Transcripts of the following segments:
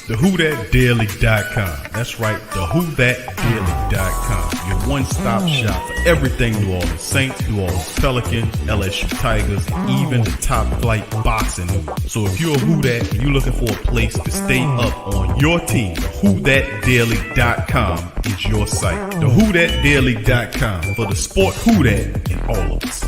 TheWhoThatDaily.com. That's right, TheWhoThatDaily.com. Your one-stop shop for everything New Orleans Saints, New Orleans Pelicans, LSU Tigers, and even the top-flight boxing news. So if you're a Who That and you're looking for a place to stay up on your team, TheWhoThatDaily.com is your site. TheWhoThatDaily.com for the sport Who That in all of us.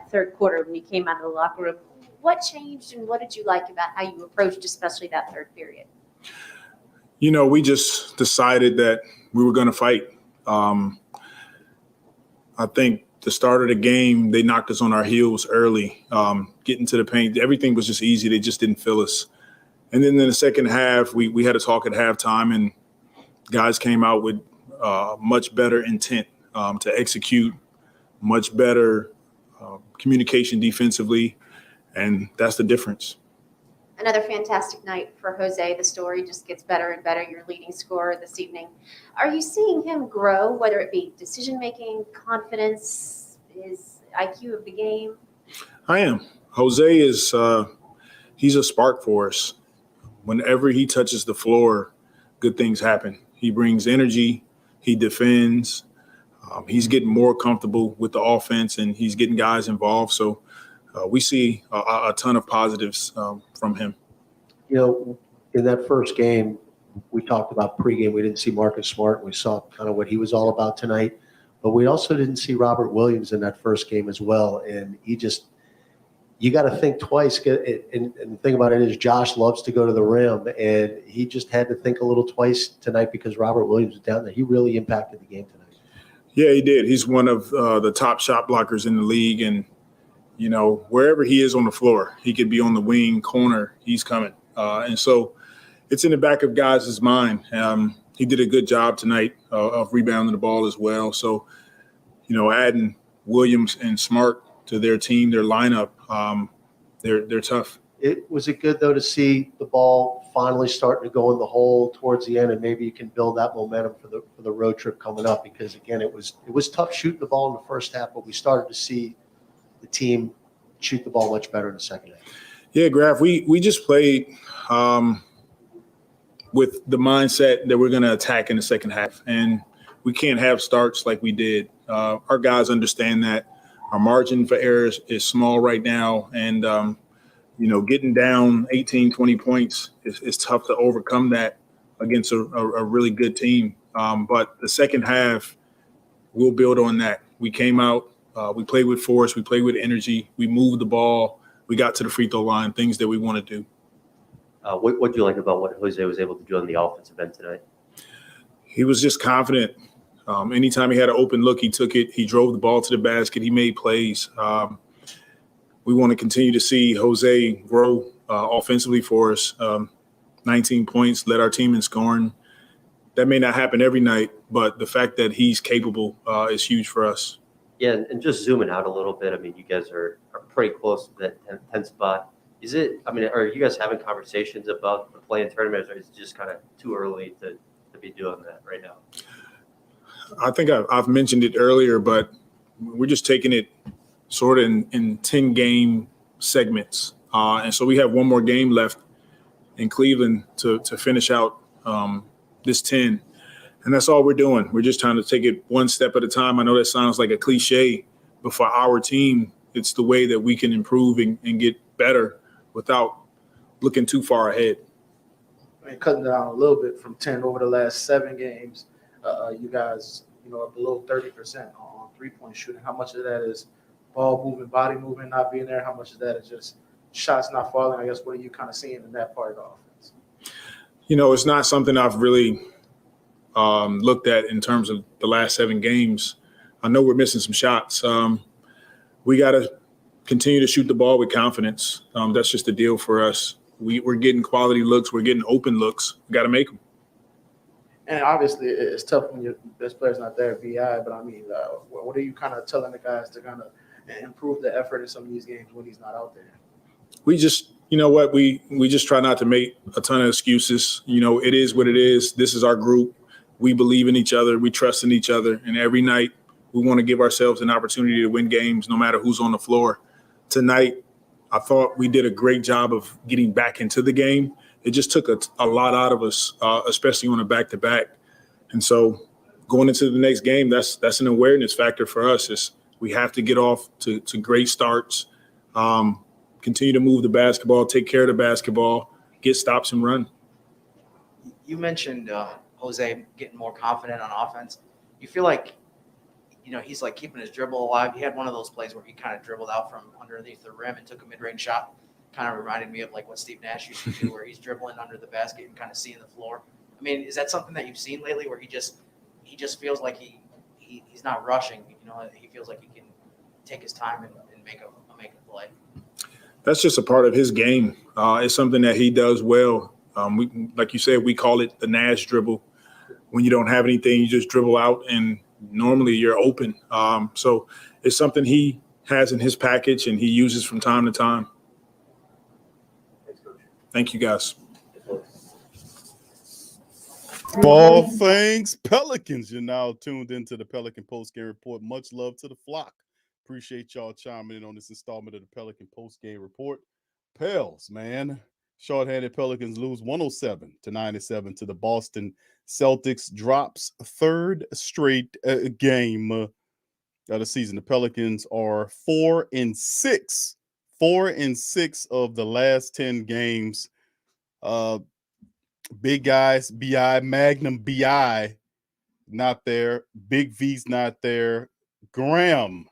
Third quarter when you came out of the locker room. What changed and what did you like about how you approached especially that third period? You know, we just decided that we were going to fight. I think the start of the game, they knocked us on our heels early, getting to the paint. Everything was just easy. They just didn't feel us. And then in the second half, we had a talk at halftime, and guys came out with much better intent to execute, much better communication defensively, and that's the difference. Another fantastic night for Jose. The story just gets better and better. Your leading scorer this evening. Are you seeing him grow, whether it be decision-making, confidence, his IQ of the game? I am. Jose is he's a spark for us. Whenever he touches the floor, good things happen. He brings energy. He defends. He's getting more comfortable with the offense, and he's getting guys involved. So we see a ton of positives from him. You know, in that first game, we talked about pregame. We didn't see Marcus Smart. We saw kind of what he was all about tonight. But we also didn't see Robert Williams in that first game as well. And you got to think twice. And the thing about it is Josh loves to go to the rim, and he just had to think a little twice tonight because Robert Williams was down there. He really impacted the game tonight. Yeah, he did. He's one of the top shot blockers in the league. And, you know, wherever he is on the floor, he could be on the wing, corner, he's coming. And so it's in the back of guys' mind. He did a good job tonight of rebounding the ball as well. So, you know, adding Williams and Smart to their team, their lineup, they're tough. Was it good, though, to see the ball finally starting to go in the hole towards the end, and maybe you can build that momentum for the road trip coming up? Because, again, it was tough shooting the ball in the first half, but we started to see the team shoot the ball much better in the second half. Yeah, Graf, we just played with the mindset that we're going to attack in the second half, and we can't have starts like we did. Our guys understand that. Our margin for errors is small right now, and you know, getting down 18, 20 points is tough to overcome that against a really good team. But the second half, we'll build on that. We came out, we played with force, we played with energy, we moved the ball, we got to the free throw line, things that we want to do. What do you like about what Jose was able to do on the offensive end tonight? He was just confident. Anytime he had an open look, he took it. He drove the ball to the basket. He made plays. We want to continue to see Jose grow offensively for us. 19 points, led our team in scoring. That may not happen every night, but the fact that he's capable is huge for us. Yeah, and just zooming out a little bit, I mean, you guys are pretty close to that 10th spot. Are you guys having conversations about the play-in tournament, or is it just kind of too early to be doing that right now? I think I've mentioned it earlier, but we're just taking it sort of in 10-game segments. And so we have one more game left in Cleveland to finish out this 10. And that's all we're doing. We're just trying to take it one step at a time. I know that sounds like a cliche, but for our team, it's the way that we can improve and get better without looking too far ahead. I mean, cutting down a little bit from 10 over the last 7 games, you guys, are below 30% on three-point shooting. How much of that is ball movement, body movement not being there? How much of that is just shots not falling? I guess what are you kind of seeing in that part of the offense? It's not something I've really looked at in terms of the last 7 games. I know we're missing some shots. We got to continue to shoot the ball with confidence. That's just the deal for us. We're getting quality looks. We're getting open looks. We got to make them. And obviously, it's tough when your best player's not there, BI. But I mean, what are you kind of telling the guys to kind of improve the effort in some of these games when he's not out there? We just, we just try not to make a ton of excuses. It is what it is. This is our group. We believe in each other. We trust in each other. And every night we want to give ourselves an opportunity to win games no matter who's on the floor. Tonight, I thought we did a great job of getting back into the game. It just took a lot out of us, especially on a back-to-back. And so going into the next game, that's an awareness factor for us. We have to get off to great starts, continue to move the basketball, take care of the basketball, get stops and run. You mentioned Jose getting more confident on offense. You feel like, he's like keeping his dribble alive. He had one of those plays where he kind of dribbled out from underneath the rim and took a mid-range shot. Kind of reminded me of like what Steve Nash used to do, where he's dribbling under the basket and kind of seeing the floor. I mean, is that something that you've seen lately, where he just feels like he's not rushing? He feels like he can take his time and make a play. That's just a part of his game. It's something that he does well. Like you said, we call it the Nash dribble. When you don't have anything, you just dribble out, and normally you're open. So it's something he has in his package and he uses from time to time. Thank you, guys. All things Pelicans. You're now tuned into the Pelican Postgame Report. Much love to the flock. Appreciate y'all chiming in on this installment of the Pelican Postgame Report. Pels, man. Shorthanded Pelicans lose 107-97 to the Boston Celtics. Drops 3rd straight game of the season. The Pelicans are 4-6. 4-6 of the last 10 games. Big guys, BI, Magnum BI, not there. Big V's not there. Graham,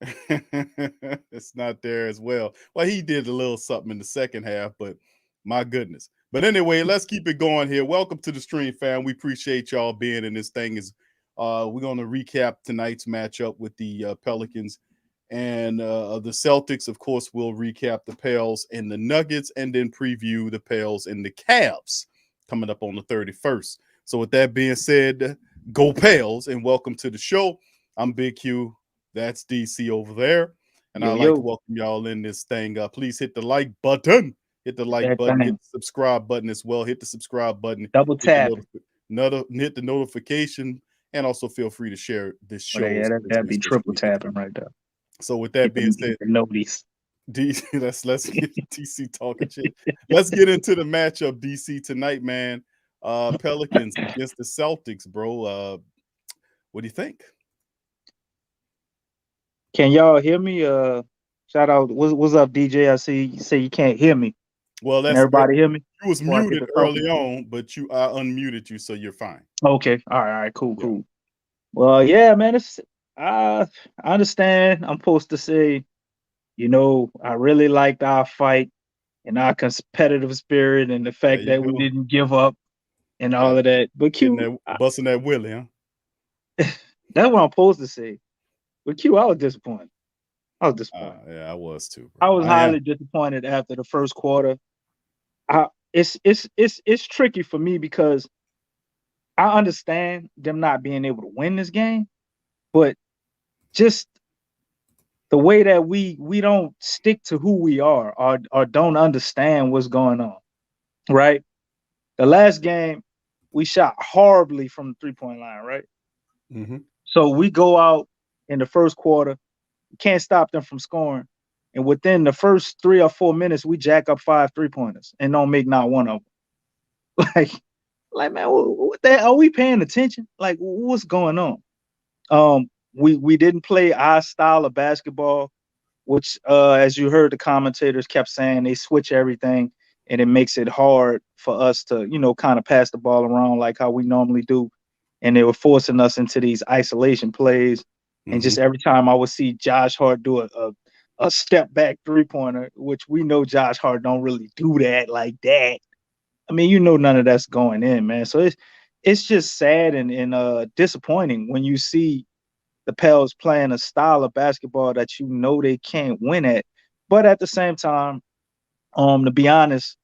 it's not there as well. Well, he did a little something in the second half, but my goodness. But anyway, let's keep it going here. Welcome to the stream, fam. We appreciate y'all being in this thing. We're going to recap tonight's matchup with the Pelicans. And the Celtics, of course, will recap the Pels and the Nuggets and then preview the Pels and the Cavs coming up on the 31st. So with that being said, go Pels and welcome to the show. I'm Big Q. That's DC over there. And I'd like to welcome y'all in this thing. Please hit the like button. Hit the like button. Hit the subscribe button as well. Hit the subscribe button. Double tap. Hit the notification. And also feel free to share this show. That'd be triple tapping right there. So with that being said, nobody's DC, let's get DC talking shit. Let's get into the matchup, DC, tonight, man. Pelicans against the Celtics, bro. What do you think? Can y'all hear me? Shout out. What's up, DJ? I see you say you can't hear me. Well, Can everybody hear me? You was muted early on, but I unmuted you, so you're fine. Okay. All right. Cool. Well, yeah, man. I understand. I'm supposed to say, I really liked our fight and our competitive spirit and the fact that we didn't give up and all of that. But Q, busting that willy, huh? That's what I'm supposed to say. But Q, I was disappointed. Yeah, I was too, bro. I was highly disappointed after the first quarter. It's tricky for me because I understand them not being able to win this game, but just the way that we don't stick to who we are or don't understand what's going on, right? The last game, we shot horribly from the three-point line, right? Mm-hmm. So we go out in the first quarter, can't stop them from scoring, and within the first 3 or 4 minutes, we jack up 5 3-pointers and don't make not one of them. Like man, what the hell? Are we paying attention? Like, what's going on? We didn't play our style of basketball. which as you heard the commentators kept saying, they switch everything and it makes it hard for us to, kind of pass the ball around like how we normally do. And they were forcing us into these isolation plays. And just every time I would see Josh Hart do a step back 3-pointer, which we know Josh Hart don't really do that like that. I mean, none of that's going in, man. So it's just sad and disappointing when you see the Pels playing a style of basketball that they can't win at. But at the same time, to be honest,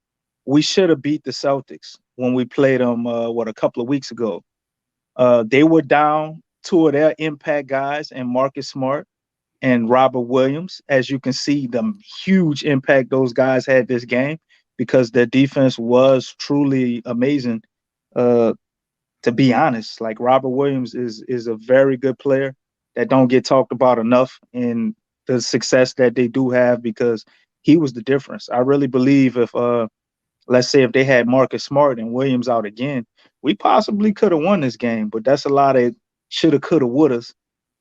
we should have beat the Celtics when we played them, a couple of weeks ago. They were down two of their impact guys, and Marcus Smart and Robert Williams. As you can see, the huge impact those guys had this game because their defense was truly amazing. To be honest, like Robert Williams is a very good player that don't get talked about enough in the success that they do have because he was the difference. I really believe if let's say if they had Marcus Smart and Williams out again, we possibly could have won this game, but that's a lot of shoulda, coulda, wouldas.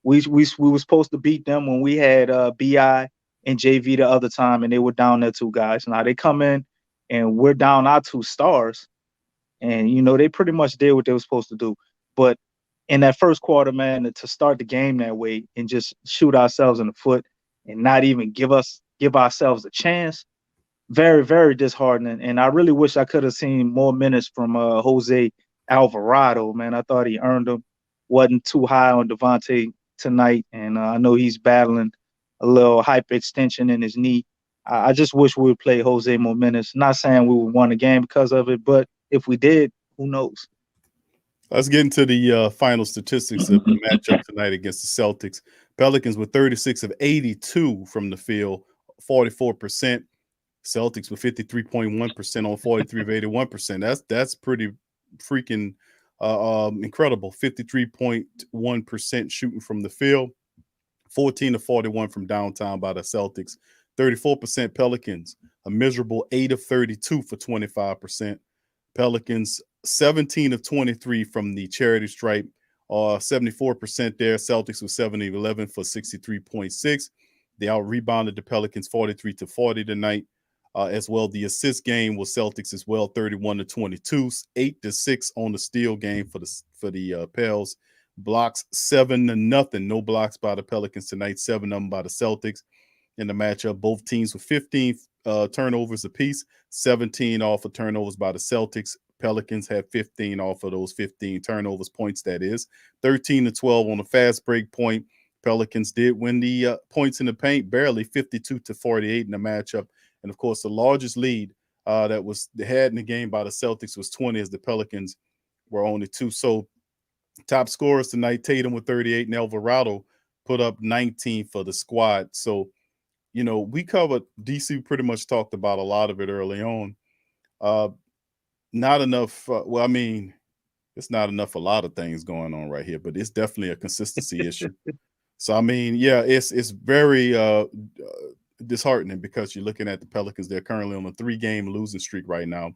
We were supposed to beat them when we had BI and JV the other time, and they were down their two guys. Now they come in and we're down our two stars, and they pretty much did what they were supposed to do. But in that first quarter, man, to start the game that way and just shoot ourselves in the foot and not even give ourselves a chance, very, very disheartening. And I really wish I could have seen more minutes from Jose Alvarado, man. I thought he earned them. Wasn't too high on Devontae tonight, and I know he's battling a little hyperextension in his knee. I just wish we would play Jose more minutes. Not saying we would win a game because of it, but if we did, who knows? Let's get into the final statistics of the matchup tonight against the Celtics. Pelicans were 36 of 82 from the field, 44%. Celtics with 53.1% on 43 of 81%. That's pretty freaking incredible. 53.1% shooting from the field, 14 to 41 from downtown by the Celtics. 34% Pelicans, a miserable 8 of 32 for 25%. Pelicans 17 of 23 from the charity stripe, 74% there. Celtics with 7 of 11 for 63.6. They out rebounded the Pelicans 43 to 40 tonight. As well, the assist game was Celtics as well, 31 to 22, 8 to 6 on the steal game for the Pels. Blocks 7 to nothing. No blocks by the Pelicans tonight. 7 of them by the Celtics in the matchup. Both teams with 15 turnovers apiece, 17 off of turnovers by the Celtics. Pelicans had 15 off of those 15 turnovers points. That is 13 to 12 on the fast break point. Pelicans did win the points in the paint, barely 52 to 48 in the matchup. And of course, the largest lead that was had in the game by the Celtics was 20, as the Pelicans were only 2. So top scorers tonight, Tatum with 38 and Alvarado put up 19 for the squad. So, we covered DC, pretty much talked about a lot of it early on. Not enough. It's not enough, a lot of things going on right here, but it's definitely a consistency issue. So, it's very disheartening because you're looking at the Pelicans. They're currently on a 3-game losing streak right now.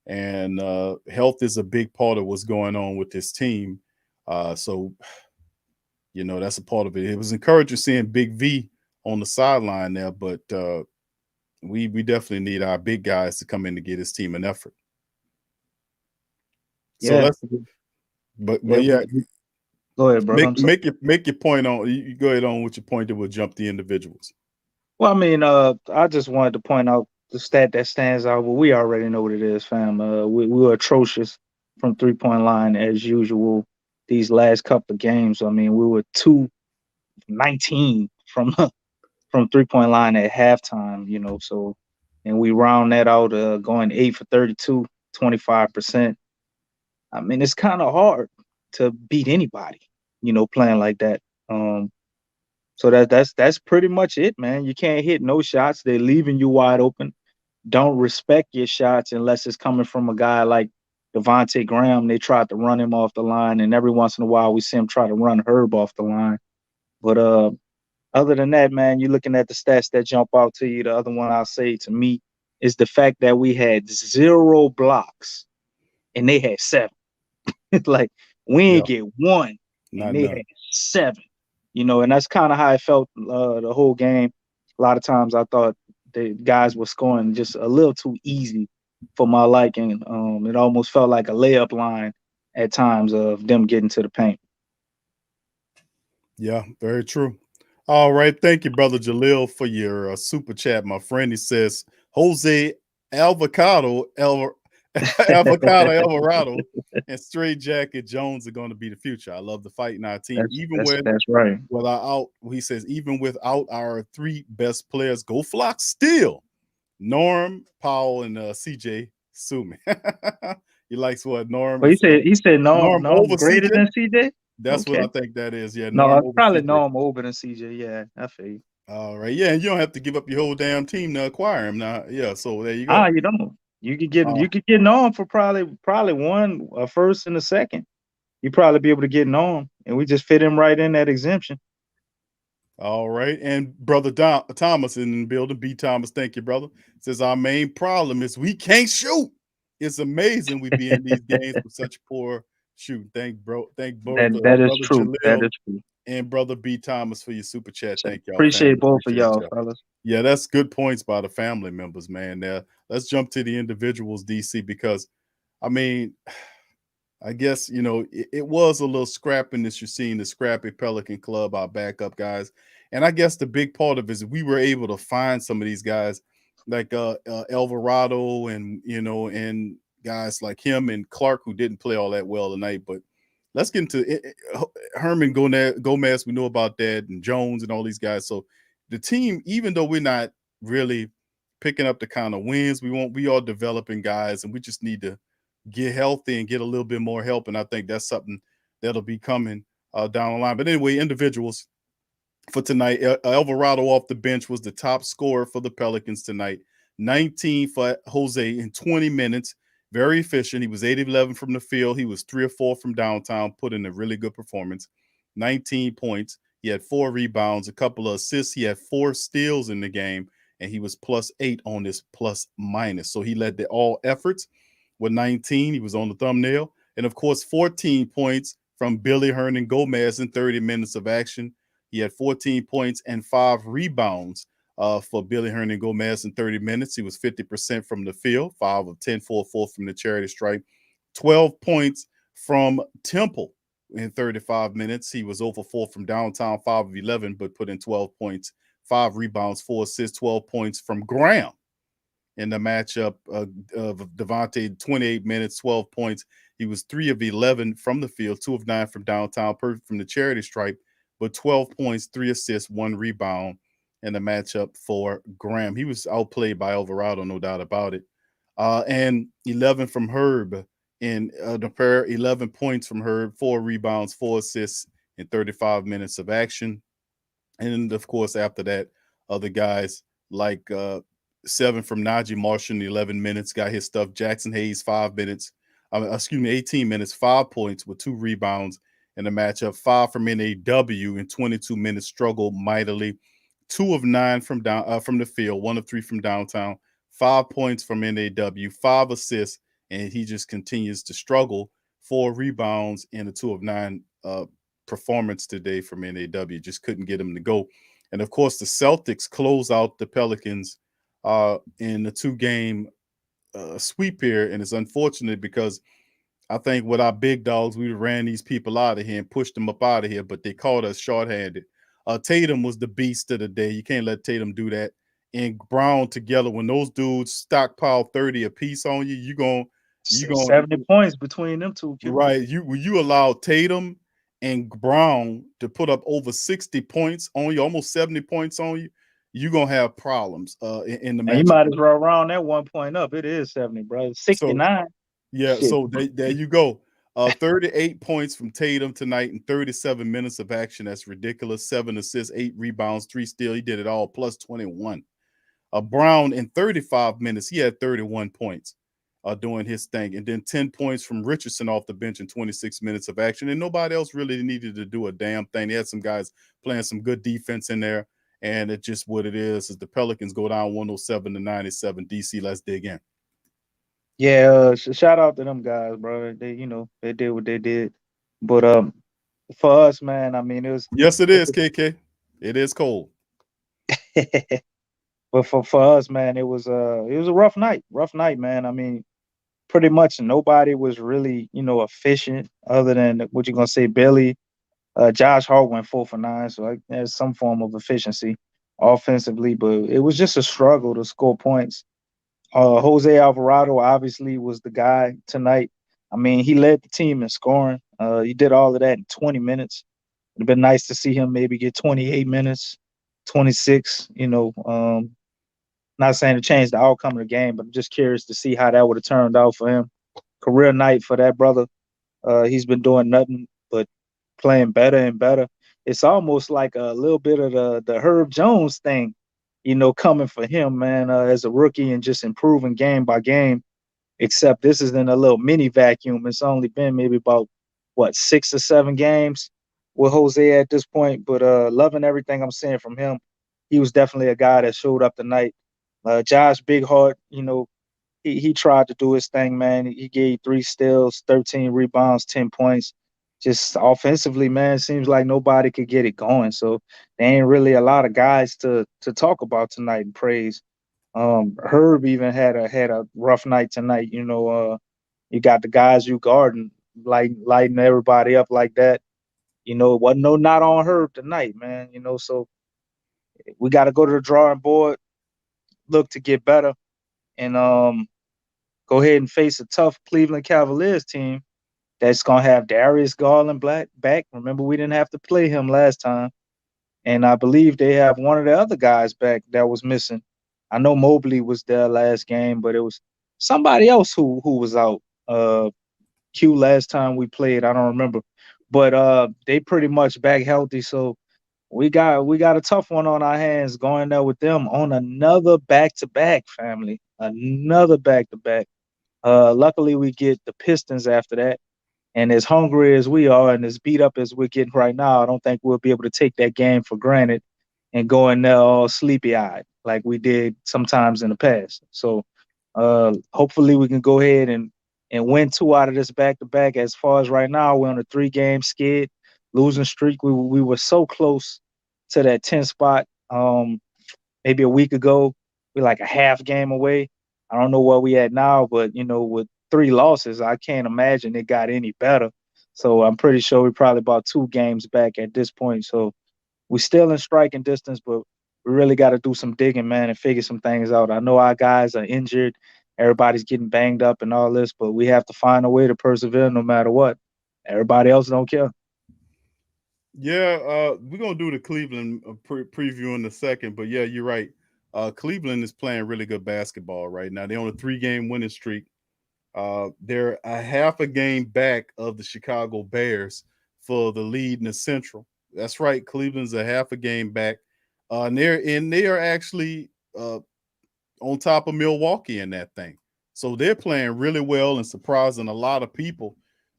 And health is a big part of what's going on with this team. So, that's a part of it. It was encouraging seeing Big V on the sideline there, but we definitely need our big guys to come in to get his team an effort. So Go ahead, bro. Make your point on. You go ahead on with your point, that will jump the individuals. Well, I just wanted to point out the stat that stands out. Well, we already know what it is, fam. We were atrocious from 3-point line as usual these last couple of games. We were 2-19 from 3-point line at halftime. So, and we round that out, going 8 for 32, 25%. It's kind of hard to beat anybody, playing like that. So that's pretty much it, man. You can't hit no shots. They're leaving you wide open. Don't respect your shots unless it's coming from a guy like Devontae Graham. They tried to run him off the line, and every once in a while we see him try to run Herb off the line. But other than that, man, you're looking at the stats that jump out to you. The other one I'll say to me is the fact that we had 0 blocks and they had 7. It's like we ain't get 1 and they had 7. And that's kind of how I felt the whole game. a lot of times I thought the guys were scoring just a little too easy for my liking. It almost felt like a layup line at times of them getting to the paint. Yeah, very true. All right. Thank you, Brother Jalil, for your super chat, my friend. He says, Jose Avocado, Avocado Alvarado, and Straight Jacket Jones are going to be the future. I love the fight in our team. That's right. He says, even without our three best players, go Flock still. Norm, Powell, and CJ Sumi. He likes what Norm. But he said Norm over greater CJ? than CJ. That's Okay. what I think that is. Yeah, No, Norm it's over probably CJ. Norm over than CJ. Yeah, I feel you. All right. Yeah, and you don't have to give up your whole damn team to acquire him now. Yeah, so there you go. You don't. You could get Norm for probably one, a first and a second. You probably be able to get Norm, and we just fit him right in that exemption. All right. And Brother Thomas in the building. B. Thomas, thank you, brother. Says our main problem is we can't shoot. It's amazing we be in these games with such poor shooting. Thank both That is true. That is true. And Brother B. Thomas for your super chat. Thank y'all. Appreciate both of y'all, fellas. Yeah, that's good points by the family members, man. Let's jump to the individuals, DC, because I mean, I guess, it was a little scrappiness you're seeing the scrappy Pelican Club, our backup guys. And I guess the big part of it is we were able to find some of these guys like Alvarado and guys like him and Clark, who didn't play all that well tonight. But let's get into it. Herman Gomez, we know about that, and Jones and all these guys. So the team, even though we're not really picking up the kind of wins we are developing guys, and we just need to get healthy and get a little bit more help. And I think that's something that'll be coming down the line. But anyway, individuals for tonight, Alvarado off the bench was the top scorer for the Pelicans tonight. 19 for Jose in 20 minutes. Very efficient. He was 8 of 11 from the field. He was 3 or 4 from downtown, put in a really good performance. 19 points. He had 4 rebounds, a couple of assists. He had 4 steals in the game, and he was +8 on this plus minus. So he led all efforts with 19. He was on the thumbnail. And, of course, 14 points from Billy Hernan Gomez in 30 minutes of action. He had 14 points and 5 rebounds for Billy Hernan Gomez in 30 minutes. He was 50% from the field, 5 of 10, 4 from the charity stripe. 12 points from Temple in 35 minutes. He was 0 for 4 from downtown, 5 of 11, but put in 12 points, 5 rebounds, 4 assists, 12 points from Graham in the matchup of Devontae, 28 minutes, 12 points. He was 3 of 11 from the field, 2 of 9 from downtown, perfect from the charity stripe, but 12 points, 3 assists, 1 rebound in the matchup for Graham. He was outplayed by Alvarado, no doubt about it. And 11 from Herb in the pair, 11 points from Herb, 4 rebounds, 4 assists in 35 minutes of action. And, of course, after that, other guys like 7 from Najee Marshall in 11 minutes, got his stuff. Jackson Hayes, 18 minutes, 5 points with 2 rebounds in the matchup. 5 from NAW in 22 minutes, struggled mightily. 2 of 9 from the field, 1 of 3 from downtown. 5 points from NAW, 5 assists, and he just continues to struggle. 4 rebounds in a 2 of 9 performance today from NAW. Just couldn't get him to go. And, of course, the Celtics close out the Pelicans in the 2-game sweep here. And it's unfortunate because I think with our big dogs, we ran these people out of here and pushed them up out of here, but they caught us shorthanded. Tatum was the beast of the day. You can't let Tatum do that. And Brown together, when those dudes stockpile 30 apiece on you, you're going 70 points between them two. Right. When you allow Tatum and Brown to put up over 60 points on you, almost 70 points on you, you're going to have problems in the match. You might as well round that 1 point up. It is 70, bro. 69. Yeah, so there you go. 38 points from Tatum tonight in 37 minutes of action. That's ridiculous. 7 assists, 8 rebounds, 3 steals. He did it all, plus 21. Brown in 35 minutes, he had 31 points doing his thing. And then 10 points from Richardson off the bench in 26 minutes of action. And nobody else really needed to do a damn thing. They had some guys playing some good defense in there. And it's just what it is the Pelicans go down 107-97. DC, let's dig in. Yeah, shout out to them guys, bro. They did what they did. But for us, man, I mean, it was. Yes, it is, KK. It is cold. But for us, man, it was a rough night. Rough night, man. I mean, pretty much nobody was really, efficient other than what you're gonna say, Billy. Josh Hart went 4 for 9, so there's some form of efficiency offensively, but it was just a struggle to score points. Jose Alvarado obviously was the guy tonight. I mean, he led the team in scoring. He did all of that in 20 minutes. It'd been nice to see him maybe get 28 minutes, 26. Not saying to change the outcome of the game, but I'm just curious to see how that would have turned out for him. Career night for that brother. He's been doing nothing but playing better and better. It's almost like a little bit of the Herb Jones thing, coming for him, man, as a rookie and just improving game by game. Except this is in a little mini vacuum. It's only been maybe about 6 or 7 games with Jose at this point. But loving everything I'm seeing from him. He was definitely a guy that showed up tonight. Josh Big Heart, he tried to do his thing, man. He gave 3 steals, 13 rebounds, 10 points. Just offensively, man, seems like nobody could get it going. So there ain't really a lot of guys to talk about tonight and praise. Herb even had a rough night tonight. You got the guys you guarding, lighting everybody up like that. It wasn't no not on Herb tonight, man. So we got to go to the drawing board, look to get better, and go ahead and face a tough Cleveland Cavaliers team that's gonna have Darius Garland back. Remember, we didn't have to play him last time, and I believe they have one of the other guys back that was missing. I know Mobley was there last game, but it was somebody else who was out. Q last time we played, I don't remember, but they pretty much back healthy. So we got a tough one on our hands going there with them on another back-to-back, family. Another back-to-back. Luckily, we get the Pistons after that. And as hungry as we are and as beat up as we're getting right now, I don't think we'll be able to take that game for granted and go in there all sleepy-eyed like we did sometimes in the past. So hopefully we can go ahead and win 2 out of this back-to-back. As far as right now, we're on a 3-game skid, losing streak. We were so close to that 10 spot maybe a week ago. We're like a half game away. I don't know where we at now, but, with 3 losses, I can't imagine it got any better. So I'm pretty sure we're probably about 2 games back at this point. So we're still in striking distance, but we really got to do some digging, man, and figure some things out. I know our guys are injured. Everybody's getting banged up and all this, but we have to find a way to persevere no matter what. Everybody else don't care. Yeah, we're going to do the Cleveland preview in a second, but yeah, you're right. Cleveland is playing really good basketball right now. They're on a 3-game winning streak. They're a half a game back of the Chicago Bears for the lead in the Central. That's right. Cleveland's a half a game back. And they are actually on top of Milwaukee in that thing. So they're playing really well and surprising a lot of people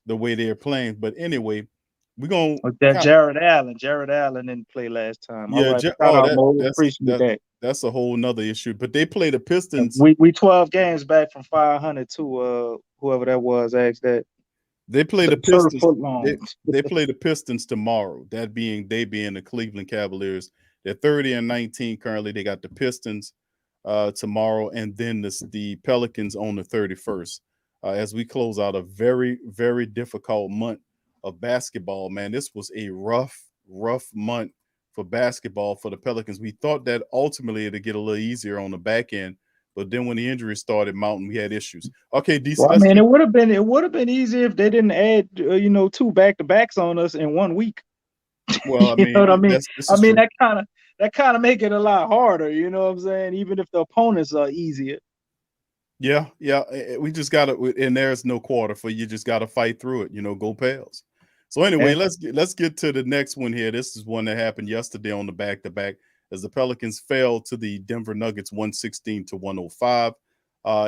the way they're playing. But anyway, we're going to Jared Allen. Jared Allen didn't play last time. Yeah, all right. Shout out, Mo. Appreciate that. That's a whole nother issue. But they play the Pistons. We 12 games back from 500 to whoever that was asked that. They play the Pistons. They play the Pistons tomorrow. They being the Cleveland Cavaliers. They're 30-19 currently. They got the Pistons tomorrow, and then the Pelicans on the 31st. As we close out a very, very difficult month of basketball, man. This was a rough month for basketball for the Pelicans. We thought that ultimately it'd get a little easier on the back end, but then when the injuries started mounting, we had issues. Okay, DC. Well, I mean, it would have been easy if they didn't add 2 back-to-backs on us in 1 week. Well, I mean, you know what I mean? I mean, that kind of make it a lot harder. You know what I'm saying? Even if the opponents are easier. Yeah. We just got to, and there's no quarter for you. Just got to fight through it. Go Pels. So anyway, let's get to the next one here. This is one that happened yesterday on the back-to-back as the Pelicans fell to the Denver Nuggets 116-105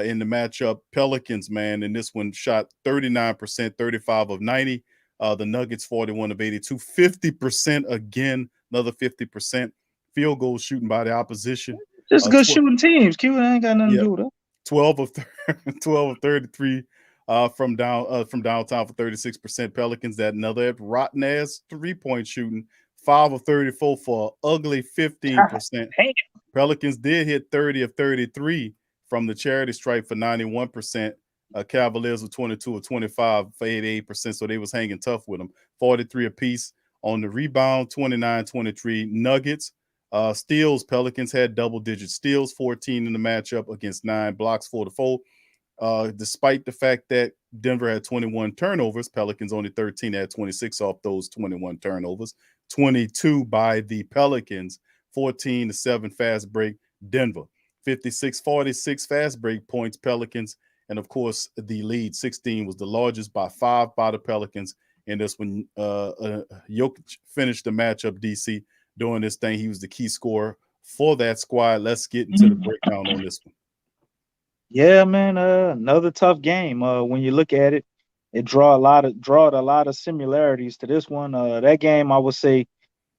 in the matchup. Pelicans, man, in this one shot 39%, 35 of 90. The Nuggets 41 of 82, 50% again, another 50% field goal shooting by the opposition. Just good shooting teams. Q ain't got nothing to do with it. 12 of 33 from downtown for 36%. Pelicans, that another rotten ass 3-point shooting, 5 of 34 for ugly 15%. Pelicans did hit 30 of 33 from the charity stripe for 91%. Cavaliers were 22 of 25 for 88%, so they was hanging tough with them. 43 apiece on the rebound, 29-23. Nuggets, steals, Pelicans had double-digit steals, 14 in the matchup against 9 blocks, 4-4. Despite the fact that Denver had 21 turnovers, Pelicans only 13, had 26 off those 21 turnovers. 22 by the Pelicans, 14-7 fast break Denver. 56-46 fast break points Pelicans. And of course, the lead 16 was the largest by 5 by the Pelicans. And that's when Jokic finished the matchup, DC, doing this thing. He was the key scorer for that squad. Let's get into the breakdown on this one. Yeah, man. Another tough game. When you look at it, it drawed a lot of similarities to this one. That game, I would say,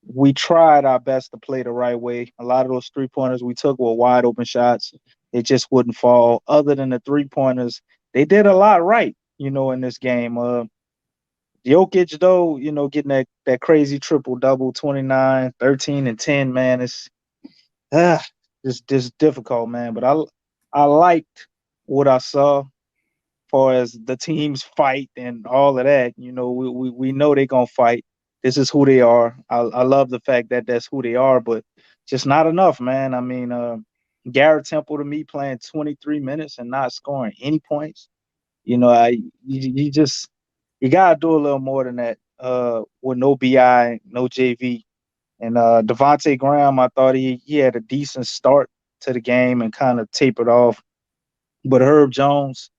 we tried our best to play the right way. A lot of those 3-pointers we took were wide open shots. It just wouldn't fall. Other than the 3-pointers, they did a lot right, in this game. Jokic, though, getting that crazy triple-double, 29, 13, and 10, man, it's just difficult, man. But I liked what I saw far as the teams fight and all of that. We know they're going to fight. This is who they are. I love the fact that that's who they are, but just not enough, man. I mean, Garrett Temple, to me, playing 23 minutes and not scoring any points. You got to do a little more than that with no BI, no JV. And Devontae Graham, I thought he had a decent start to the game and kind of tapered off. But Herb Jones,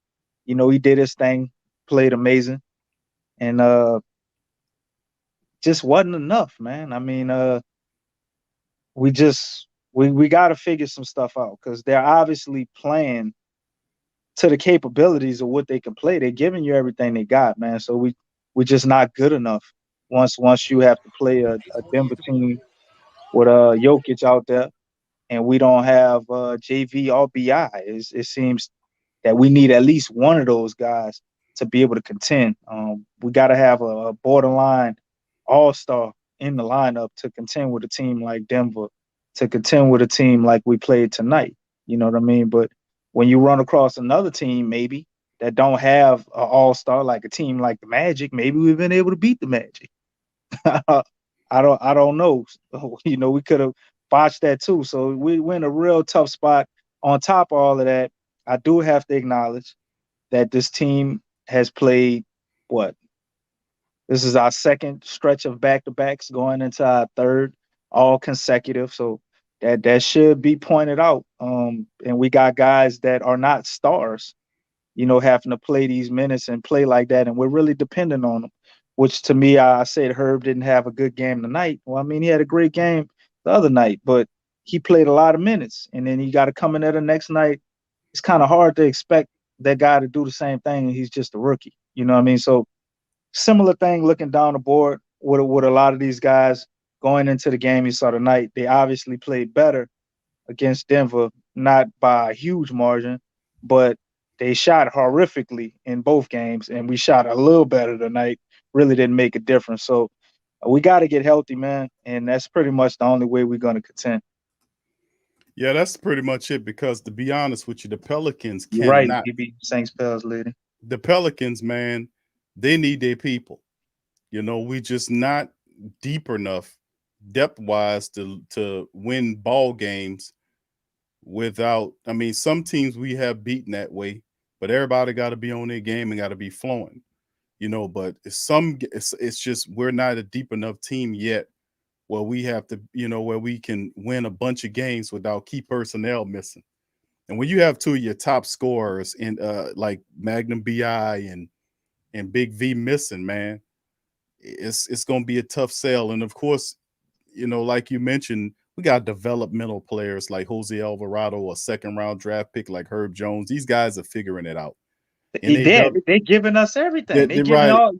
he did his thing, played amazing. And just wasn't enough, man. I mean, we got to figure some stuff out because they're obviously playing to the capabilities of what they can play. They're giving you everything they got, man. So we're just not good enough once you have to play a Denver team with Jokic out there, and we don't have JV or BI. It seems that we need at least one of those guys to be able to contend. We got to have a borderline all-star in the lineup to contend with a team like Denver, to contend with a team like we played tonight. You know what I mean? But when you run across another team, maybe that don't have an all-star, like a team like the Magic, maybe we've been able to beat the Magic. I don't know. We could have botched that too. So we're in a real tough spot. On top of all of that, I do have to acknowledge that this team has played this is our second stretch of back-to-backs going into our third, all consecutive. So that should be pointed out. And we got guys that are not stars, having to play these minutes and play like that. And we're really dependent on them, which to me, I said Herb didn't have a good game tonight. Well, I mean, he had a great game the other night, but he played a lot of minutes. And then he got to come in there the next night. It's kind of hard to expect that guy to do the same thing. And he's just a rookie. You know what I mean? So similar thing looking down the board with a lot of these guys going into the game you saw tonight. They obviously played better against Denver, not by a huge margin, but they shot horrifically in both games, and we shot a little better tonight. Really didn't make a difference. So we got to get healthy, man, and that's pretty much the only way we're going to contend. Yeah, that's pretty much it because to be honest with you, the Pelicans cannot. Right, he beat Saints Pels lady. The Pelicans, man, they need their people. We just not deep enough depth-wise to win ball games without, I mean, some teams we have beaten that way, but everybody got to be on their game and got to be flowing, but it's just we're not a deep enough team yet where we have to, where we can win a bunch of games without key personnel missing. And when you have two of your top scorers in like Magnum BI and Big V missing, man, it's going to be a tough sell. And of course, like you mentioned, we got developmental players like Jose Alvarado, a second-round draft pick like Herb Jones. These guys are figuring it out. They're giving us everything. They're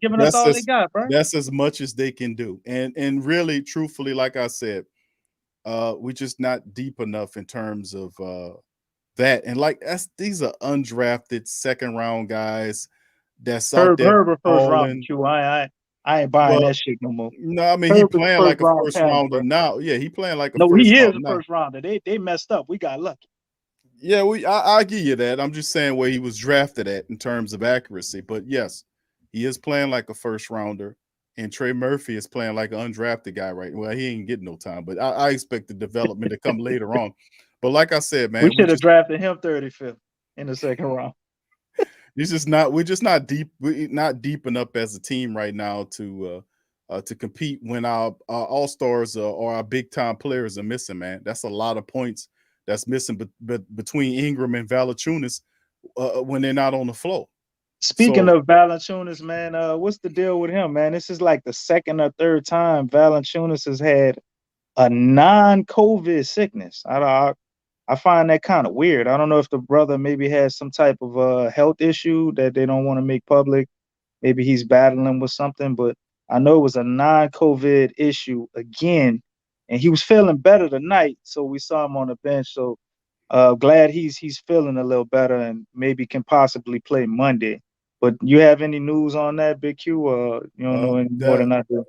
giving us all they got, bro. That's as much as they can do. And really, truthfully, like I said, we're just not deep enough in terms of that. And these are undrafted second-round guys that's out there. Herb first round. I ain't buying Well, that shit no more. no, I mean he Herb is a playing first like a round first talent, rounder bro. now. Yeah, he playing like a No, first he is rounder a now. first rounder. They messed up. We got lucky. Yeah, I give you that. I'm just saying where he was drafted at in terms of accuracy. But yes, he is playing like a first rounder, and Trey Murphy is playing like an undrafted guy, right? Well, he ain't getting no time, but I expect the development to come later on. But like I said, We man, should have drafted him 35th in the second round. we're just not deep. We're not deep enough as a team right now to compete when our all stars or our big time players are missing. Man, that's a lot of points that's missing. But between Ingram and Valanciunas when they're not on the floor. Speaking So of Valanciunas, man, what's the deal with him, man? This is like the second or third time Valanciunas has had a non-COVID sickness. I find that kind of weird. I don't know if the brother maybe has some type of health issue that they don't want to make public. Maybe he's battling with something, but I know it was a non-COVID issue again, and he was feeling better tonight, so we saw him on the bench. So glad he's feeling a little better and maybe can possibly play Monday. But you have any news on that, Big Q? You don't know any more that than I do.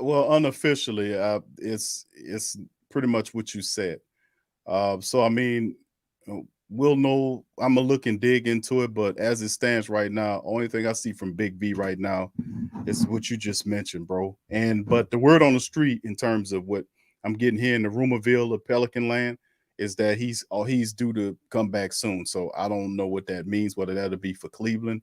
well, unofficially, it's pretty much what you said. So I mean, we'll know. I'm gonna look and dig into it, but as it stands right now, only thing I see from Big V right now is what you just mentioned, bro. But the word on the street in terms of what I'm getting here in the rumorville of Pelican Land is that he's due to come back soon. So I don't know what that means, whether that'll be for Cleveland.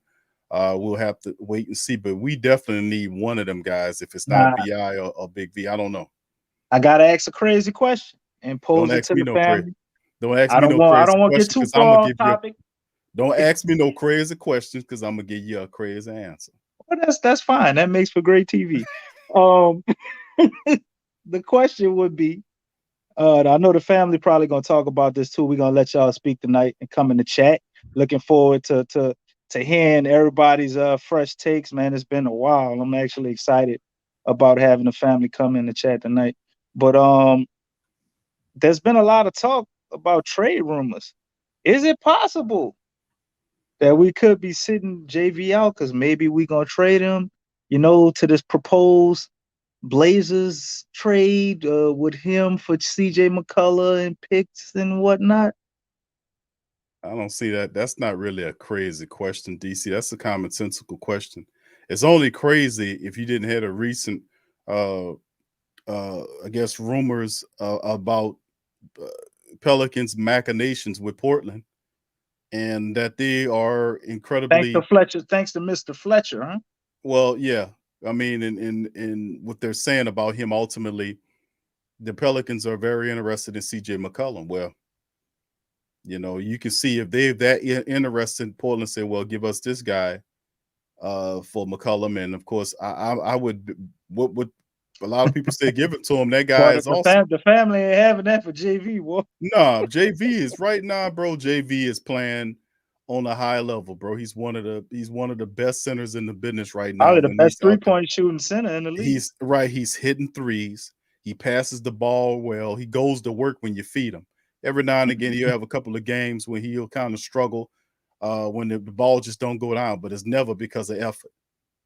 We'll have to wait and see, but we definitely need one of them guys. If it's not Nah, BI or Big V, I don't know. I gotta ask a crazy question and Don't pose it ask to me the no crazy. family. Don't ask I me don't no want I crazy don't want to get question too because I'm gonna far off give you. topic. Don't ask me no crazy questions because I'm gonna give you a crazy answer. Well, that's fine. That makes for great TV. Um, the question would be, I know the family probably gonna talk about this too. We're gonna let y'all speak tonight and come in the chat. Looking forward to hearing everybody's fresh takes, man. It's been a while. I'm actually excited about having the family come in the chat tonight. But there's been a lot of talk about trade rumors. Is it possible that we could be sitting JV out because maybe we gonna trade him, to this proposed Blazers trade with him for CJ McCullough and picks and whatnot? I don't see that. That's not really a crazy question, DC. That's a commonsensical question. It's only crazy if you didn't have a recent, I guess, rumors about uh, Pelicans machinations with Portland, and that they are Thanks to incredibly Fletcher. Thanks to Mr. Fletcher, huh? well. Yeah, I mean, in what they're saying about him, ultimately, the Pelicans are very interested in CJ McCollum. Well, you can see if they're that interested, Portland say, well, give us this guy for McCollum. And of course, I would, what a lot of people say, give it to him. That guy But is awesome. the family ain't having that for JV. What? No, JV is right now, bro. JV is playing on a high level, bro. He's one of the best centers in the business right now Probably the when best he's out there. three-point shooting center in the league. He's right. He's hitting threes. He passes the ball well. He goes to work when you feed him. Every now and again, he'll have a couple of games when he'll kind of struggle when the ball just don't go down, but it's never because of effort.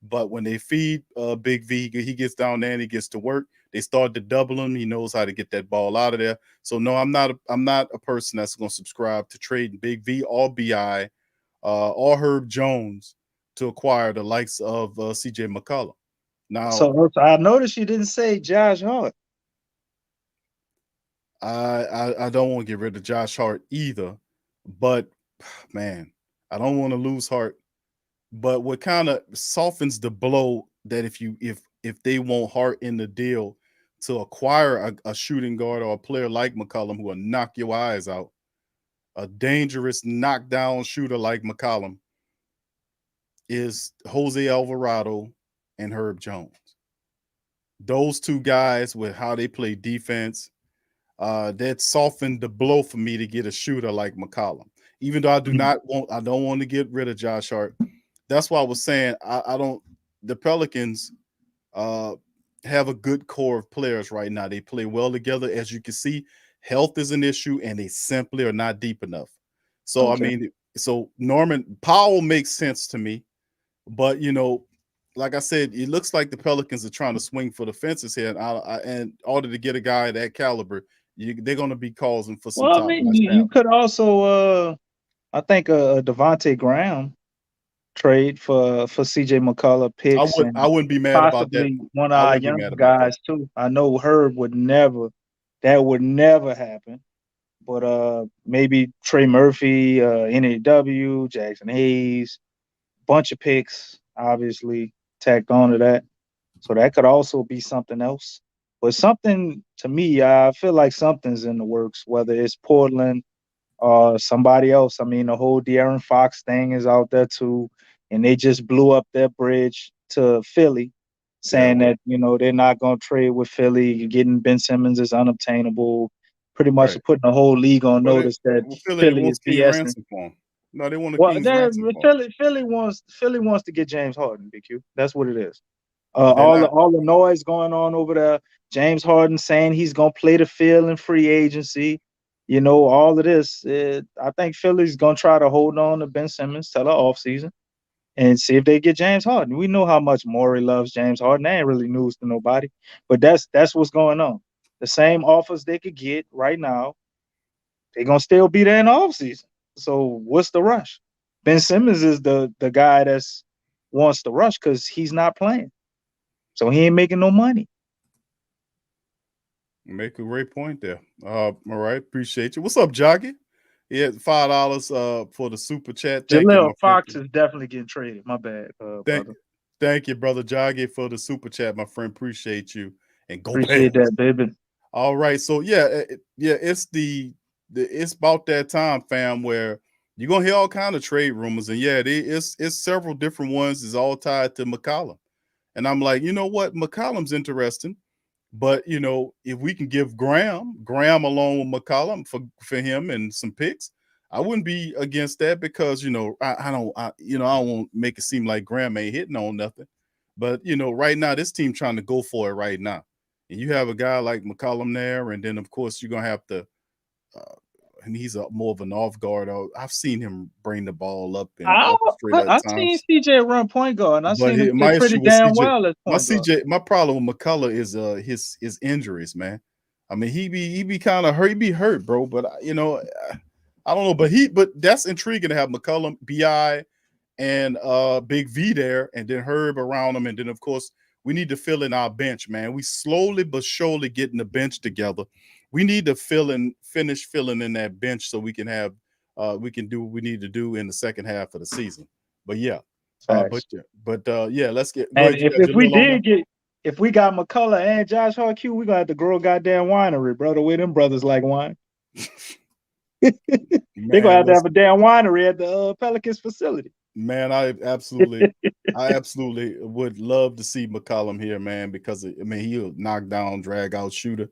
But when they feed Big V, he gets down there and he gets to work. They start to double him. He knows how to get that ball out of there. So no, I'm not a person that's going to subscribe to trading Big V or Bi or Herb Jones to acquire the likes of CJ McCollum. Now, So I noticed you didn't say Josh Hart. I don't want to get rid of Josh Hart either, but man, I don't want to lose Hart. But what kind of softens the blow that if they want Hart in the deal to acquire a shooting guard or a player like McCollum who will knock your eyes out, a dangerous knockdown shooter like McCollum, is Jose Alvarado and Herb Jones. Those two guys with how they play defense, that softened the blow for me to get a shooter like McCollum. Even though I don't want to get rid of Josh Hart. That's why I was saying I don't. The Pelicans have a good core of players right now. They play well together. As you can see, health is an issue, and they simply are not deep enough. So Okay. I mean, so Norman Powell makes sense to me, but like I said, it looks like the Pelicans are trying to swing for the fences here, and in order to get a guy of that caliber, they're going to be causing for some Well, I top mean, notch you talent. could also, I think, a Devontae Graham trade for CJ McCullough picks I and wouldn't be mad about that. possibly one of I our wouldn't be young mad about that. guys too. I know Herb would never, that would never happen. But maybe Trey Murphy, NAW, Jackson Hayes, bunch of picks, obviously tacked onto that. So that could also be something else. But something to me, I feel like something's in the works, whether it's Portland or somebody else. I mean, the whole De'Aaron Fox thing is out there too, and they just blew up their bridge to Philly, saying that they're not going to trade with Philly. Getting Ben Simmons is unobtainable. Pretty much Right. putting the whole league on notice that Philly Philly is wants King BSing. ransom for him. No, they want a Well, King's ransom for him. Philly wants to get James Harden, BQ. That's what it is. They're not. All the noise going on over there. James Harden saying he's gonna play the field in free agency. All of this. I think Philly's gonna try to hold on to Ben Simmons till the offseason and see if they get James Harden. We know how much Morey loves James Harden. That ain't really news to nobody. But that's what's going on. The same offers they could get right now, they're gonna still be there in the offseason. So what's the rush? Ben Simmons is the guy that's wants to rush because he's not playing. So he ain't making no money. Make a great point there. All right, appreciate you. What's up, Joggy? Yeah, $5 for the super chat. Thank you, my Jaleel friend. Fox is definitely getting traded. My bad, brother. Thank you, brother Joggy, for the super chat, my friend. Appreciate you. And go Appreciate Pels. that, baby. All right, so it's about that time, fam, where you're gonna hear all kind of trade rumors, and it's several different ones. Is all tied to McCollum, and I'm like, you know what, McCollum's interesting. But if we can give Graham along with McCollum for him and some picks, I wouldn't be against that because I don't want to make it seem like Graham ain't hitting on nothing. But right now this team trying to go for it right now, and you have a guy like McCollum there, and then of course you're gonna have to. And he's more of an off guard. I've seen him bring the ball up and orchestrate at I've times. seen CJ run point guard, and I've But seen him my play pretty issue with damn CJ, well as point guard. my problem with McCullough is his injuries, man. I mean, he be kind of hurt, he be hurt, bro. But I don't know. But that's intriguing to have McCullough, BI, and Big V there, and then Herb around him, and then of course we need to fill in our bench, man. We slowly but surely getting the bench together. We need to finish filling in that bench so we can have we can do what we need to do in the second half of the season. But yeah. Let's get. And Ahead, if we got McCullough and Josh Hart, we're gonna have to grow a goddamn winery, brother. Where them brothers like wine. They're gonna have a damn winery at the Pelicans facility. Man, I absolutely would love to see McCollum here, man, because he'll knock down, drag out shooter.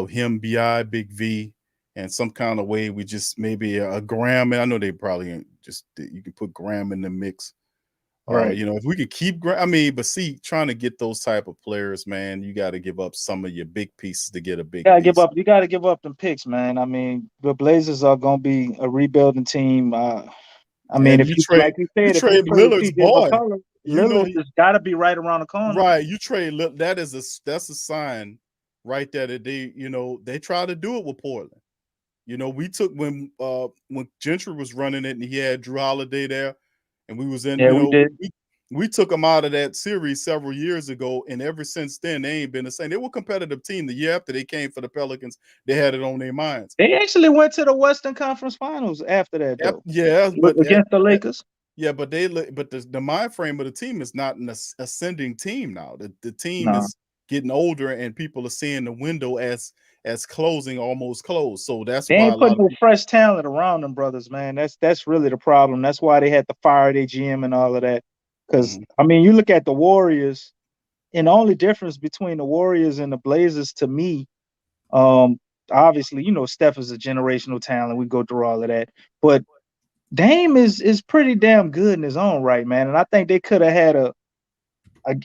Him, BI, Big V, and some kind of way we just maybe a Graham. And I know they probably just you can put Graham in the mix. Right. If we could keep trying to get those type of players, man, you got to give up some of your big pieces to get a big piece. You gotta give up them picks, man. I mean, the Blazers are gonna be a rebuilding team. I mean, if you trade Lillard's boy, Lillard has got to be right around the corner. Right, you trade that's a sign right there that they try to do it with Portland. We took when Gentry was running it and he had Drew Holiday there, and we was in. We took them out of that series several years ago, and ever since then they ain't been the same. They were a competitive team. The year after they came for the Pelicans, they had it on their minds. They actually went to the Western Conference Finals after that, though. But against the Lakers. Yeah, but the mind frame of the team is not an ascending team now. The team is getting older, and people are seeing the window as closing, almost closed. So that's they why ain't putting no fresh talent around them brothers, man. That's really the problem. That's why they had to fire their GM and all of that. Because you look at the Warriors, and the only difference between the Warriors and the Blazers to me, obviously, Steph is a generational talent. We go through all of that, but Dame is pretty damn good in his own right, man. And I think they could have had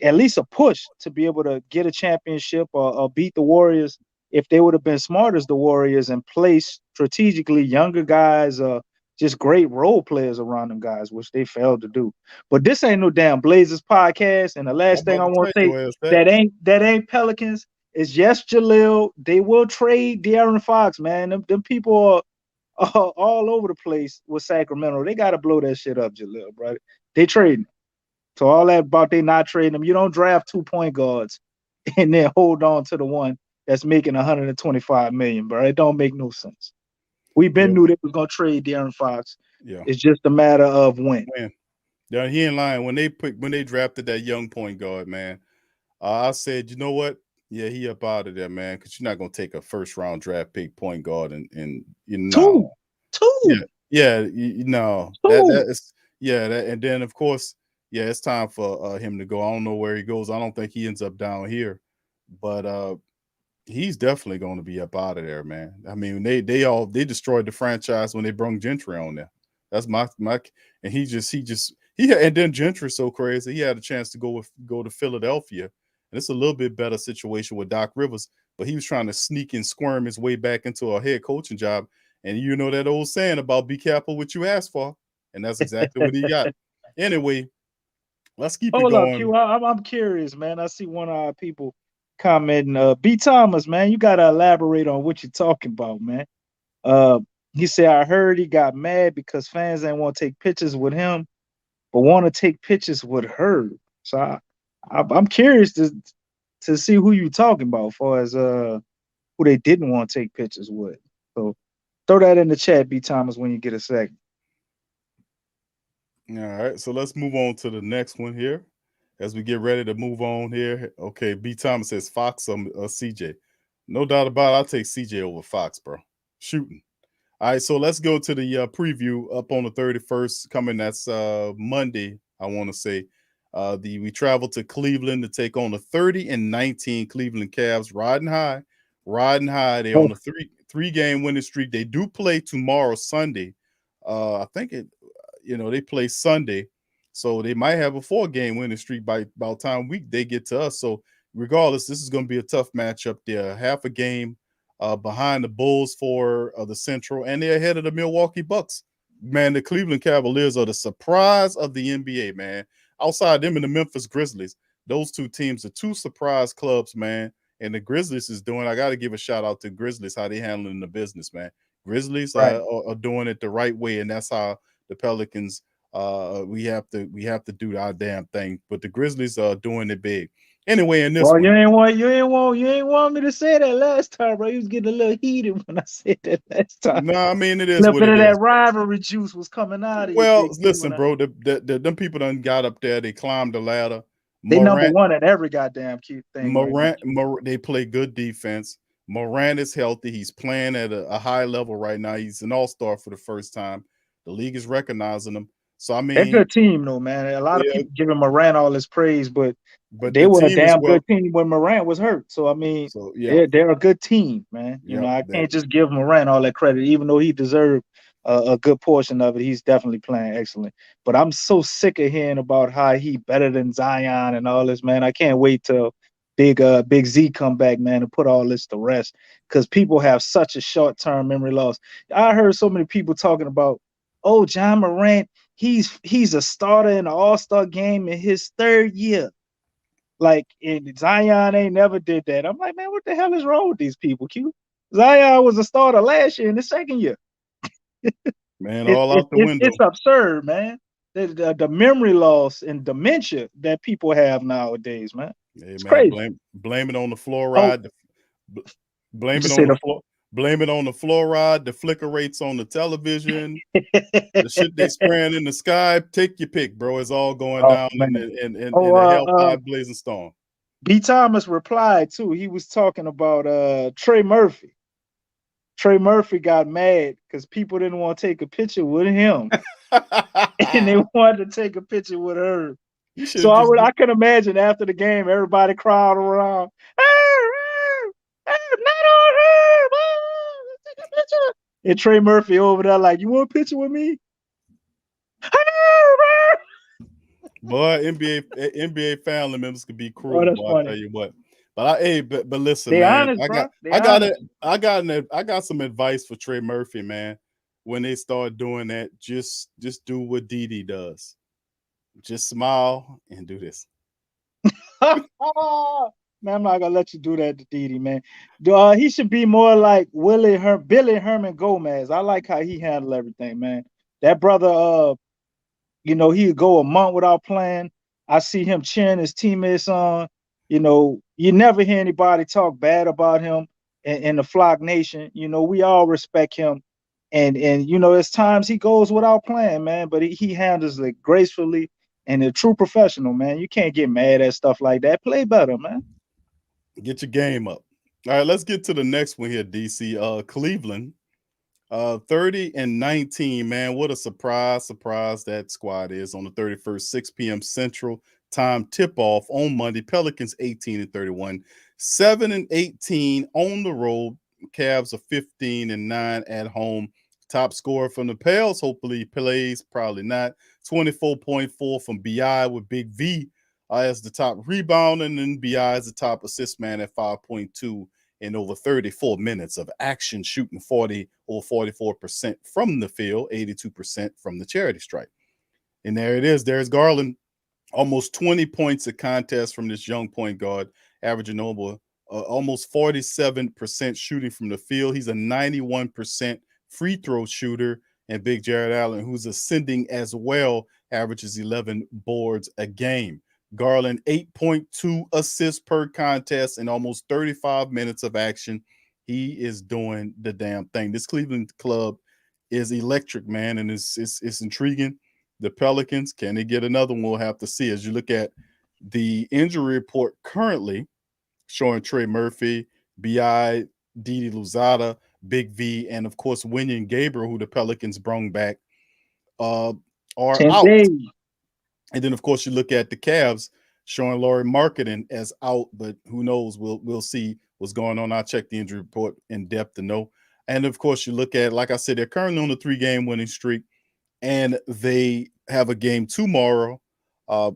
at least a push to be able to get a championship or beat the Warriors if they would have been smart as the Warriors and placed strategically younger guys, just great role players around them guys, which they failed to do. But this ain't no damn Blazers podcast. And the last thing I want to say that ain't Pelicans is yes, Jaleel. They will trade De'Aaron Fox, man. Them people are all over the place with Sacramento. They got to blow that shit up, Jaleel, bro. They trading. So all that about they not trading them. You don't draft 2 point guards and then hold on to the one that's making 125 million, bro. It don't make no sense. We've been knew they was gonna trade De'Aaron Fox. Yeah, it's just a matter of when. Yeah, he ain't lying. When they drafted that young point guard, man, I said, you know what? Yeah, he up out of there, man, because you're not gonna take a first round draft pick point guard and you know, two. Yeah, you know that is and then of course, yeah, it's time for him to go. I don't know where he goes. I don't think he ends up down here, but he's definitely going to be up out of there, man. I mean, they destroyed the franchise when they brought Gentry on there. That's my and and then Gentry's so crazy. He had a chance to go to Philadelphia, and it's a little bit better situation with Doc Rivers, but he was trying to sneak and squirm his way back into a head coaching job. And you know that old saying about be careful what you ask for, and that's exactly what he got. Anyway, let's keep it going. Hold up, Q. I'm curious, man. I see one of our people commenting, B. Thomas, man, you gotta elaborate on what you're talking about, man. He said, I heard he got mad because fans didn't want to take pictures with him, but want to take pictures with her. So I'm curious to see who you're talking about as far as who they didn't want to take pictures with. So throw that in the chat, B. Thomas, when you get a second. All right, so let's move on to the next one here. As we get ready to move on here, okay, B. Thomas says Fox or CJ. No doubt about it, I'll take CJ over Fox, bro. Shooting. All right, so let's go to the preview up on the 31st coming. That's Monday, I want to say. We travel to Cleveland to take on the 30-19 Cleveland Cavs, riding high. They're on a three-game winning streak. They do play tomorrow, Sunday. I think they play Sunday. So they might have a 4-game winning streak by the time they get to us. So regardless, this is going to be a tough matchup. They're half a game behind the Bulls for the Central, and they're ahead of the Milwaukee Bucks. Man, the Cleveland Cavaliers are the surprise of the NBA, man. Outside them and the Memphis Grizzlies, those two teams are two surprise clubs, man. And the Grizzlies I got to give a shout out to Grizzlies, how they handling the business, man. Grizzlies are doing it the right way, and that's how the Pelicans we have to do our damn thing, but the Grizzlies are doing it big. Anyway, in this one, you ain't want me to say that last time, bro. You was getting a little heated when I said that last time. No, I mean it is. A little bit of that rivalry juice was coming out of you. Well, listen, bro, them people done got up there. They climbed the ladder. They number one at every goddamn cute thing. They play good defense. Morant is healthy. He's playing at a high level right now. He's an all-star for the first time. The league is recognizing him. So I mean, they're a good team, though, man. A lot of people giving Morant all this praise, but they were a damn good team when Morant was hurt. So I mean, they're a good team, man. You know, I can't just give Morant all that credit, even though he deserved a good portion of it. He's definitely playing excellent. But I'm so sick of hearing about how he better than Zion and all this, man. I can't wait till Big Z come back, man, and put all this to rest, because people have such a short-term memory loss. I heard so many people talking about, oh, John Morant, he's a starter in the All-Star game in his 3rd year. Like, and Zion ain't never did that. I'm like, man, what the hell is wrong with these people, Q? Zion was a starter last year in the 2nd year. Man, all out the window. It's absurd, man. The memory loss and dementia that people have nowadays, man. Hey, it's man, crazy. Blame it on the fluoride. Blame it on the fluoride, the flicker rates on the television, the shit they spraying in the sky. Take your pick, bro. It's all going down in the hellfire blazing storm. B. Thomas replied too. He was talking about Trey Murphy. Trey Murphy got mad because people didn't want to take a picture with him, and they wanted to take a picture with her. So I can imagine after the game, everybody crowd around. Not on her. Take a picture. And Trey Murphy over there like, you want a picture with me? Boy, NBA family members could be cruel. That's funny. I'll tell you what. But listen, they man. Honest, I got some advice for Trey Murphy, man. when they start doing that, just do what Didi does. Just smile and do this. Man, I'm not gonna let you do that to Didi, man. He should be more like Billy Herman Gomez. I like how he handled everything, man. That brother, he'd go a month without playing. I see him cheering his teammates on. You never hear anybody talk bad about him in the Flock Nation. We all respect him. And there's times he goes without playing, man, but he handles it gracefully and a true professional, man. You can't get mad at stuff like that. Play better, man. Get your game up. All right, let's get to the next one here, DC. Cleveland. 30-19, man. What a surprise that squad is on the 31st, 6 p.m. Central Time tip-off on Monday. Pelicans 18-31, 7-18 on the road. Cavs are 15-9 at home. Top scorer from the Pels, hopefully he plays, probably not. 24.4 from BI with Big V as the top rebound, and then BI is the top assist man at 5.2 in over 34 minutes of action, shooting 44% from the field, 82% from the charity stripe. And there it is. There's Garland, almost 20 points a contest from this young point guard, averaging over almost 47% shooting from the field. He's a 91% free throw shooter, and Big Jared Allen, who's ascending as well, averages 11 boards a game. Garland, 8.2 assists per contest in almost 35 minutes of action. He is doing the damn thing. This Cleveland club is electric, man, and it's intriguing. The Pelicans, can they get another one? We'll have to see. As you look at the injury report currently, showing Trey Murphy, B.I., Didi Louzada, Big V, and of course Wenyen Gabriel, who the Pelicans brung back, are 10 out. days. And then of course you look at the Cavs, showing Lauri Markkanen as out, but who knows? We'll see what's going on. I'll check the injury report in depth to know. And of course you look at, like I said, they're currently on a 3-game winning streak, and they have a game tomorrow. I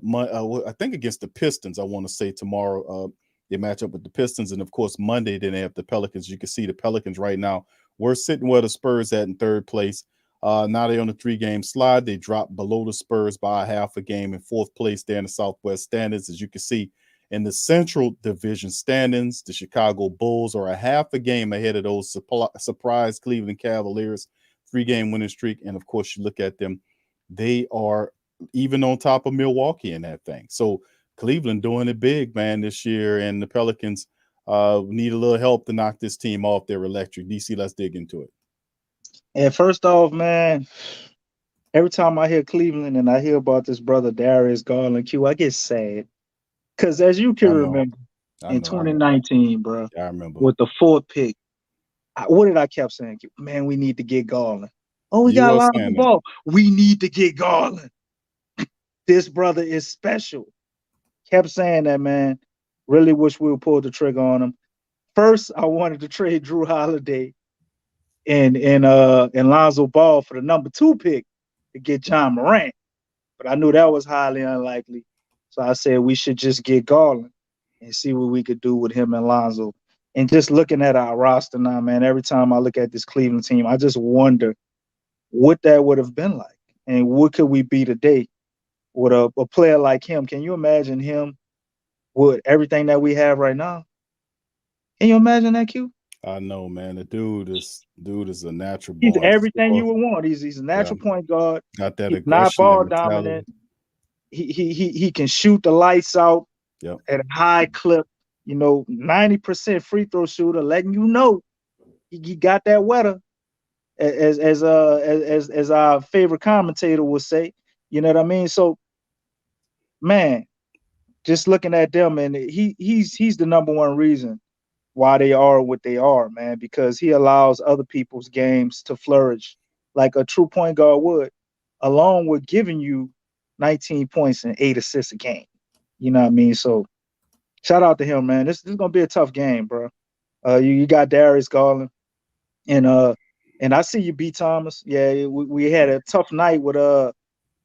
think against the Pistons. I want to say tomorrow. They match up with the Pistons, and of course Monday then they have the Pelicans. You can see the Pelicans right now. We're sitting where the Spurs at in third place. Now they're on a 3-game slide. They dropped below the Spurs by a half a game in fourth place there in the Southwest standings. As you can see in the Central Division standings, the Chicago Bulls are a half a game ahead of those surprise Cleveland Cavaliers, 3-game winning streak. And of course you look at them, they are even on top of Milwaukee in that thing. So Cleveland doing it big, man, this year, and the Pelicans need a little help to knock this team off their electric. DC, let's dig into it. And first off, man, every time I hear Cleveland and I hear about this brother Darius Garland Q, I get sad. Because as you can remember, in 2019, bro, I remember with the 4th pick, what did I kept saying? Man, we need to get Garland. Oh, we got a lot of the ball. We need to get Garland. This brother is special. Kept saying that, man. Really wish we would pull the trigger on him. First, I wanted to trade Drew Holiday and Lonzo Ball for the number 2 pick to get John Morant. But I knew that was highly unlikely. So I said we should just get Garland and see what we could do with him and Lonzo. And just looking at our roster now, man, every time I look at this Cleveland team, I just wonder what that would have been like and what could we be today with a player like him. Can you imagine him with everything that we have right now? Can you imagine that, Q? I know, man. The dude is a natural. He's everything you would want. He's a natural point guard. Got that He's aggression, not ball dominant. He can shoot the lights out at a high clip. 90% free throw shooter, letting you know he got that wetter, as our favorite commentator would say. You know what I mean? So, man, just looking at them, and he's the number one reason why they are what they are, man, because he allows other people's games to flourish like a true point guard would, along with giving you 19 points and 8 assists a game. You know what I mean? So shout out to him, man. This is gonna be a tough game, bro. You got Darius Garland, and I see you, B. Thomas. Yeah, we had a tough night with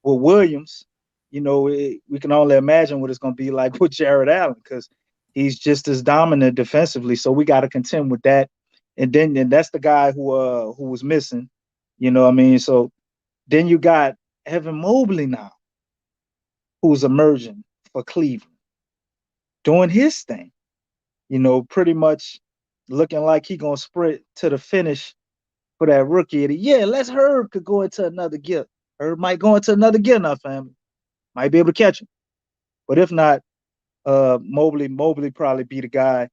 Williams. We can only imagine what it's gonna be like with Jared Allen, because he's just as dominant defensively. So we got to contend with that. And that's the guy who was missing. You know what I mean? So then you got Evan Mobley now, who's emerging for Cleveland, doing his thing. You know, pretty much looking like he gonna sprint to the finish for that rookie of the year. Unless Herb could go into another gear. Herb might go into another gear now, family. Might be able to catch him. But if not, Mobley probably be the guy.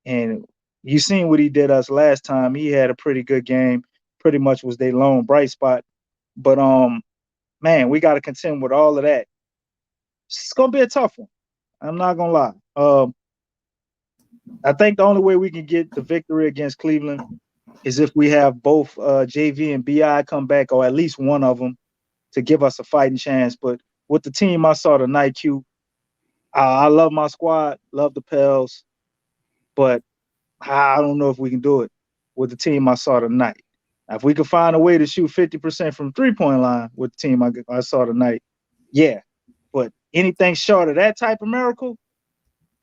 And you seen what he did us last time. He had a pretty good game. Pretty much was their lone bright spot. But man, we got to contend with all of that. It's gonna be a tough one. I'm not gonna lie. I think the only way we can get the victory against Cleveland is if we have both JV and BI come back, or at least one of them, to give us a fighting chance. But with the team I saw tonight, Q, I love my squad, love the Pels, but I don't know if we can do it with the team I saw tonight. Now, if we could find a way to shoot 50% from three-point line with the team I saw tonight, yeah. But anything short of that type of miracle,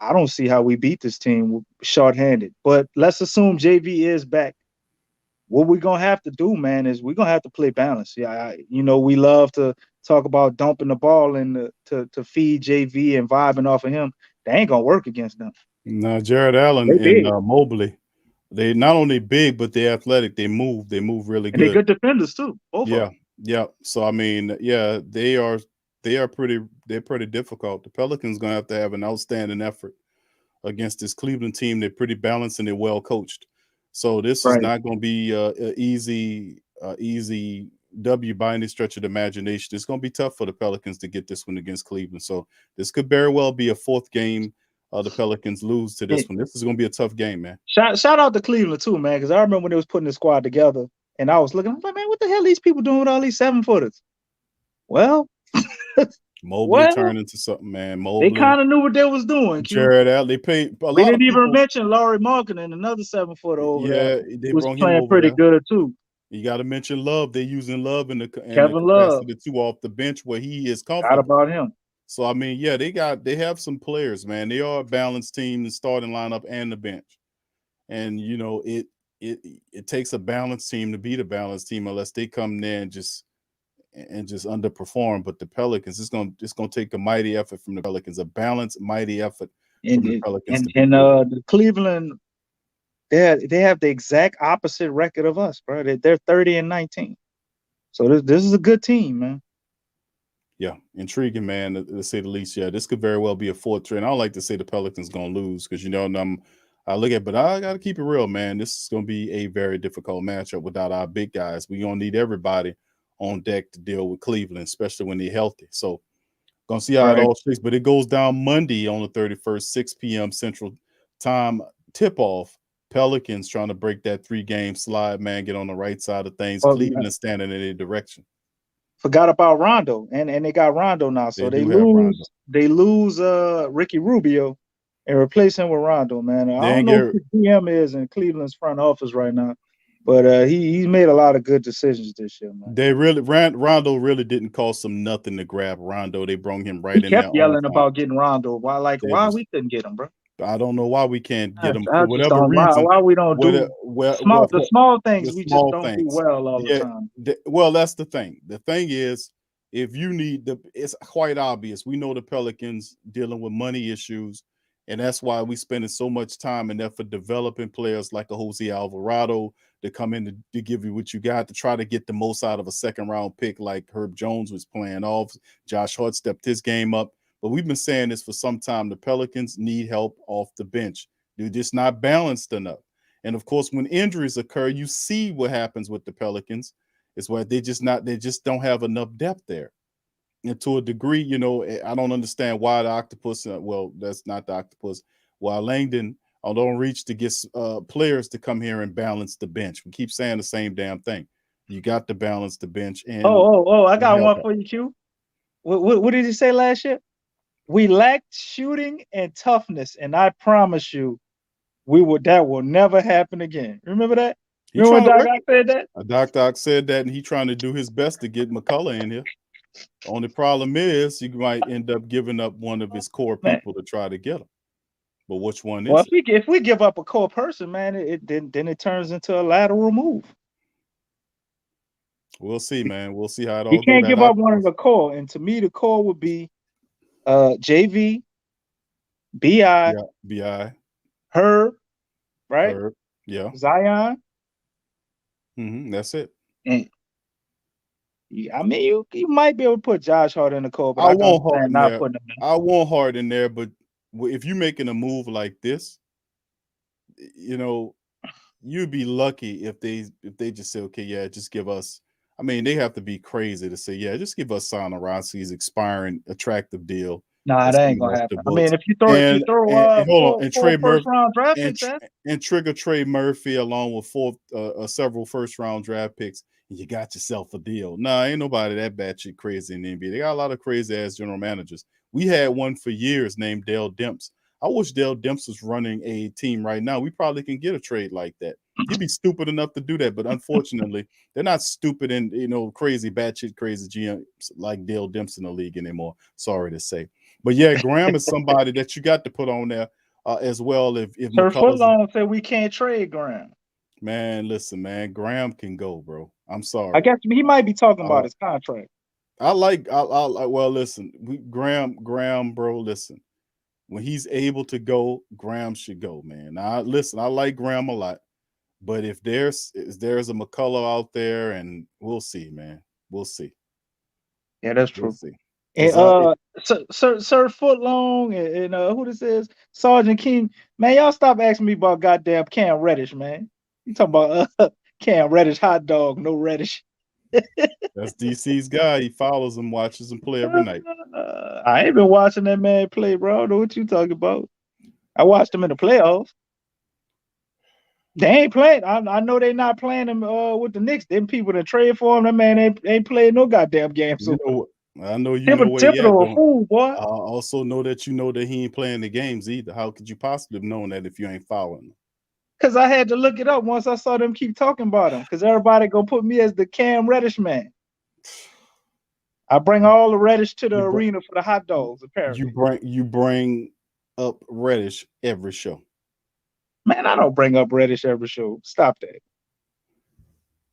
I don't see how we beat this team shorthanded. But let's assume JV is back. What we're going to have to do, man, is we're going to have to play balance. Yeah, we love to talk about dumping the ball and to feed JV and vibing off of him. They ain't going to work against them. No, Jared Allen They and Mobley, they not only big, but they're athletic. They move really And good. they're good defenders, too. Both of Yeah, them. yeah. So I mean, yeah, they're pretty difficult. The Pelicans gonna have to have an outstanding effort against this Cleveland team. They're pretty balanced and they're well coached. So this is Right. not going to be an easy W by any stretch of the imagination. It's going to be tough for the Pelicans to get this one against Cleveland. So this could very well be a fourth game the Pelicans lose to this one. This is going to be a tough game, man. Shout out to Cleveland too, man, because I remember when they was putting the squad together, and I was looking, I'm like, man, what the hell are these people doing with all these 7-footers? Well, Mobley turned into something, man. Mobley, they kind of knew what they was doing. Jared Allen, they paid a lot. We didn't of even people, mention Laurie Markkinen, another 7-footer over there. They Was brought him playing over pretty there. good too. You got to mention Love. They're using Love in the Kevin Love. capacity too off the bench where he is Forgot comfortable. about him. So I mean, yeah, they have some players, man. They are a balanced team, the starting lineup and the bench. And you know, it takes a balanced team to beat a balanced team unless they come there and just underperform. But the Pelicans, it's gonna take a mighty effort from the Pelicans, a balanced, mighty effort from the Pelicans. And the Cleveland, they have the exact opposite record of us, bro. They're 30-19. So this is a good team, man. Yeah, intriguing, man, to say the least. Yeah, this could very well be a fourth trend. I don't like to say the Pelicans gonna lose because I look at, but I gotta keep it real, man. This is gonna be a very difficult matchup without our big guys. We're gonna need everybody on deck to deal with Cleveland, especially when they're healthy. So gonna see how it all shakes. But it goes down Monday on the 31st, 6 p.m. Central Time tip-off. Pelicans trying to break that 3-game slide, man, get on the right side of things. Cleveland standing in their direction. Forgot about Rondo, and they got Rondo now, so they lose Ricky Rubio and replace him with Rondo, man. I don't know who the GM is in Cleveland's front office right now, but he's made a lot of good decisions this year, man. Rondo really didn't cost them nothing to grab Rondo. They brought him right in there. He kept yelling about getting Rondo. Why we couldn't get him, bro? I don't know why we can't get him for whatever reason. Why we don't do the small things? We just don't do well all the time. Well, that's the thing. The thing is, if you need it's quite obvious. We know the Pelicans dealing with money issues, and that's why we spending so much time and effort developing players like a Jose Alvarado to come in to give you what you got, to try to get the most out of a second-round pick like Herb Jones was playing off. Josh Hart stepped his game up. But we've been saying this for some time. The Pelicans need help off the bench. They're just not balanced enough. And of course, when injuries occur, you see what happens with the Pelicans. It's where they just don't have enough depth there. And to a degree, I don't understand why the Octopus, that's not the Octopus, why Langdon don't reach to get players to come here and balance the bench. We keep saying the same damn thing. You got to balance the bench. And I got one for you, Q. What did he say last year? We lacked shooting and toughness, and I promise you, that will never happen again. Remember that? Remember when Doc said that? Doc said that, and he's trying to do his best to get McCullough in here. Only problem is you might end up giving up one of his core people to try to get him. But which one is it? If we give up a core person, man, then it turns into a lateral move. We'll see, man. We'll see how it You all can't goes. give up one of the core. And to me, the core would be JV, BI, Yeah, Bi, Herb, right? Herb. Yeah, Zion. that's it. And I mean, you might be able to put Josh Hart in the core, but I I can want Hart understand in not there. putting him in. I want Hart in there, but if you're making a move like this, you'd be lucky if they just say, okay, yeah, just give us. I mean, they have to be crazy to say, yeah, just give us Rosski's expiring attractive deal. Nah, That's that gonna ain't be gonna off the happen. I books. mean, if you throw And hold on, and four Trey first Murphy round draft and picks at, and trigger Trey Murphy along with several first round draft picks, and you got yourself a deal. Nah, ain't nobody that batshit crazy in the NBA. They got a lot of crazy ass general managers. We had one for years named Dale Demps. I wish Dale Demps was running a team right now. We probably can get a trade like that. He'd be stupid enough to do that, but unfortunately, they're not stupid and crazy, batshit crazy GMs like Dale Demps in the league anymore. Sorry to say, but yeah, Graham is somebody that you got to put on there as well. If Sir McCullough's Footlong said we can't trade Graham. man, listen, man, Graham can go, bro. I'm I sorry. guess he might be talking about his contract. I well, listen, Graham, bro, listen. When he's able to go, Graham should go, man. Now, listen, I like Graham a lot. But if there's a McCullough out there, and we'll see, man. We'll see. Yeah, that's We'll true. see. And 'Cause Sir Footlong and who this is, Sergeant King. Man, y'all stop asking me about goddamn Cam Reddish, man. You talking about Cam Reddish hot dog, no Reddish. that's DC's guy. He follows him, watches him play every night. I ain't been watching that man play, bro. I don't know what you talking about. I watched him in the playoffs. They ain't playing. I know they not playing him with the Knicks. Them people that trade for him, that man ain't playing no goddamn game. So You know what? I know you know where he at, Thibodeau a though. fool, boy. I also know that you know that he ain't playing the games either. How could you possibly have known that if you ain't following him? Because I had to look it up once I saw them keep talking about him. Because everybody gonna put me as the Cam Reddish man. I bring all the Reddish to the arena for the hot dogs. Apparently, You bring up Reddish every show. man, I don't bring up Reddish every show. Stop that.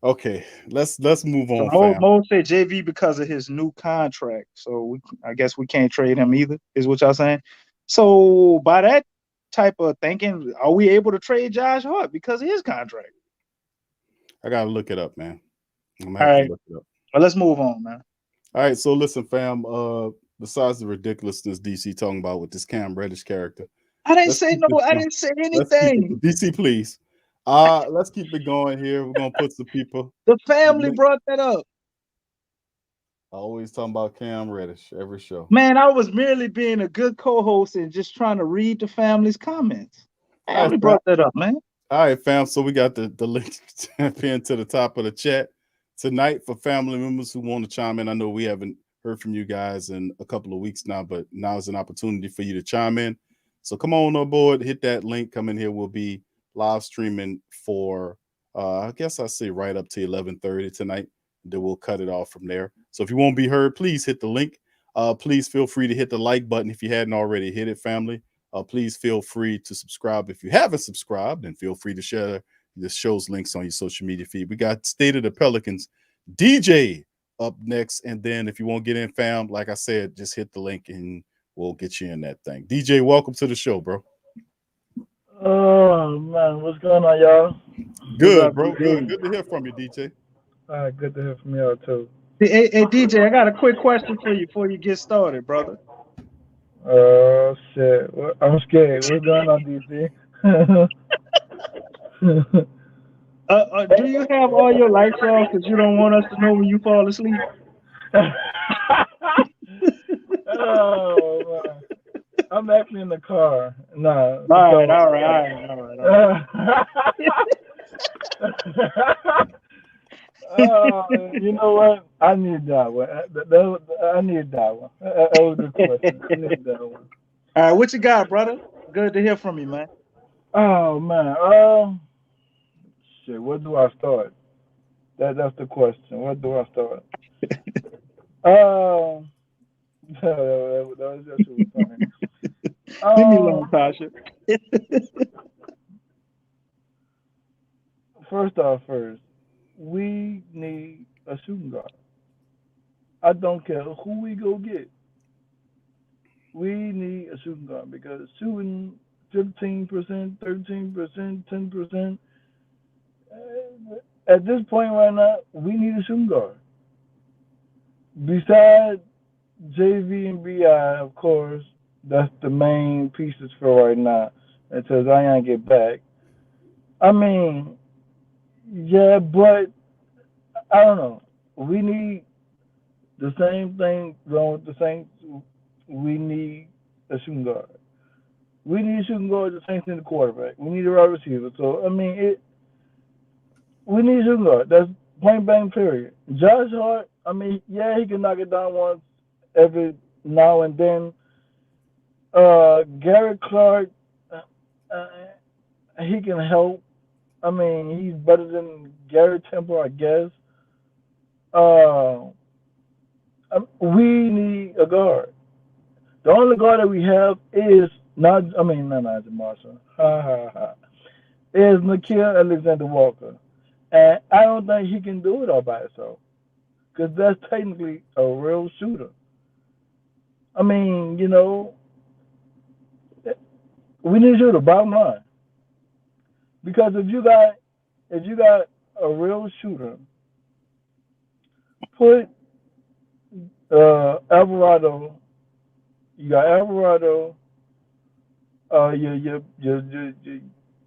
Okay, let's move on, So fam. Mo said JV because of his new contract. So I guess we can't trade him either. Is what y'all saying? So by that type of thinking, are we able to trade Josh Hart because of his contract? I gotta look it up, man. I'm gonna All have right. to look it up. Well, let's move on, man. All right, so listen, fam. Besides the ridiculousness DC talking about with this Cam Reddish character, I didn't let's say keep no. this I going. didn't say Let's keep anything. it, DC, please. Let's keep it going here. We're gonna put some people. The family brought that up. Always talking about Cam Reddish every show. Man, I was merely being a good co-host and just trying to read the family's comments. Family brought that up, man. All right, fam. So we got the link pinned to the top of the chat tonight for family members who want to chime in. I know we haven't heard from you guys in a couple of weeks now, but now is an opportunity for you to chime in. So come on board, hit that link, come in here. We'll be live streaming for I guess I say right up to 11:30 tonight. Then we'll cut it off from there. So if you won't be heard, please hit the link. Please feel free to hit the like button if you hadn't already hit it, family. Please feel free to subscribe if you haven't subscribed, and feel free to share the show's links on your social media feed. We got State of the Pelicans DJ up next, and then if you won't get in, fam, like I said, just hit the link and we'll get you in that thing. DJ, welcome to the show, bro. Oh man, what's going on, y'all? Good, bro. Good to hear from you, DJ. All right, good to hear from y'all too. Hey, DJ, I got a quick question for you before you get started, brother. Oh shit, I'm scared. What's going on, DC? Do you have all your lights off because you don't want us to know when you fall asleep? Oh man. I'm actually in the car. Nah. All right. You know what? I need that one. I need that one. That was a good question. I need that one. All right, what you got, brother? Good to hear from you, man. Oh man. Shit. Where do I start? That's the question. Where do I start? That was just really funny. Leave me alone, Tasha. First, we need a shooting guard. I don't care who we go get. We need a shooting guard because shooting 15%, 13%, 10%. At this point right now, we need a shooting guard. Besides JV and BI, of course, that's the main pieces for right now until Zion get back. I mean, yeah, but I don't know. We need the same thing wrong with the Saints. We need a shooting guard. We need a shooting guard. The Saints need a quarterback. We need a wide receiver. So I mean, we need a shooting guard. That's point blank period. Josh Hart. I mean, yeah, he can knock it down once every now and then. Garrett Clark, he can help. I mean, he's better than Garrett Temple, I guess. We need a guard. The only guard that we have is not Nigel Marshall. Is Nikhil Alexander Walker. And I don't think he can do it all by himself. Because that's technically a real shooter. I mean, you know, we need a shooter, bottom line. Because if you got a real shooter, put Alvarado. You got Alvarado,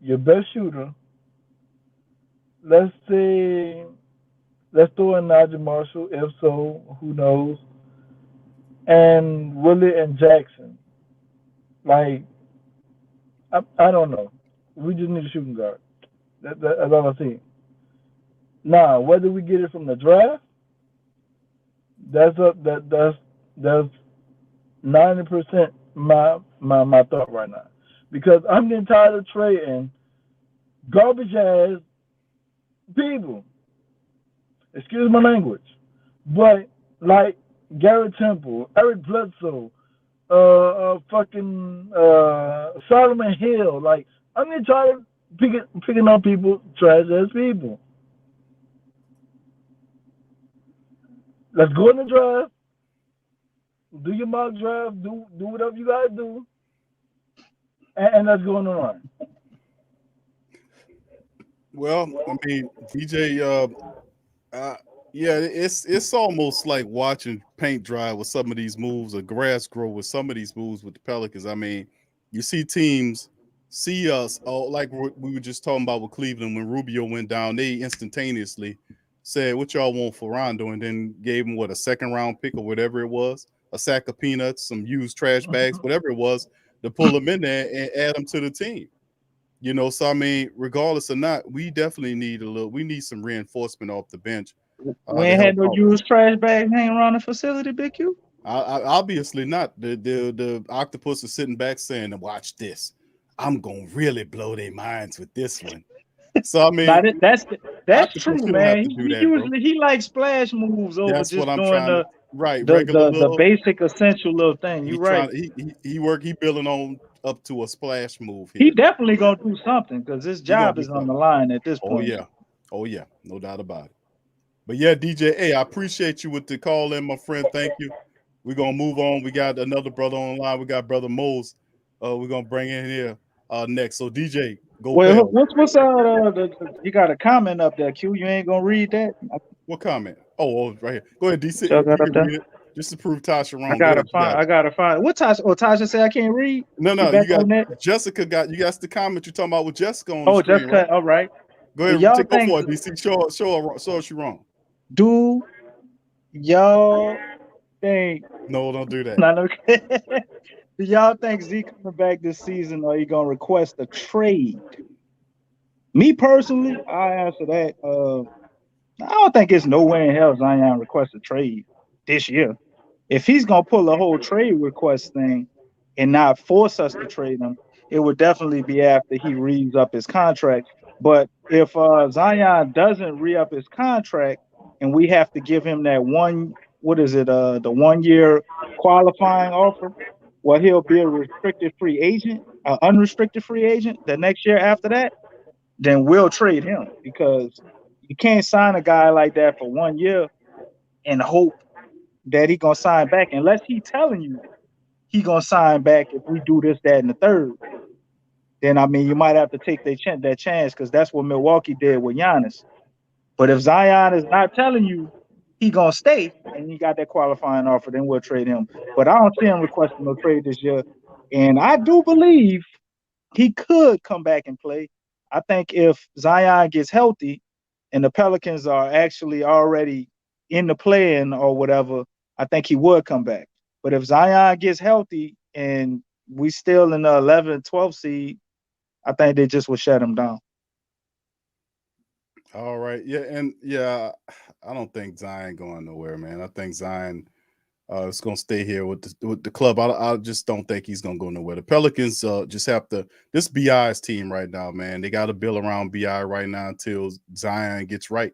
your best shooter. Let's throw in Nigel Marshall. If so, who knows? And Willie and Jackson. Like, I don't know. We just need a shooting guard. That's all I see. Now, whether we get it from the draft, that's 90% my thought right now. Because I'm getting tired of trading garbage ass people. Excuse my language. But like Garrett Temple, Eric Bledsoe, Solomon Hill, like I'm getting tired of picking up people, trash ass people. Let's go in the draft. Do your mock draft. Do whatever you gotta do, and let's go on the run. Well, I mean, DJ, yeah, it's almost like watching paint dry with some of these moves, or grass grow with some of these moves with the Pelicans. I mean, you see teams see us, like we were just talking about with Cleveland when Rubio went down, they instantaneously said, "What y'all want for Rondo?" and then gave him a second round pick or whatever it was, a sack of peanuts, some used trash bags, whatever it was, to pull him in there and add him to the team. You know, so I mean, regardless or not, we definitely need we need some reinforcement off the bench. We ain't had no used trash bags hanging around the facility, Big Q. Obviously not. The octopus is sitting back saying, "Watch this. I'm gonna really blow their minds with this one." So I mean, that's true, man. He likes splash moves over that's just what I'm doing trying the basic essential little thing. You're right. He building on up to a splash move here. He definitely gonna do something because his job is on the line at this point. Oh yeah, no doubt about it. But yeah, DJ, hey, I appreciate you with the call in, my friend. Thank you. We're gonna move on. We got another brother online. We got Brother Mose. We're gonna bring in here next. So DJ, go. Well, what's you got a comment up there, Q? You ain't gonna read that? What comment? Oh, right here. Go ahead, DC. You got up there? Read it. Just to prove Tasha wrong. I gotta find. What Tasha? Oh, Tasha said I can't read. No, you got Jessica. You got the comment you're talking about with Jessica on the screen, Jessica. Right? All right. Go ahead. Go for it, DC. Show her she wrong. Do y'all think? No, don't do that. Not okay. Do y'all think Z coming back this season, or are you gonna request a trade? Me personally, I answer that. I don't think it's no way in hell Zion request a trade this year. If he's gonna pull a whole trade request thing and not force us to trade him, it would definitely be after he re-ups up his contract. But if Zion doesn't re-up his contract and we have to give him that the 1 year qualifying offer, well, he'll be a restricted free agent, an unrestricted free agent the next year after that, then we'll trade him because You can't sign a guy like that for 1 year and hope that he gonna sign back unless he telling you he gonna sign back if we do this, that, and the third. Then I mean you might have to take that chance because that's what Milwaukee did with Giannis. But if Zion is not telling you he gonna stay and he got that qualifying offer, then we'll trade him. But I don't see him requesting no trade this year. And I do believe he could come back and play. I think if Zion gets healthy and the Pelicans are actually already in the play-in or whatever, I think he would come back. But if Zion gets healthy and we still in the 11th, 12th seed, I think they just would shut him down. All right. Yeah, and yeah, I don't think Zion going nowhere, man. I think Zion is going to stay here with the club. I just don't think he's going to go nowhere. The Pelicans just have to. This BI's team right now, man. They got to build around BI right now until Zion gets right.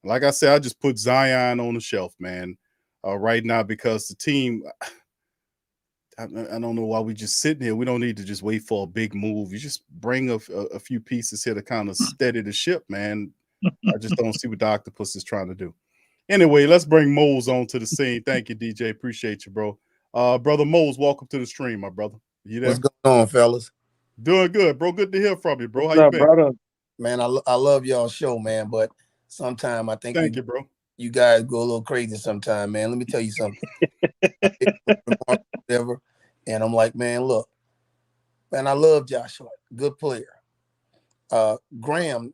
Like I said, I just put Zion on the shelf, man, right now because the team. I don't know why we just sitting here. We don't need to just wait for a big move. You just bring a few pieces here to kind of steady the ship, man. I just don't see what the Octopus is trying to do. Anyway, let's bring Moles on to the scene. Thank you, DJ. Appreciate you, bro. Brother Moles, welcome to the stream, my brother. You there? What's going on, fellas? Doing good, bro. Good to hear from you, bro. What's How you up, been? brother? Man, I love y'all show, man, but sometimes I think Thank you, bro. you guys go a little crazy sometimes, man. Let me tell you something. Whatever. And I'm like, man, look, man, I love Josh Hart. Good player. Graham,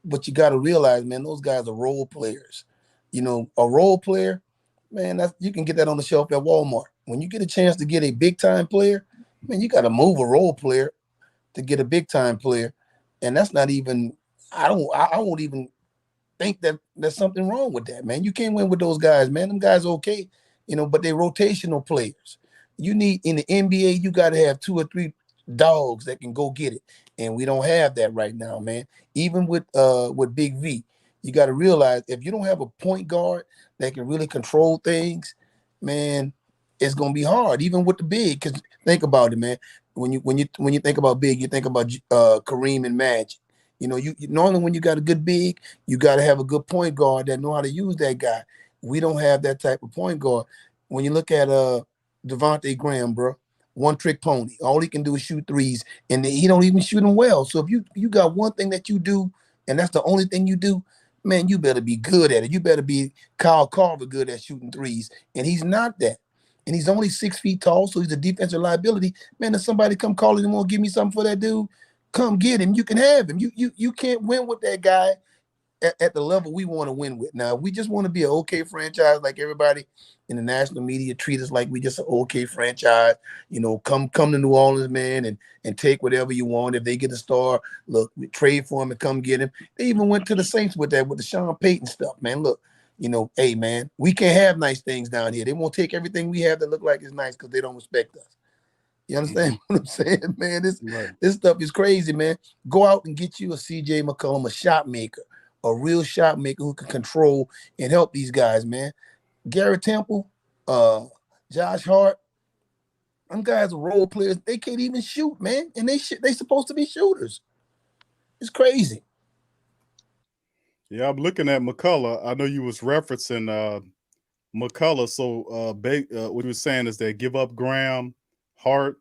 but you got to realize, man, those guys are role players. You know, a role player, man, you can get that on the shelf at Walmart. When you get a chance to get a big time player, man, you got to move a role player to get a big time player. And that's not even, I won't even think that there's something wrong with that, man. You can't win with those guys, man. Them guys are okay, you know, but they're rotational players. You need in the NBA, you got to have 2 or 3 dogs that can go get it. And we don't have that right now, man. Even with Big V, you got to realize if you don't have a point guard that can really control things, man, it's gonna be hard. Even with the big, because think about it, man. When you think about big, you think about Kareem and Magic. You know, you normally when you got a good big, you got to have a good point guard that know how to use that guy. We don't have that type of point guard. When you look at Devontae Graham, bro, one trick pony. All he can do is shoot threes, and he don't even shoot them well. So if you got one thing that you do, and that's the only thing you do, man, you better be good at it. You better be Kyle Carver good at shooting threes, and he's not that. And he's only 6 feet tall, so he's a defensive liability. Man, if somebody come calling him, give me something for that dude, come get him. You can have him. You can't win with that guy at the level we want to win with. Now, we just want to be an okay franchise, like everybody in the national media treat us like we just an okay franchise. You know, come to New Orleans, man, and take whatever you want. If they get a star, look, we trade for him and come get him. They even went to the Saints with that, with the Sean Payton stuff, man. Look, you know, hey, man, we can't have nice things down here. They won't take everything we have that look like it's nice because they don't respect us. You understand what I'm saying, man? This stuff is crazy, man. Go out and get you a CJ McCollum, a shot maker, a real shot maker who can control and help these guys, man. Garrett Temple, Josh Hart, them guys are role players. They can't even shoot, man, and they supposed to be shooters. It's crazy. Yeah, I'm looking at McCullough. I know you was referencing McCullough. So what you were saying is that give up Graham, Hart,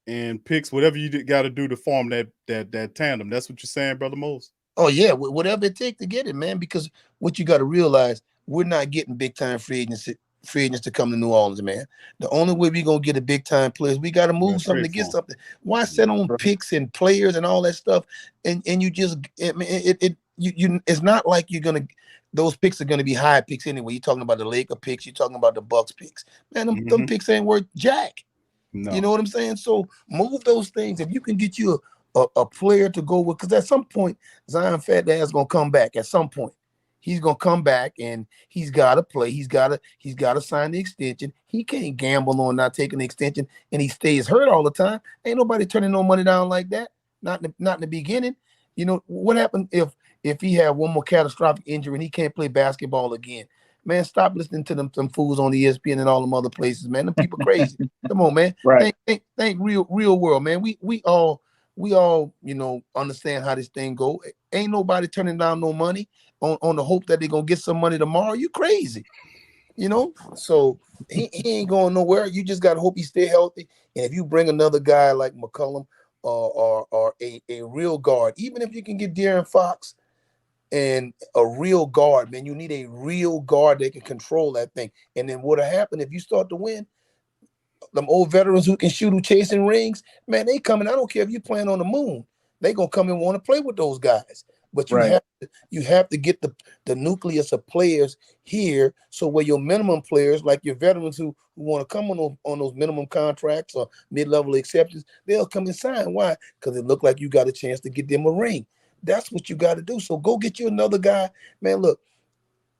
and picks, whatever you got to do to form that tandem. That's what you're saying, Brother Mose? Oh, yeah, whatever it takes to get it, man, because what you got to realize, we're not getting big-time free agents to come to New Orleans, man. The only way we're going to get a big-time player is we got to move something to get something. Why set on picks and players and all that stuff, and you just it's not like you're going to – those picks are going to be high picks anyway. You're talking about the Laker picks. You're talking about the Bucks picks. Man, them picks ain't worth jack. No. You know what I'm saying? So move those things. If you can get you a player to go with, because at some point, Zion Fat Dad's going to come back. At some point, he's going to come back and he's got to play. He's got to sign the extension. He can't gamble on not taking the extension, and he stays hurt all the time. Ain't nobody turning no money down like that. Not in the beginning. You know what happened if he had one more catastrophic injury and he can't play basketball again? Man, stop listening to them fools on ESPN and all them other places, man. Them people crazy. Come on, man. Right. Think real world, man. We all we all, understand how this thing go. Ain't nobody turning down no money on the hope that they're gonna get some money tomorrow. You crazy, So he ain't going nowhere. You just gotta hope he stay healthy. And if you bring another guy like McCollum or a real guard, even if you can get De'Aaron Fox and a real guard, man, you need a real guard that can control that thing. And then what'll happen if you start to win? Them old veterans who can shoot, who chasing rings, man, they coming. I don't care if you playing on the moon, they gonna come and want to play with those guys. But you have to get the nucleus of players here, so where your minimum players, like your veterans who want to come on those minimum contracts or mid-level exceptions, they'll come and sign. Why? Because it look like you got a chance to get them a ring. That's what you got to do. So go get you another guy, man. Look,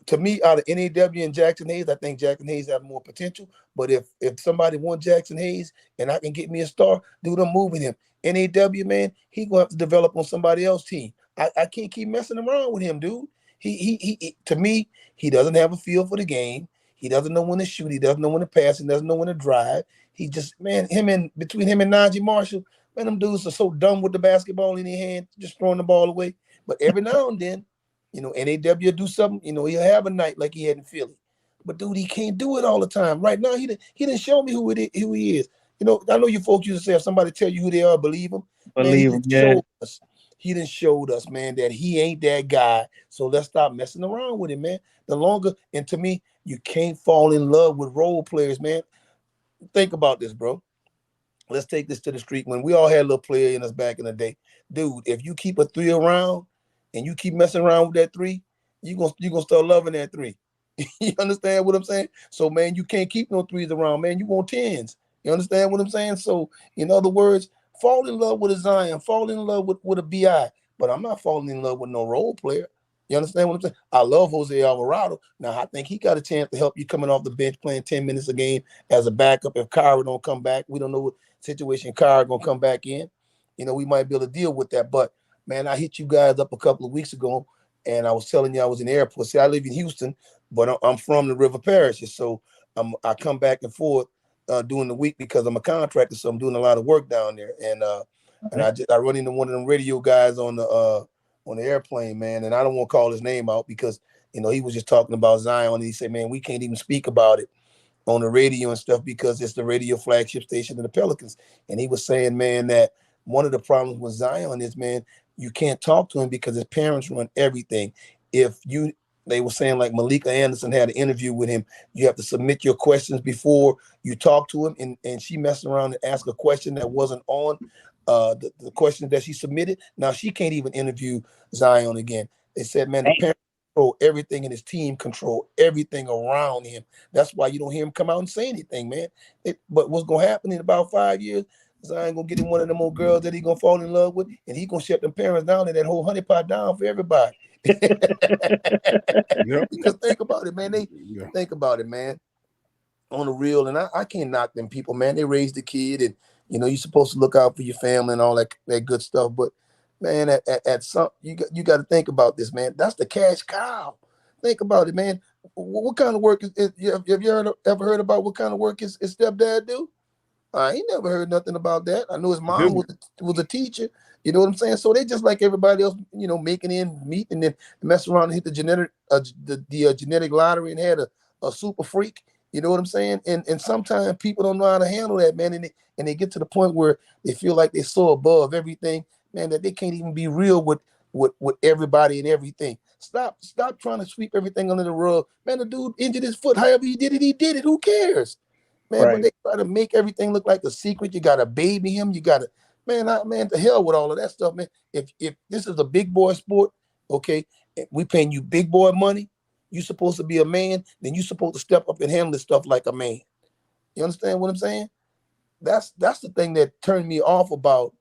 to me, out of NAW and Jackson Hayes, I think Jackson Hayes have more potential. But if somebody wants Jackson Hayes and I can get me a star, dude, I'm moving him. NAW, man, he gonna have to develop on somebody else's team. I can't keep messing around with him, dude. He to me, he doesn't have a feel for the game. He doesn't know when to shoot. He doesn't know when to pass. He doesn't know when to drive. He just, man, between him and Najee Marshall, man, them dudes are so dumb with the basketball in their hand, just throwing the ball away. But every now and then, NAW do something, he'll have a night like he had in Philly. But dude, he can't do it all the time. Right now, he didn't show me who he is. I know you folks used to say if somebody tell you who they are, believe them. Believe man, him, yeah. He done showed us, man, that he ain't that guy. So let's stop messing around with him, man. And to me, you can't fall in love with role players, man. Think about this, bro. Let's take this to the street. When we all had a little player in us back in the day, dude, if you keep a 3 around and you keep messing around with that 3, you're gonna start loving that 3. You understand what I'm saying? So, man, you can't keep no 3s around, man. You want 10s. You understand what I'm saying? So, in other words, fall in love with a Zion, fall in love with a BI, but I'm not falling in love with no role player. You understand what I'm saying? I love Jose Alvarado. Now, I think he got a chance to help you coming off the bench playing 10 minutes a game as a backup. If Kyrie don't come back, we don't know what situation Kyrie going to come back in. We might be able to deal with that. But, man, I hit you guys up a couple of weeks ago, and I was telling you I was in the airport. See, I live in Houston, but I'm from the River Parishes, so I come back and forth during the week because I'm a contractor, so I'm doing a lot of work down there. And I run into one of them radio guys on the airplane, man, and I don't want to call his name out because he was just talking about Zion, and he said, man, we can't even speak about it on the radio and stuff because it's the radio flagship station of the Pelicans. And he was saying, man, that one of the problems with Zion is, man, you can't talk to him because his parents run everything. They were saying like Malika Anderson had an interview with him. You have to submit your questions before you talk to him. And she messed around and asked a question that wasn't on the question that she submitted. Now she can't even interview Zion again. They said, man, the parents control everything and his team control everything around him. That's why you don't hear him come out and say anything, man. But what's going to happen in about 5 years, Zion going to get him one of them old girls that he going to fall in love with, and he going to shut them parents down and that whole honeypot down for everybody. Yep. Because think about it, man. Think about it, man. On the real, and I can't knock them people, man. They raised the kid, and you're supposed to look out for your family and all that good stuff. But man, at some you got to think about this, man. That's the cash cow. Think about it, man. What kind of work have you ever heard about what kind of work his stepdad do? I ain't never heard nothing about that. I know his mom was a teacher. You know what I'm saying? So they just like everybody else, making in meat and then mess around and hit the genetic lottery and had a super freak. You know what I'm saying? And sometimes people don't know how to handle that, man. And they get to the point where they feel like they're so above everything, man, that they can't even be real with everybody and everything. Stop trying to sweep everything under the rug. Man, the dude injured his foot. However he did it. Who cares? Man, Right. But they try to make everything look like a secret. You got to baby him. You got to, man, to hell with all of that stuff, man. If this is a big boy sport, okay, we paying you big boy money, you supposed to be a man, then you supposed to step up and handle this stuff like a man. You understand what I'm saying? That's the thing that turned me off about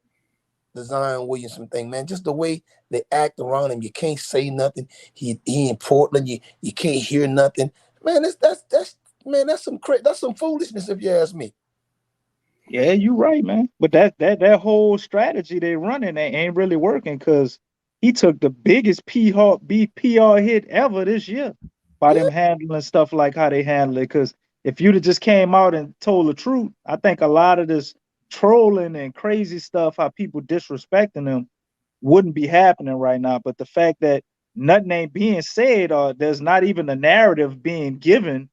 the Zion Williamson thing, man. Just the way they act around him. You can't say nothing. He in Portland. You can't hear nothing. Man, that's some foolishness if you ask me. Yeah, you're right, man. But that whole strategy they running ain't really working because he took the biggest PR hit ever this year by them handling stuff like how they handle it. Because if you'd have just came out and told the truth, I think a lot of this trolling and crazy stuff, how people disrespecting him, wouldn't be happening right now. But the fact that nothing ain't being said, or there's not even a narrative being given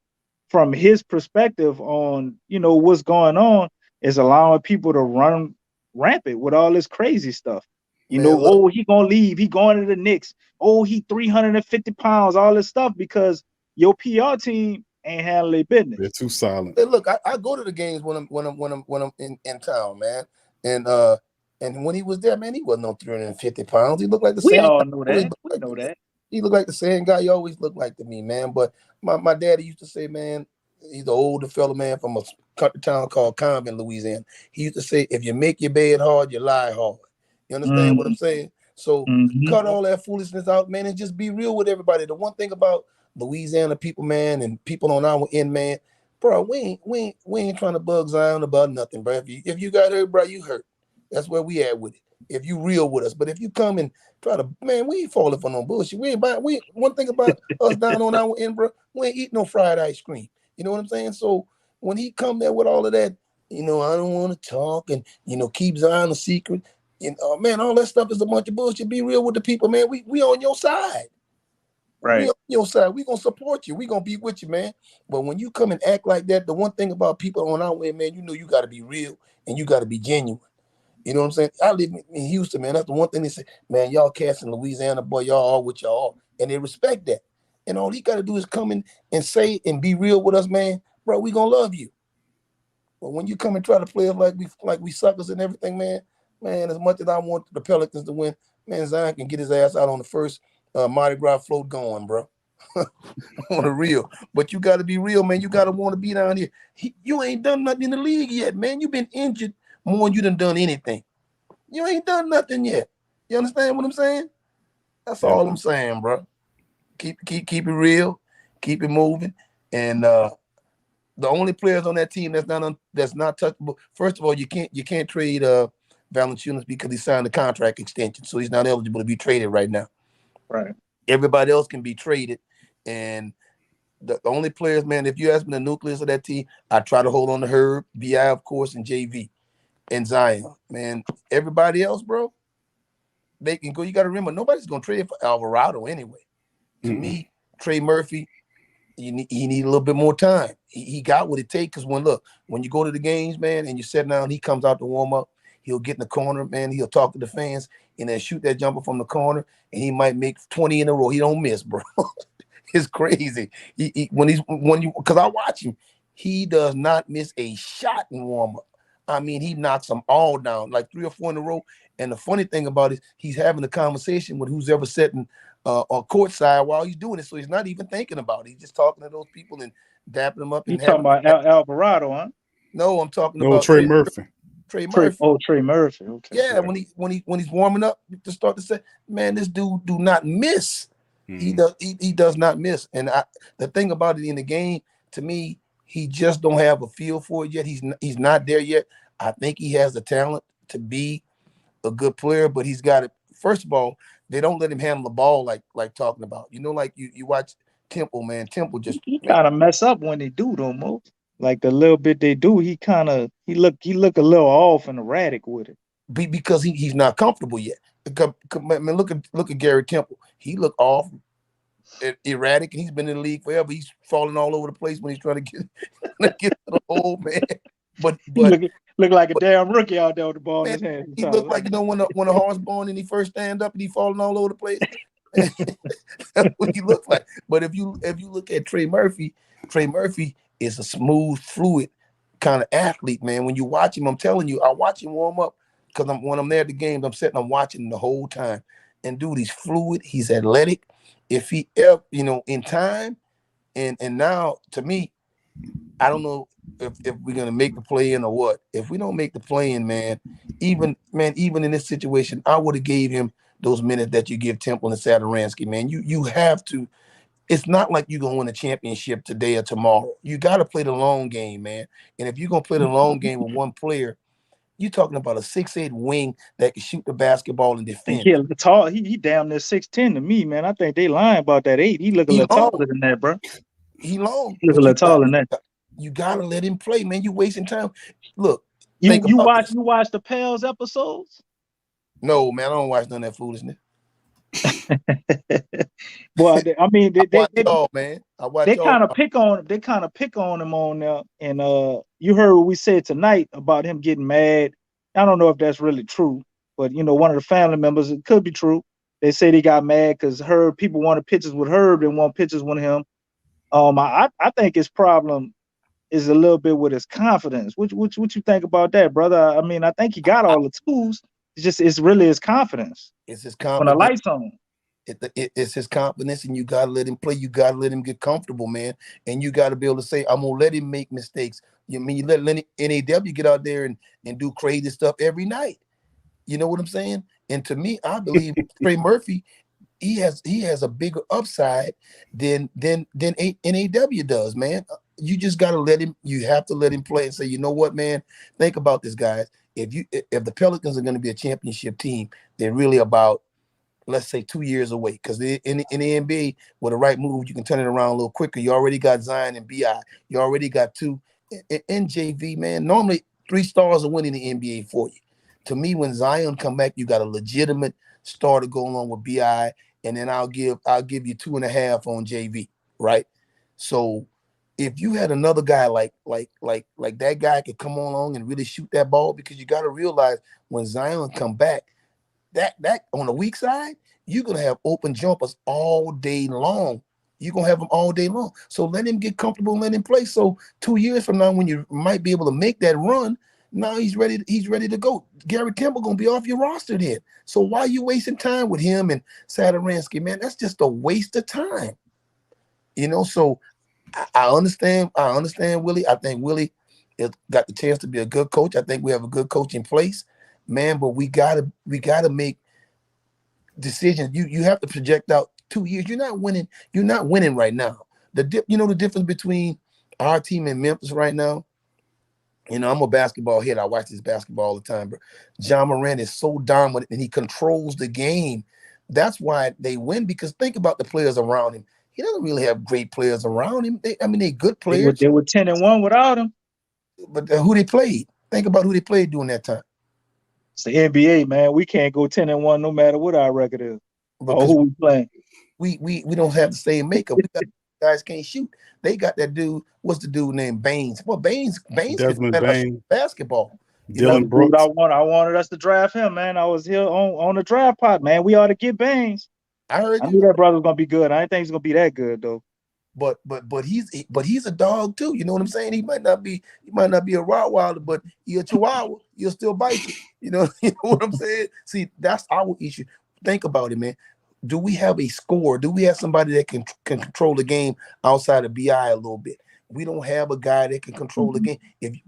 from his perspective on, what's going on, is allowing people to run rampant with all this crazy stuff. Man, look. Oh, he gonna leave, he going to the Knicks. Oh, he 350 pounds, all this stuff, because your PR team ain't handling their business. They're too silent. Hey, look, I go to the games when I'm in town, man. And when he was there, man, he wasn't no 350 pounds. He looked like the We same. all know that. We Like know that. He looked like the same guy he always looked like to me, man. But my daddy used to say, man, he's an older fellow, man, from a country town called Convent, Louisiana. He used to say, if you make your bed hard, you lie hard. You understand what I'm saying? So cut all that foolishness out, man, and just be real with everybody. The one thing about Louisiana people, man, and people on our end, man, bro, we ain't trying to bug Zion about nothing, bro. If you got hurt, bro, you hurt. That's where we at with it. If you real with us, but if you come and try to, man, we ain't falling for no bullshit. One thing about us down on our end, bro, we ain't eat no fried ice cream. You know what I'm saying? So when he come there with all of that, I don't want to talk and keep Zion a secret. Man, all that stuff is a bunch of bullshit. Be real with the people, man. We on your side. Right. We on your side. We gonna support you. We gonna be with you, man. But when you come and act like that, the one thing about people on our end, man, you got to be real and you got to be genuine. You know what I'm saying? I live in Houston, man. That's the one thing they say, man, y'all cats in Louisiana, boy, y'all all with y'all. And they respect that. And all he got to do is come in and say and be real with us, man. Bro, we going to love you. But when you come and try to play us like we suckers and everything, man, as much as I want the Pelicans to win, man, Zion can get his ass out on the first Mardi Gras float going, bro. On the real. But you got to be real, man. You got to want to be down here. You ain't done nothing in the league yet, man. You've been injured more than you done anything. You ain't done nothing yet. You understand what I'm saying? That's all I'm saying, bro. Keep it real, keep it moving, and the only players on that team that's not touchable. First of all, you can't trade Valanciunas because he signed a contract extension, so he's not eligible to be traded right now. Right. Everybody else can be traded, and the only players, man. If you ask me the nucleus of that team, I try to hold on to Herb, Bi, of course, and JV. And Zion, man, everybody else, bro, they can go. You got to remember, nobody's gonna trade for Alvarado anyway. To me, Trey Murphy, he need a little bit more time. He got what it takes. Because when you go to the games, man, and you sit down, he comes out to warm up. He'll get in the corner, man. He'll talk to the fans and then shoot that jumper from the corner, and he might make 20 in a row. He don't miss, bro. It's crazy. Because I watch him, he does not miss a shot in warm up. I mean, he knocks them all down, like 3 or 4 in a row. And the funny thing about it, he's having a conversation with who's ever sitting on courtside while he's doing it. So he's not even thinking about it. He's just talking to those people and dapping them up. You talking about Alvarado, huh? No, I'm talking about Trey Murphy. Trey Murphy. Trey Murphy. Okay. Yeah, when he's warming up to start to say, man, this dude do not miss. He does not miss. And the thing about it in the game, to me, he just don't have a feel for it yet. He's not there yet. I think he has the talent to be a good player, but he's got it. First of all, they don't let him handle the ball like talking about. Like you watch Temple, man. Temple just he kind of mess up when they do though, Mo. Like the little bit they do, he look a little off and erratic with it. Because he's not comfortable yet. Man, look at Gary Temple. He look off, erratic, and he's been in the league forever. He's falling all over the place when he's trying to get to the hole, man. But look like a damn rookie out there with the ball man, in his hand. He looked like when a horse born and he first stand up and he falling all over the place. That's what he looked like. But if you look at Trey Murphy is a smooth, fluid kind of athlete, man. When you watch him, I'm telling you, I watch him warm up because when I'm there at the games, I'm watching him the whole time. And dude, he's fluid, he's athletic. If he ever, in time, and now to me, I don't know if we're gonna make the play in or what. If we don't make the play in, man, even in this situation, I would have gave him those minutes that you give Temple and Satoransky, man. You have to. It's not like you're gonna win a championship today or tomorrow. You got to play the long game, man. And if you're gonna play the long game with one player, you're talking about a 6'8" wing that can shoot the basketball and defend. Yeah, tall. He damn near 6'10" to me, man. I think they lying about that 8. He look a little taller than that, bro. He long. He look a little taller than that. You gotta let him play, man. You wasting time. Look, Think You about this. watch the Pels episodes? No, man, I don't watch none of that foolishness. Well, I mean, I watch y'all, man. I watch they y'all. kind of pick on him on there. And you heard what we said tonight about him getting mad. I don't know if that's really true, but one of the family members, it could be true. They said he got mad because people wanted pictures with Herb, they want pictures with him. I think his problem is a little bit with his confidence. What you think about that, brother? I mean, I think he got all the tools. It's really his confidence. It's his When the confidence. lights on. It's his confidence, and you gotta let him play. You gotta let him get comfortable, man. And you gotta be able to say, "I'm gonna let him make mistakes." You mean you let NAW get out there and do crazy stuff every night? You know what I'm saying? And to me, I believe Trey Murphy, he has a bigger upside than NAW does, man. You just gotta let him. You have to let him play and say, you know what, man? Think about this, guys. If the Pelicans are going to be a championship team, they're really about, let's say, 2 years away, because in the NBA, with the right move, you can turn it around a little quicker. You already got Zion and BI. You already got two in JV, man. Normally, 3 stars are winning the NBA for you. To me, when Zion come back, you got a legitimate star to go along with BI, and then I'll give you 2.5 on JV, right? So if you had another guy like that guy could come along and really shoot that ball, because you got to realize when Zion come back, that on the weak side, you're gonna have open jumpers all day long. You're gonna have them all day long. So let him get comfortable, let him play. So 2 years from now, when you might be able to make that run, now he's ready to go. Gary Campbell gonna be off your roster then. So why are you wasting time with him and Sadaransky, man? That's just a waste of time. So I understand Willie. I think Willie has got the chance to be a good coach. I think we have a good coach in place, man, but we gotta make decisions. You have to project out 2 years. You're not winning right now. The difference between our team and Memphis right now. I'm a basketball head. I watch this basketball all the time, bro. John Moran is so dominant and he controls the game. That's why they win, because think about the players around him. He doesn't really have great players around him. They're good players. They were 10-1 without him. But who they played? Think about who they played during that time. It's the NBA, man. We can't go 10-1 no matter what our record is Because or who we playing. We don't have the same makeup. We got guys can't shoot. They got that dude. What's the dude named Baines? Well, Baines Desmond Bain, basketball. Dylan Brooks. I wanted us to draft him, man. I was here on the draft pot, man. We ought to get Baines. I heard I you. knew that brother was gonna be good. I didn't think he's gonna be that good though. But he's a dog too. You know what I'm saying? He might not be a Rottweiler, but he's a Chihuahua. He'll still bite you. You know what I'm saying? See, that's our issue. Think about it, man. Do we have a score? Do we have somebody that can control the game outside of BI a little bit? We don't have a guy that can control the game.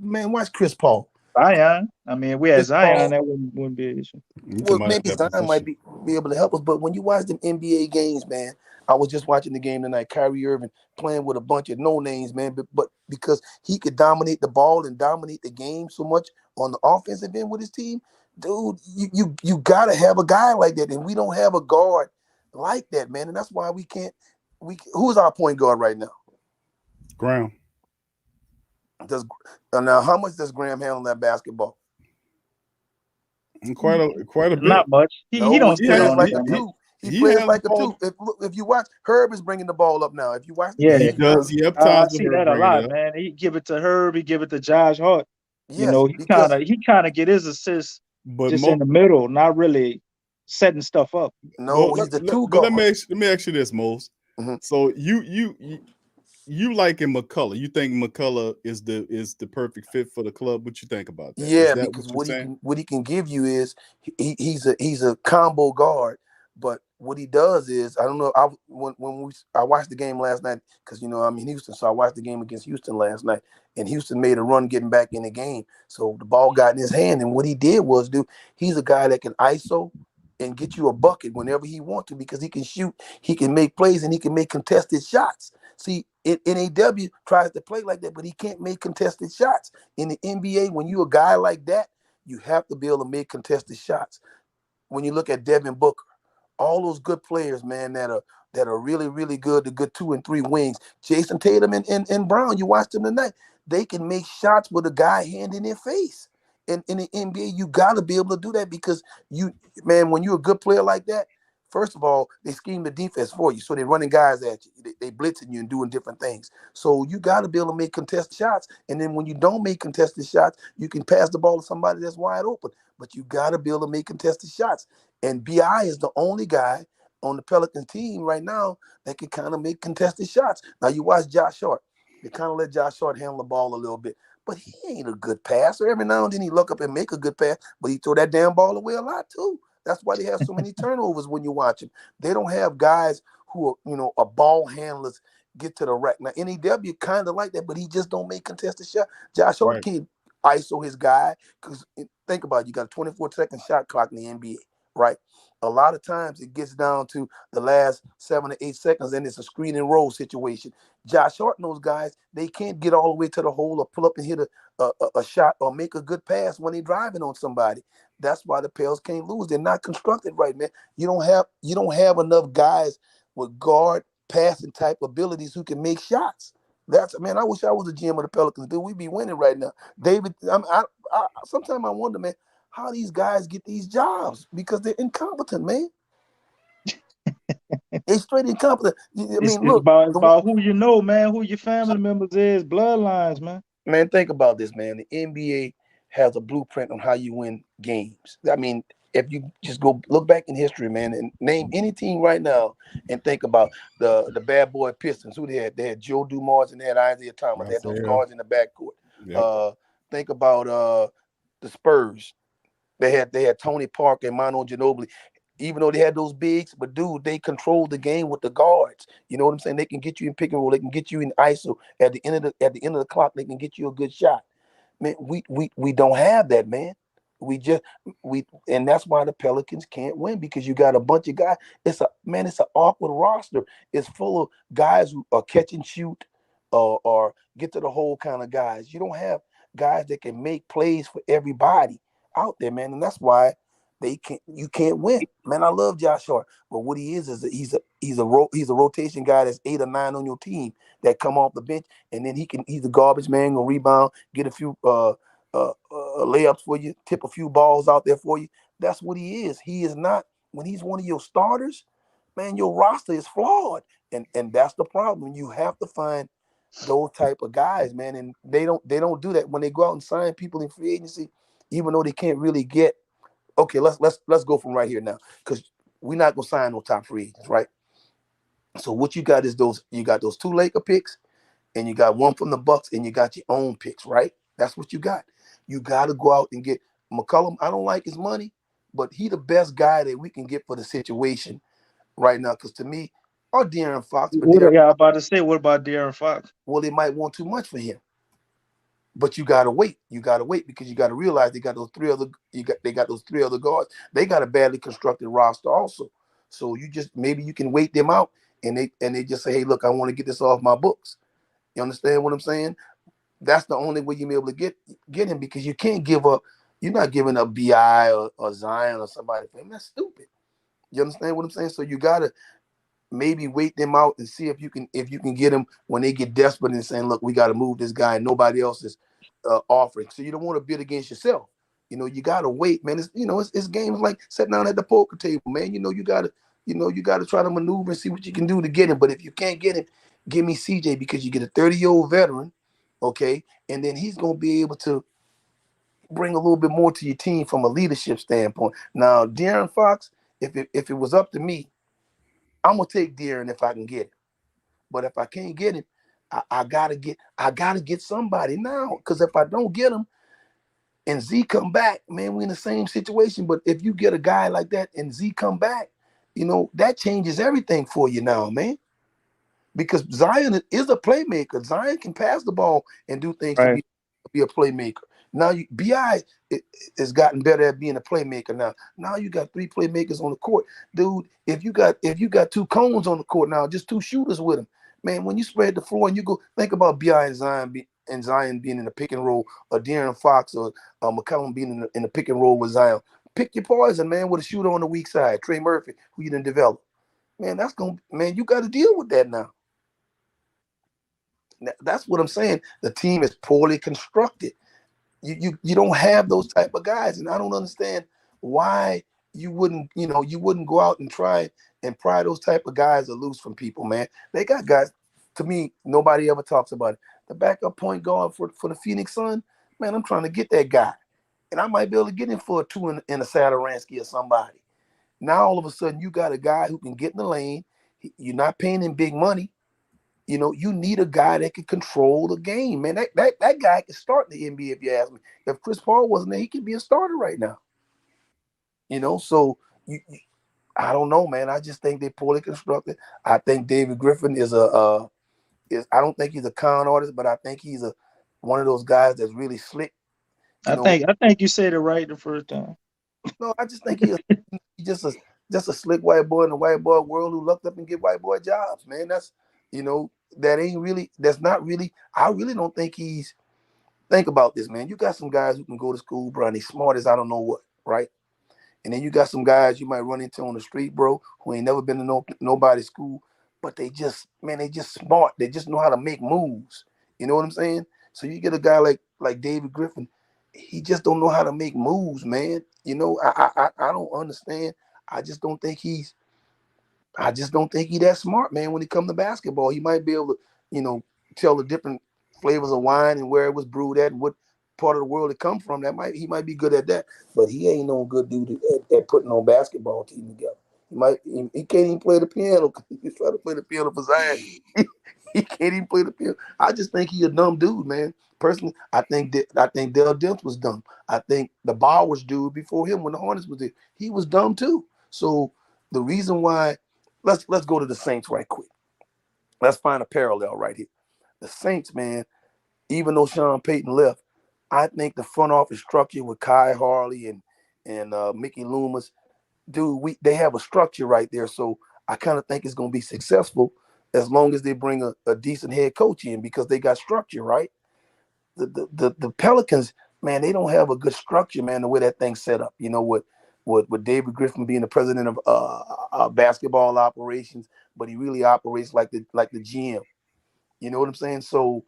Watch Chris Paul. Zion. I mean, we had Chris Zion. Paul, that wouldn't be an issue. well, maybe Zion might be able to help us, but when you watch them NBA games, man, I was just watching the game tonight. Kyrie Irving playing with a bunch of no names, man, but because he could dominate the ball and dominate the game so much on the offensive end with his team, dude, you gotta have a guy like that, and we don't have a guard like that, man, and that's why we can't. Who's our point guard right now? Graham. Now how much does Graham handle that basketball? Quite a bit. Not much. He don't play like a that. two. He plays like a two. If you watch, Herb is bringing the ball up now. If you watch, Yeah, he does. He up I times see that a lot, man. He give it to Herb. He give it to Josh Hart. Yes, he kind of get his assists just in the middle, not really setting stuff up. No, he's the two guard. But let me ask you this, Mose. Mm-hmm. So you liking McCullough? You think McCullough is the perfect fit for the club? What you think about that? Yeah, because what he can give you is he's a combo guard. But what he does is, I don't know. I watched the game last night because I'm in Houston, so I watched the game against Houston last night, and Houston made a run getting back in the game. So the ball got in his hand, and what he did was, he's a guy that can ISO and get you a bucket whenever he wants to, because he can shoot, he can make plays, and he can make contested shots. See, NAW tries to play like that, but he can't make contested shots. In the NBA, when you're a guy like that, you have to be able to make contested shots. When you look at Devin Booker, all those good players, man, that are really, really good, the good 2 and 3 wings, Jason Tatum and Brown, you watched them tonight. They can make shots with a guy hand in their face. in the NBA, you got to be able to do that because when you're a good player like that, first of all, they scheme the defense for you. So they're running guys at you. They blitzing you and doing different things. So you got to be able to make contested shots. And then when you don't make contested shots, you can pass the ball to somebody that's wide open. But you got to be able to make contested shots. And BI is the only guy on the Pelicans team right now that can kind of make contested shots. Now you watch Josh Hart. They kind of let Josh Hart handle the ball a little bit. But he ain't a good passer. Every now and then he look up and make a good pass, but he throw that damn ball away a lot too. That's why they have so many turnovers when you watch him. They don't have guys who are ball handlers get to the rack. Now, NEW kind of like that, but he just don't make contested shots. Josh Hart can't ISO his guy because think about it, you got a 24-second shot clock in the NBA, right? A lot of times it gets down to the last 7 to 8 seconds, and it's a screen and roll situation. Josh Hart and those guys, they can't get all the way to the hole or pull up and hit a shot or make a good pass when they're driving on somebody. That's why the Pels can't lose. They're not constructed right, man. You don't have enough guys with guard passing type abilities who can make shots. I wish I was a GM of the Pelicans, dude. We'd be winning right now. David, sometimes I wonder, man, how these guys get these jobs because they're incompetent, man. They straight incompetent. It's about who you know, man, who your family members is, bloodlines, man. Man, think about this, man. The NBA has a blueprint on how you win games. I mean, if you just go look back in history, man, and name any team right now and think about the bad boy Pistons, who they had. They had Joe Dumars and they had Isaiah Thomas. They had those guards in the backcourt. Yep. Think about the Spurs. They had Tony Parker and Manu Ginobili. Even though they had those bigs, but dude, they controlled the game with the guards. You know what I'm saying? They can get you in pick and roll. They can get you in ISO. At the end of the clock, they can get you a good shot. Man, we don't have that, man. And that's why the Pelicans can't win because you got a bunch of guys. It's an awkward roster. It's full of guys who are catch and shoot or get to the hole kind of guys. You don't have guys that can make plays for everybody out there, man. And that's why you can't win, man. I love Josh Hart, but what he is he's a rotation guy that's 8 or 9 on your team that come off the bench, and then he's a garbage man, gonna rebound, get a few layups for you, tip a few balls out there for you. That's what he is. He is not when he's one of your starters, man. Your roster is flawed, and that's the problem. You have to find those type of guys, man, and they don't do that when they go out and sign people in free agency, even though they can't really get. Okay, let's go from right here now because we're not gonna sign no top free agents, right? So what you got is those 2 Laker picks, and you got one from the Bucks, and you got your own picks, right? That's what you got. You got to go out and get McCollum. I don't like his money, but he the best guy that we can get for the situation right now. Because to me, or De'Aaron Fox. What about De'Aaron Fox? Well, they might want too much for him. But you gotta wait. You gotta wait because you gotta realize they got those 3 other guards. They got a badly constructed roster also. So maybe you can wait them out and they just say, hey, look, I want to get this off my books. You understand what I'm saying? That's the only way you'll be able to get him because you can't give up. You're not giving up BI or Zion or somebody for him. That's stupid. You understand what I'm saying? So you gotta maybe wait them out and see if you can get them when they get desperate and saying, look, we got to move this guy and nobody else is offering. So you don't want to bid against yourself. You got to wait, man. It's games like sitting down at the poker table, man. You got to try to maneuver and see what you can do to get him. But if you can't get him, give me CJ because you get a 30-year-old veteran, okay? And then he's going to be able to bring a little bit more to your team from a leadership standpoint. Now, De'Aaron Fox, if it was up to me, I'm gonna take De'Aaron if I can get him. But if I can't get him, I gotta get somebody now. Because if I don't get him and Z come back, man, we're in the same situation. But if you get a guy like that and Z come back, that changes everything for you now, man. Because Zion is a playmaker. Zion can pass the ball and do things to be a playmaker. Now BI has gotten better at being a playmaker now. Now you got 3 playmakers on the court. Dude, if you got 2 cones on the court now, just 2 shooters with them. Man, when you spread the floor and you go think about BI and Zion being in the pick and roll, or De'Aaron Fox or McCollum being in the pick and roll with Zion. Pick your poison, man, with a shooter on the weak side, Trey Murphy, who you didn't develop. Man, you got to deal with that now. That's what I'm saying. The team is poorly constructed. You don't have those type of guys, and I don't understand why you wouldn't go out and try and pry those type of guys loose from people, man. They got guys. To me, nobody ever talks about it. The backup point guard for the Phoenix Sun, man, I'm trying to get that guy, and I might be able to get him for a 2 in a Satoransky or somebody. Now all of a sudden you got a guy who can get in the lane. You're not paying him big money. You need a guy that can control the game, man. That guy can start in the NBA if you ask me. If Chris Paul wasn't there, he could be a starter right now. So I don't know, man. I just think they're poorly constructed. I think David Griffin I don't think he's a con artist, but I think he's one of those guys that's really slick. I think you said it right the first time. No, I just think he's just a slick white boy in the white boy world who looked up and get white boy jobs, man. That's that's not really. I really don't think think about this, man. You got some guys who can go to school, bro, and they smart as I don't know what, right? And then you got some guys you might run into on the street, bro, who ain't never been to nobody's school, but they just smart. They just know how to make moves. You know what I'm saying? So you get a guy like David Griffin, he just don't know how to make moves, man. I don't understand. I just don't think he's that smart, man. When it comes to basketball, he might be able to, tell the different flavors of wine and where it was brewed at and what part of the world it come from. He might be good at that, but he ain't no good dude at putting on basketball team together. He can't even play the piano. He's trying to play the piano for Zion. He can't even play the piano. I just think he's a dumb dude, man. Personally, I think Dell Demps was dumb. I think the Bowers dude before him when the Hornets was there, he was dumb too. So the reason why, let's go to the Saints right quick. Let's find a parallel right here. The Saints, man, even though Sean Payton left, I think the front office structure with Kai Harley and Mickey Loomis, dude, they have a structure right there. So I kind of think it's going to be successful as long as they bring a decent head coach in because they got structure, right? The Pelicans, man, they don't have a good structure, man, the way that thing's set up. With David Griffin being the president of basketball operations, but he really operates like the GM. You know what I'm saying? So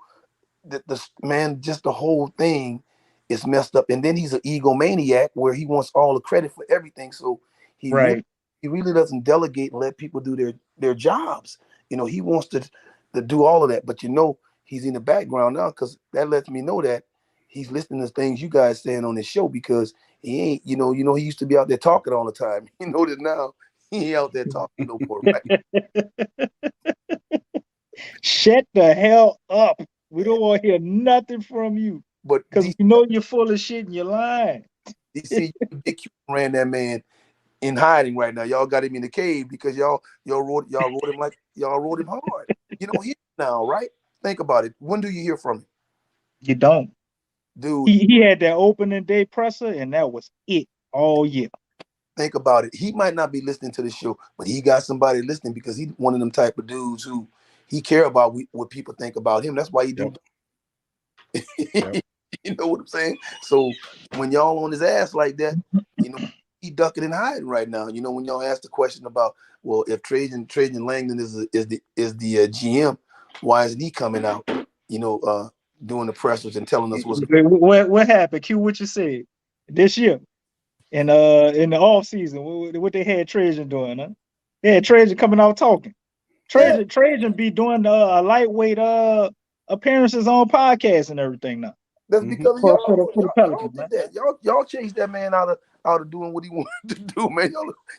just the whole thing is messed up. And then he's an egomaniac where he wants all the credit for everything. So he really doesn't delegate and let people do their jobs. He wants to do all of that, but he's in the background now because that lets me know that he's listening to things you guys saying on this show because he ain't, he used to be out there talking all the time. You know that now he ain't out there talking no more, right? Shut the hell up. We don't want to hear nothing from you. But because you're full of shit and you're lying. DC ran that man in hiding right now. Y'all got him in the cave because y'all wrote him hard. You don't hear now, right? Think about it. When do you hear from him? You don't. Dude. He had that opening day presser, and that was it all year. Think about it. He might not be listening to the show, but he got somebody listening because he's one of them type of dudes who he care about what people think about him. That's why he do. Yep. You know what I'm saying? So when y'all on his ass like that, he ducking and hiding right now. When y'all ask the question about, well, if Trajan Langdon is the GM, why isn't he coming out, doing the pressers and telling us what happened? Q, what you said this year in the off season, what they had Trajan doing, huh? They had Trajan coming out talking. Trajan be doing a lightweight appearances on podcasts and everything now. That's because y'all chased that man out of doing what he wanted to do, man.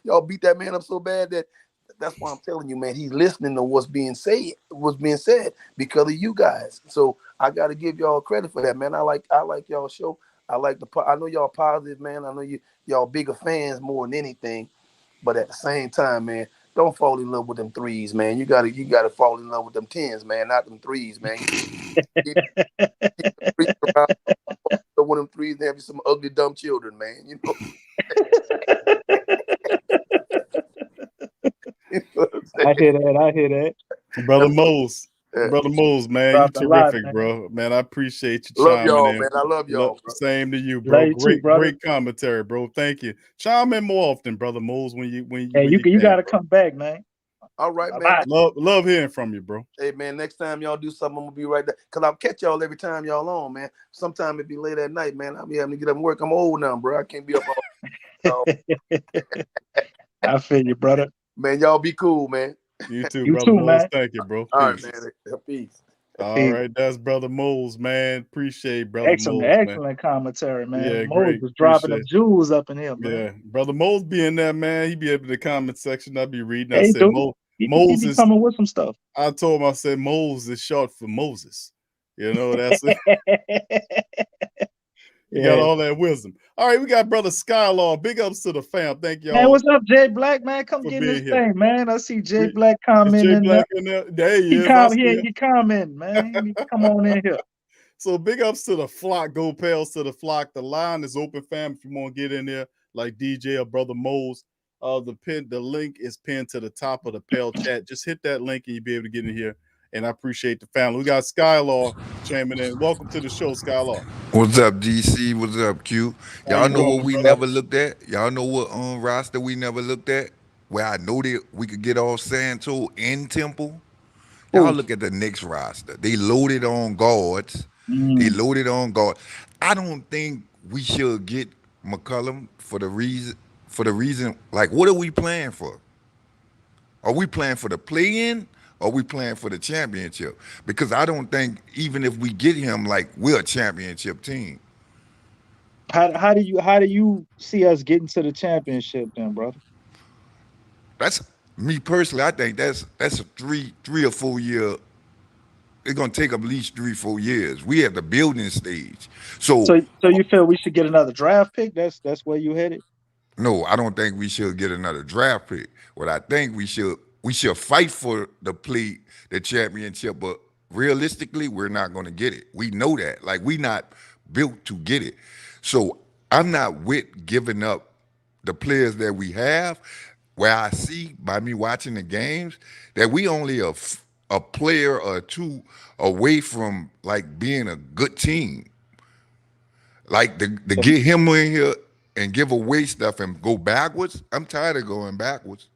Y'all beat that man up so bad that's why I'm telling you, man. He's listening to what's being said because of you guys. So I got to give y'all credit for that, man. I like y'all show. I know y'all positive, man. I know y'all bigger fans more than anything. But at the same time, man, don't fall in love with them threes, man. You gotta fall in love with them tens, man, not them threes, man. One of them threes, they have some ugly, dumb children, man. I hear that. Brother Mose. Brother Mose, man, you terrific, man. Bro. Man, I appreciate you. Love y'all, man. I love y'all. Bro. Same to you, bro. Great Commentary, bro. Thank you. Chime in more often, Brother Mose, when you got to come back, man. All right, A man. lot. Love hearing from you, bro. Hey, man, next time y'all do something, I'm going to be right there. Because I'll catch y'all every time y'all on, man. Sometime it be late at night, man. I'll be having to get up and work. I'm old now, bro. I can't be up all I feel you, brother. Man, y'all be cool, man. You too, You brother too, Moles. man. Thank you, bro. All right, Peace. man. Peace. All right, that's brother Moles, man. Appreciate brother Excellent, Moles, man. excellent commentary, man. Yeah, Mose great. was dropping them Appreciate jewels up in here, man. Yeah, brother Moles be in there, man. He be able to comment section. I be reading. Yeah, I he said, do. He Moses be is. coming with some stuff. I told him, I said, Moses is short for Moses. You know, that's it. You got all that wisdom. All right, we got brother Skylar. Big ups to the fam. Thank y'all. Man, what's up, Jay Black, man? Come for get in this being here. thing, man. I see Jay Black Is commenting. Jay Black in there? There he is. I see him. He commenting, man. He need to come on in here. So big ups to the flock. Go Pels to the flock. The line is open, fam. If you want to get in there, like DJ or brother Moles, the link is pinned to the top of the Pel chat. Just hit that link and you'll be able to get in here. And I appreciate the family. We got Skylar chiming in. Welcome to the show, Skylar. What's up, DC? What's up, Q? How Y'all you know doing, what we brother? never looked at? Y'all know what roster we never looked at? Where I know that we could get off Santo and Temple? Y'all look at the next roster. They loaded on guards. They loaded on guards. I don't think we should get McCollum for the reason, like, what are we playing for? Are we playing for the play-in? Or are we playing for the championship? Because I don't think even if we get him, like, we're a championship team. How do you see us getting to the championship then, brother? That's me personally. I think that's a three or 4 year. It's gonna take at least 3-4 years. We at the building stage. So you feel we should get another draft pick? That's where you headed? no, I don't think we should get another draft pick. What I think we should fight for the championship, but realistically, we're not gonna get it. We know that. Like, we not built to get it. So I'm not with giving up the players that we have, where I see by me watching the games that we only a player or two away from, like, being a good team. Like, to get him in here and give away stuff and go backwards, I'm tired of going backwards.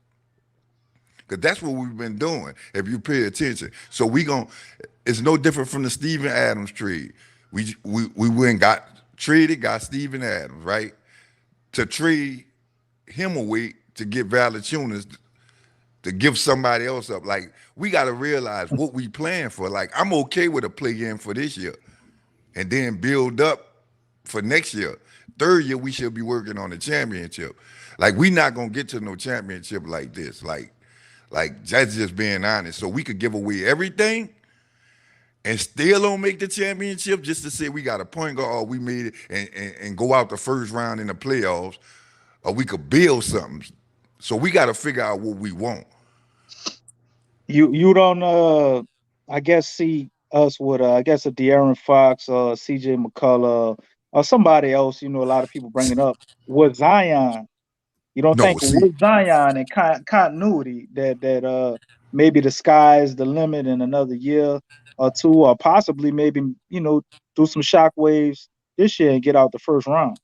Because that's what we've been doing, if you pay attention. So it's no different from the Steven Adams trade. We went got Steven Adams, right? To trade him away to get Valanciunas, to give somebody else up. Like, we got to realize what we playing for. Like, I'm okay with a play-in for this year and then build up for next year. Third year, we should be working on the championship. Like, we not going to get to no championship like this. Like, that's just being honest. So we could give away everything and still don't make the championship just to say we got a point guard, or we made it and go out the first round in the playoffs, or we could build something. So we got to figure out what we want. You don't I guess see us with I guess a De'Aaron Fox or CJ McCullough or somebody else, a lot of people bring it up, with Zion. You don't think with Zion and continuity that maybe the sky is the limit in another year or two, or possibly maybe do some shockwaves this year and get out the first round?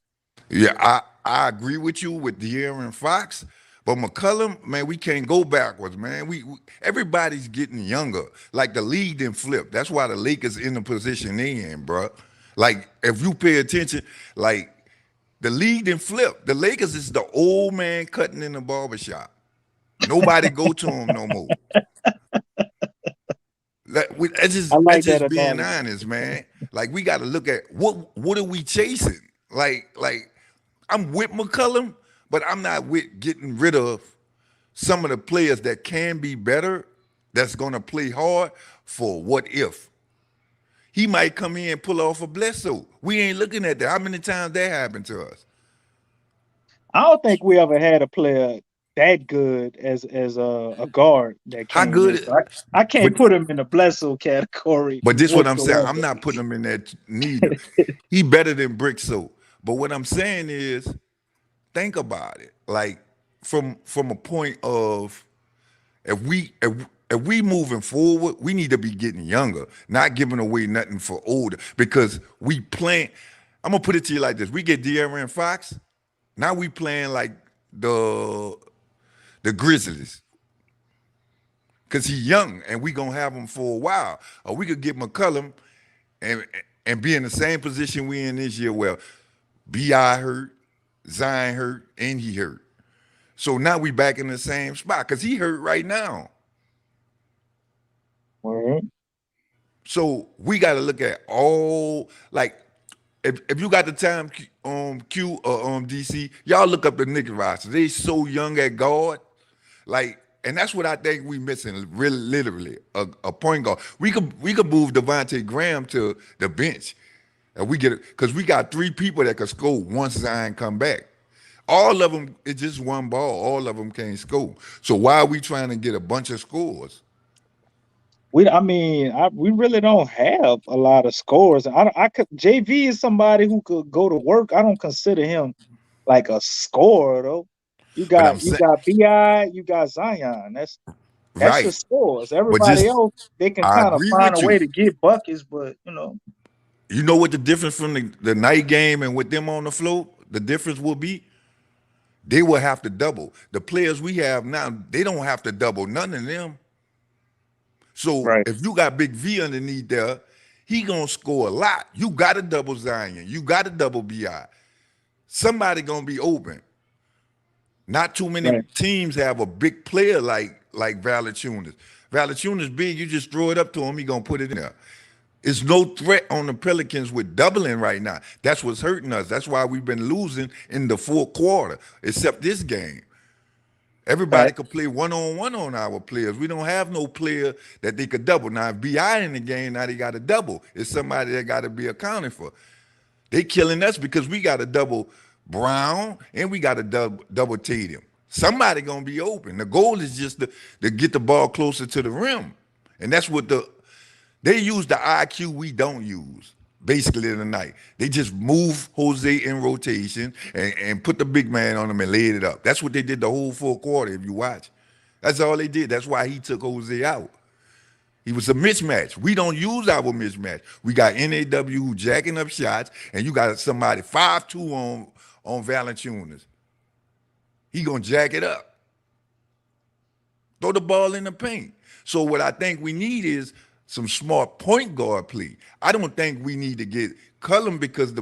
Yeah, I agree with you with De'Aaron Fox, but McCullum, man, we can't go backwards, man. We everybody's getting younger. Like, the league didn't flip. That's why the Lakers in the position they in, bro. Like, if you pay attention, like, the league didn't flip. The Lakers is the old man cutting in the barbershop. Nobody go to him no more. That's just being honest, man. Like, we got to look at what are we chasing? Like I'm with McCullum, but I'm not with getting rid of some of the players that can be better, that's going to play hard for what if. He might come in and pull off a Bledsoe. We ain't looking at that. How many times that happened to us? I don't think we ever had a player that good as a guard that came. How good? So I can't put him in the Bledsoe category. But this is what I'm saying. I'm not putting him in that neither. He better than Bledsoe. But what I'm saying is, think about it. Like, from a point of, if we moving forward, we need to be getting younger, not giving away nothing for older, because we playing. I'm gonna put it to you like this: we get De'Aaron Fox, now we playing like the Grizzlies. because he's young and we gonna have him for a while. Or we could get McCollum and be in the same position we in this year. Well, B.I. hurt, Zion hurt, and he hurt. So now we back in the same spot because he hurt right now. All So we got to look at all, like, if you got the time, Q or DC, y'all look up the Knicks roster. They so young at guard, like, and that's what I think we missing, really, literally, a point guard. We could move Devontae Graham to the bench, and we get it because we got 3 people that could score once Zion come back. All of them, it's just one ball. All of them can't score. So why are we trying to get a bunch of scores? we really don't have a lot of scores. JV is somebody who could go to work. I don't consider him like a scorer though. You got BI, you got Zion. That's Right. your scores. Everybody else, they can kind of find a way to get buckets, but You know what the difference from the night game and with them on the floor, the difference will be? They will have to double. The players we have now, they don't have to double none of them. So if you got Big V underneath there, he gonna score a lot. You got to double Zion. You got to double BI. Somebody gonna be open. Not too many teams have a big player like Valanciunas. Valanciunas big, you just throw it up to him, he gonna put it in there. It's no threat on the Pelicans with doubling right now. That's what's hurting us. That's why we've been losing in the fourth quarter, except this game. Everybody could play one-on-one on our players. We don't have no player that they could double. Now, if BI in the game, now they got to double. It's somebody that got to be accounted for. They killing us because we got to double Brown and we got to double Tatum. Somebody going to be open. The goal is just to get the ball closer to the rim. And that's what they use the IQ we don't use, basically, tonight. They just move Jose in rotation and put the big man on him and laid it up. That's what they did the whole fourth quarter, if you watch. That's all they did. That's why he took Jose out. He was a mismatch. We don't use our mismatch. We got NAW who jacking up shots, and you got somebody 5'2" on Valanciunas. He going to jack it up. Throw the ball in the paint. So what I think we need is some smart point guard play. I don't think we need to get Cullum because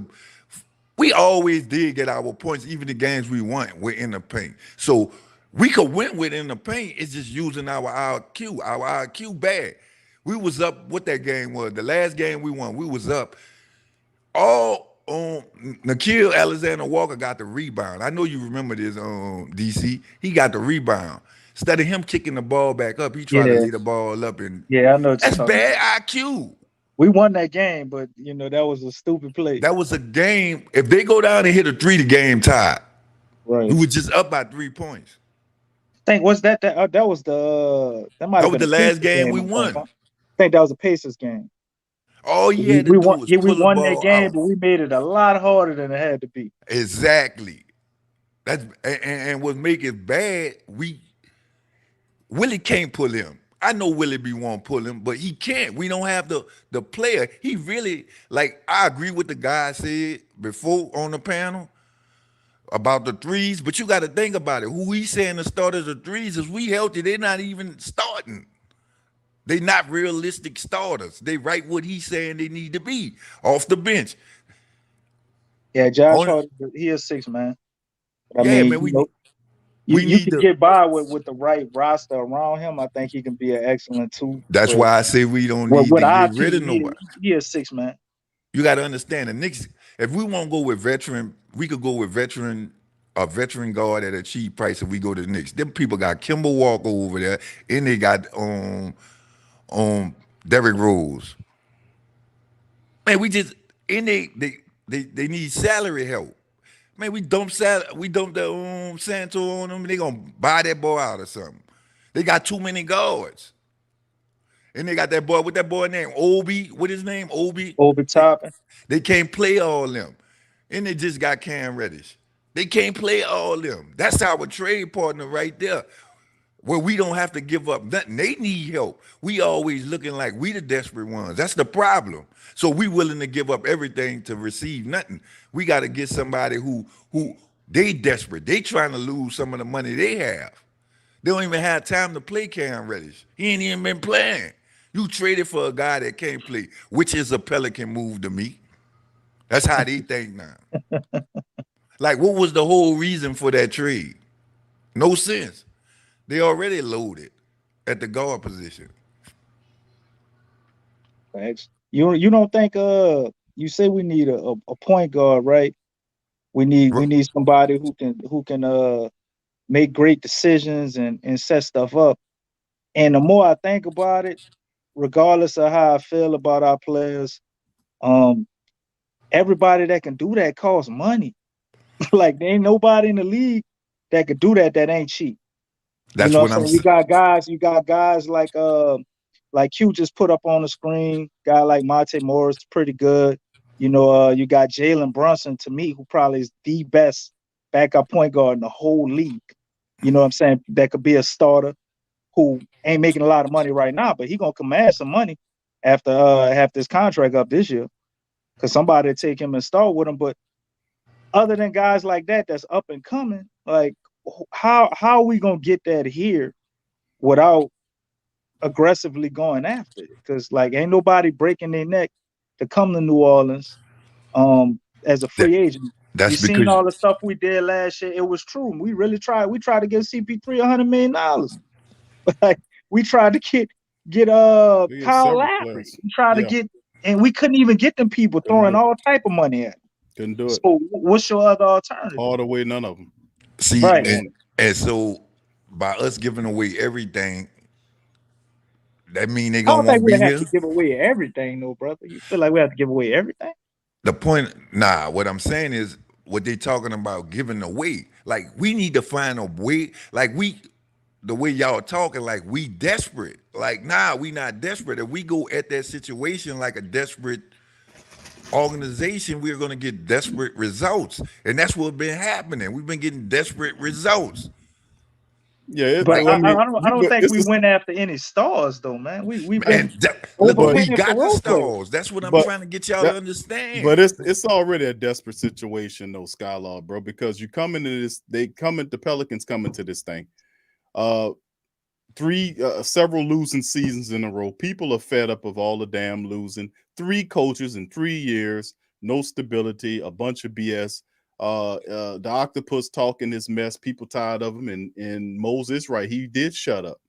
we always did get our points, even the games we won were in the paint. So we could win within the paint. It's just using our IQ. Our IQ bad. We was up what that game was. The last game we won, we was up. Nikhil Alexander-Walker got the rebound. I know you remember this, DC. He got the rebound. Instead of him kicking the ball back up, he tried to lay the ball up. And I know. That's bad IQ. We won that game, but that was a stupid play. That was a game. If they go down and hit a 3, the game tied. Right. We were just up by 3 points. I think was that was the the last game we won. I think that was a Pacers game. All you had to we do won, was we pull won the that ball game, out. but we made it a lot harder than it had to be. Exactly. That's and what make it bad, Willie can't pull him. I know Willie B won't pull him, but he can't. We don't have the player. He really, I agree with the guy said before on the panel about the threes, but you got to think about it. Who he's saying the starters of threes is we healthy. They're not even starting. They not realistic starters. They right what he's saying they need to be off the bench. Yeah, Josh Hart, he is 6 man. But you can get by with the right roster around him. I think he can be an excellent 2. That's why I say we don't need to get rid of nobody. He is 6 man. You got to understand the Knicks. If we want to go with veteran, we could go with a veteran guard at a cheap price. If we go to the Knicks, them people got Kemba Walker over there, and they got Derrick Rose. Man, they need salary help. Man, we dump the Santo on them, and they gonna buy that boy out or something. They got too many guards. And they got that boy, what that boy name? Obi, what his name? Obi Toppin. They can't play all them. And they just got Cam Reddish. They can't play all them. That's our trade partner right there. Where we don't have to give up nothing. They need help. We always looking like we the desperate ones. That's the problem. So we willing to give up everything to receive nothing. We got to get somebody who they desperate. They trying to lose some of the money they have. They don't even have time to play Cam Reddish. He ain't even been playing. You traded for a guy that can't play, which is a Pelican move to me. That's how they think now. Like, what was the whole reason for that trade? No sense. They already loaded at the guard position. Thanks. You don't think you say we need a point guard, right? We need somebody who can make great decisions and set stuff up. And the more I think about it, regardless of how I feel about our players, everybody that can do that costs money. Like there ain't nobody in the league that could do that ain't cheap. That's You know what what I'm I'm saying? saying. You got guys like Q just put up on the screen, guy like Monte Morris, pretty good. You know, you got Jalen Brunson, to me, who probably is the best backup point guard in the whole league. You know what I'm saying? That could be a starter who ain't making a lot of money right now, but he gonna command some money after his contract up this year. Cause somebody will take him and start with him. But other than guys like that that's up and coming, like how are we gonna get that here without aggressively going after it? Because like ain't nobody breaking their neck to come to New Orleans as a free agent. That's You seen because all the stuff we did last year. It was true. We really tried. We tried to give CP3 $100 million. Like we tried to get We had Kyle several Lowry. players. We tried to Yeah. get, and we couldn't even get them people Couldn't throwing do it. all type of money at them. Couldn't do it. So what's your other alternative? All the way, none of them. see, Right. and so by us giving away everything, that mean they I gonna don't think want to we be have here. to give away everything, though, brother. You feel like we have to give away everything? The point, what I'm saying is what they talking about giving away. Like we need to find a way. Like the way y'all talking, like we desperate. Like we not desperate. If we go at that situation like a desperate organization, we're gonna get desperate results, and that's what's been happening. We've been getting desperate results. Yeah, But I mean, I don't think this we is, went after any stars, though, man. We've been But we overpaying for got the role players. stars. That's what I'm but trying to get y'all to that, understand. but it's already a desperate situation, though, Skylar, bro. Because you come into this, the Pelicans come into this thing. Several losing seasons in a row. People are fed up of all the damn losing. 3 coaches in 3 years, no stability, a bunch of BS. The octopus talking this mess. People tired of him, and Moses, right? He did shut up,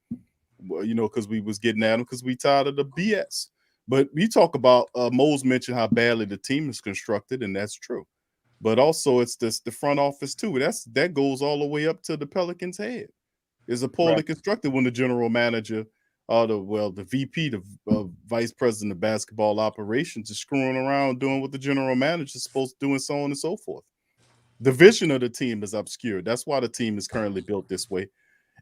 you know, because we was getting at him because we tired of the BS. But we talk about Mose mentioned how badly the team is constructed, and that's true. But also, it's the front office too. That goes all the way up to the Pelicans' head. Is a poorly constructed when the general manager, the VP, the vice president of basketball operations, is screwing around doing what the general manager is supposed to do, and so on and so forth. The vision of the team is obscured. That's why the team is currently built this way.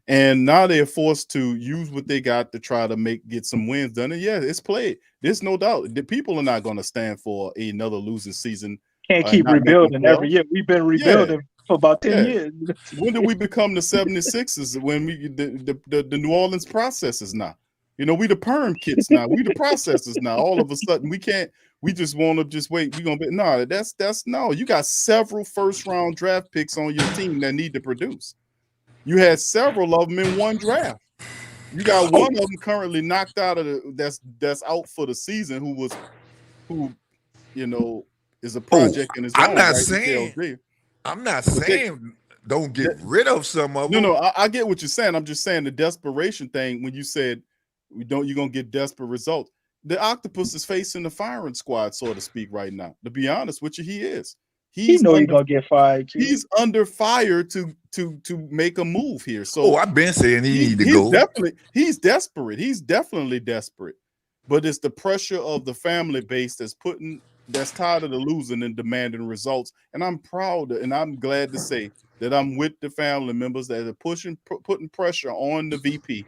And now they're forced to use what they got to try to get some wins done. And yeah, it's played. There's no doubt. The people are not going to stand for another losing season. Can't keep rebuilding every year. We've been rebuilding for about 10 years. When did we become the 76ers? When the New Orleans processes now. You know, we the perm kits now. We the processors now. All of a sudden, we just want to just wait. We're gonna be that's no. You got several first-round draft picks on your team that need to produce. You had several of them in one draft. You got one of them currently knocked out of that's out for the season, who you know is a project in his own right. I'm not saying don't get rid of some of them. No, I get what you're saying. I'm just saying the desperation thing when you said you're gonna get desperate results. The octopus is facing the firing squad, so to speak, right now. To be honest with you, he is. He's gonna get fired. He's under fire to make a move here. So I've been saying he need to go. He's desperate. He's definitely desperate. But it's the pressure of the family base that's tired of the losing and demanding results. And I'm proud and I'm glad to say that I'm with the family members that are putting pressure on the VP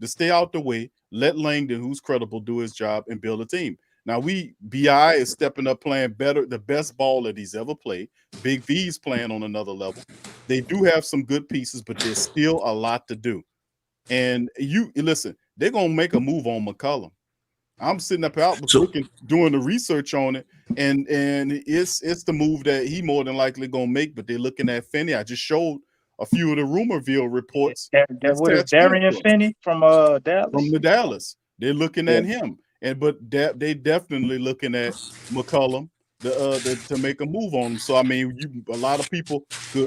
to stay out the way, let Langdon, who's credible, do his job and build a team. Now BI is stepping up, playing better, the best ball that he's ever played. Big V's playing on another level. They do have some good pieces, but there's still a lot to do. And listen, they're gonna make a move on McCollum. I'm sitting up out doing the research on it, and it's the move that he more than likely gonna make. But they're looking at Finney. I just showed a few of the rumorville reports. What is Darian Finney from Dallas? From the Dallas. They're looking at him. But they definitely looking at McCollum to make a move on him. So I mean, a lot of people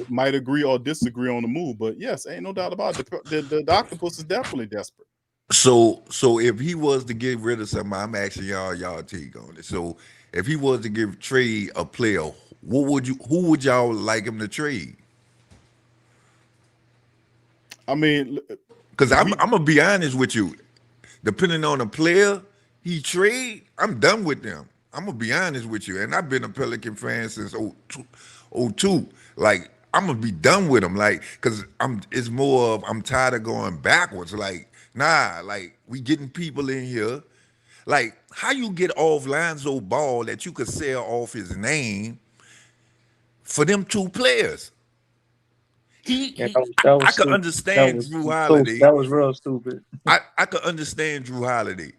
might agree or disagree on the move, but yes, ain't no doubt about it. The octopus is definitely desperate. So if he was to get rid of somebody, I'm asking y'all take on it. So if he was to trade a player, who would y'all like him to trade? I mean, because I'm gonna be honest with you. Depending on the player he trade, I'm done with them. I'm gonna be honest with you, and I've been a Pelican fan since 02. Like I'm gonna be done with them, like because it's more of I'm tired of going backwards. Like nah, like we getting people in here. Like how you get off Lonzo Ball that you could sell off his name for them two players? I could understand Drew Holiday. That was real stupid. I could understand Drew Holiday.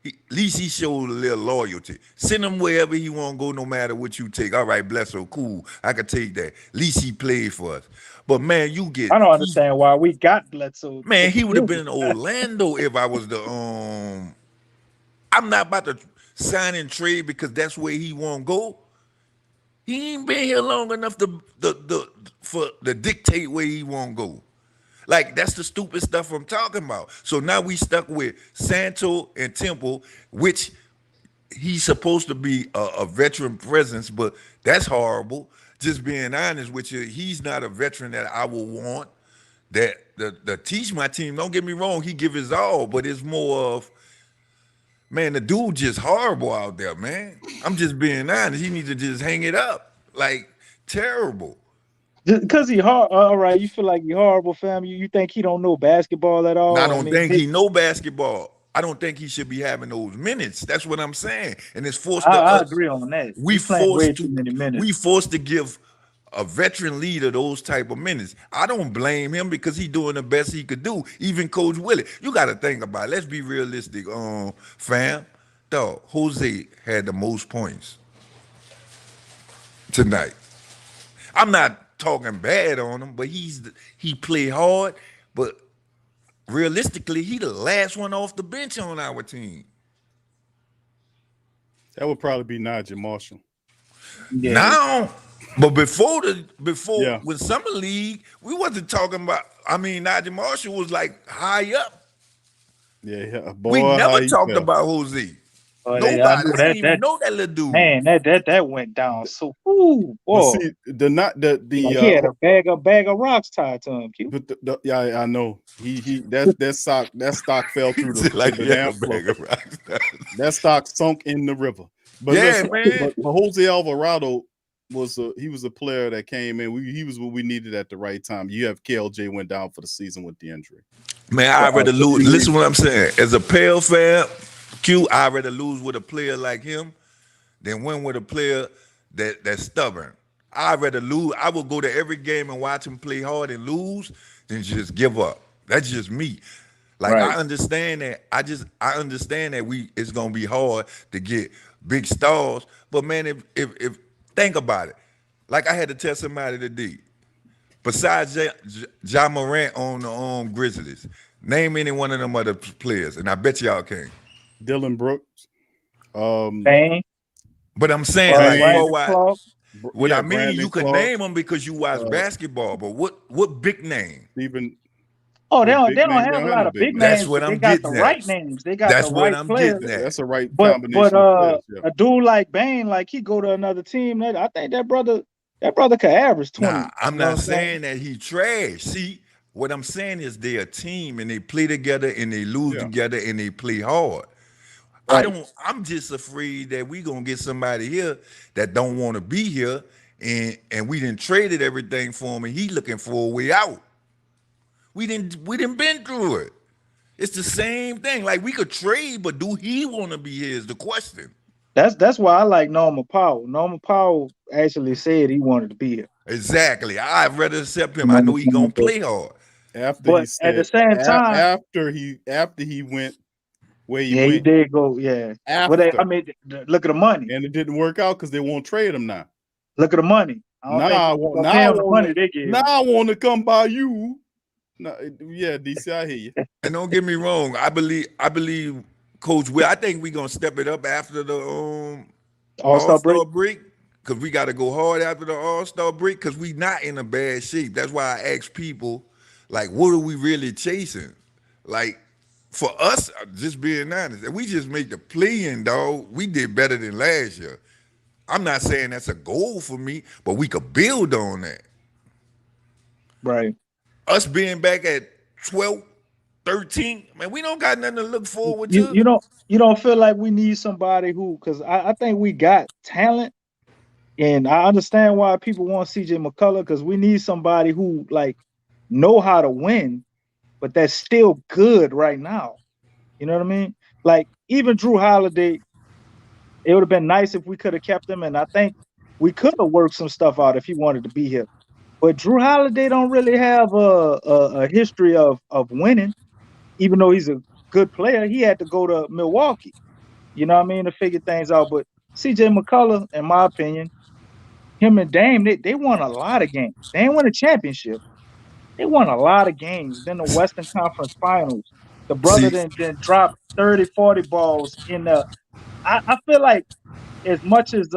At least he showed a little loyalty. Send him wherever he want to go, no matter what you take. All right, bless her, cool. I could take that. At least he played for us. But man, I don't understand why we got Bledsoe. Man, he would have been in Orlando if I was the I'm not about to sign and trade because that's where he won't go. He ain't been here long enough for dictate where he won't go. Like that's the stupid stuff I'm talking about. So now we stuck with Santo and Temple, which he's supposed to be a veteran presence, but that's horrible. Just being honest with you, he's not a veteran that I will want. That the teach my team. Don't get me wrong, he give his all, but it's more of, man, the dude just horrible out there, man. I'm just being honest. He needs to just hang it up. Like, terrible. Because he hard. All right, you feel like he horrible, fam. You think he don't know basketball at all? I don't think he know basketball. I don't think he should be having those minutes. That's what I'm saying. And it's forced. I agree on that. We forced too many minutes. We forced to give a veteran leader those type of minutes. I don't blame him because he's doing the best he could do. Even Coach Willie, you got to think about it. Let's be realistic, fam. Dog, Jose had the most points tonight. I'm not talking bad on him, but he played hard. But realistically, he the last one off the bench on our team. That would probably be Nigel Marshall. Yeah. Now, but before when Summer League, we wasn't talking about. I mean, Nigel Marshall was like high up. Yeah, boy, we never talked about Jose. Nobody didn't even know that little dude. Man, that went down. So, ooh, boy. See, he had a bag of rocks tied to him. But yeah, I know. That stock fell through the like the damn bag of rocks. That stock sunk in the river. But yeah, listen, man. But Jose Alvarado was a player that came in. He was what we needed at the right time. You have KLJ went down for the season with the injury. Man, I'd rather lose. Listen what I'm saying. As a Pale fan, I'd rather lose with a player like him than win with a player that's stubborn. I'd rather lose. I will go to every game and watch him play hard and lose than just give up. That's just me. Like right. I understand that. I understand that it's gonna be hard to get big stars. But man, if think about it. Like I had to tell somebody today. Besides Ja Morant on the Grizzlies, name any one of them other players, and I bet y'all can. Dylan Brooks. But I'm saying, what I mean, Brandon you could name them because you watch basketball. But what big name? Even. Oh, they don't have a lot of big names. That's what I'm getting at. They got the right names. They got the right players. That's a right But combination. a dude like Bane, like he go to another team. I think that brother could average 20. Nah, I'm not saying that he trash. See, what I'm saying is they're a team and they play together and they lose together and they play hard. Right. I'm just afraid that we gonna get somebody here that don't want to be here, and we didn't traded everything for him, and he looking for a way out. We didn't been through it. It's the same thing. Like we could trade, but do he want to be here is the question. That's why I like Norman Powell. Norman Powell actually said he wanted to be here. Exactly. I'd rather accept him. I know he gonna play hard. At the same time, after he went. Where he did go, yeah. Look at the money. And it didn't work out because they won't trade him now. Look at the money. I don't Now think I they're want gonna now pay I him the want money they gave now him. I want to come by you. No, yeah, DC, I hear you. And don't get me wrong, I believe Coach Will. I think we're gonna step it up after the All-Star break. break, because we got to go hard after the All-Star break, because we not in a bad shape. That's why I ask people, like, what are we really chasing? Like, for us, just being honest, if we just make the play-in, dog, we did better than last year. I'm not saying that's a goal for me, but we could build on that. Right. Us being back at 12, 13, man, we don't got nothing to look forward You to. you don't feel like we need somebody who, because I think we got talent, and I understand why people want CJ McCullough, because we need somebody who like know how to win, but that's still good right now. You know what I mean? Like even Drew Holiday, it would have been nice if we could have kept him, and I think we could have worked some stuff out if he wanted to be here. But Drew Holiday don't really have a history of winning, even though he's a good player. He had to go to Milwaukee, you know what I mean, to figure things out. But CJ McCullough, in my opinion, him and Dame, they won a lot of games. They ain't win a championship. They won a lot of games. Then the Western Conference Finals. The brother See, then dropped 30, 40 balls in the. I feel like as much as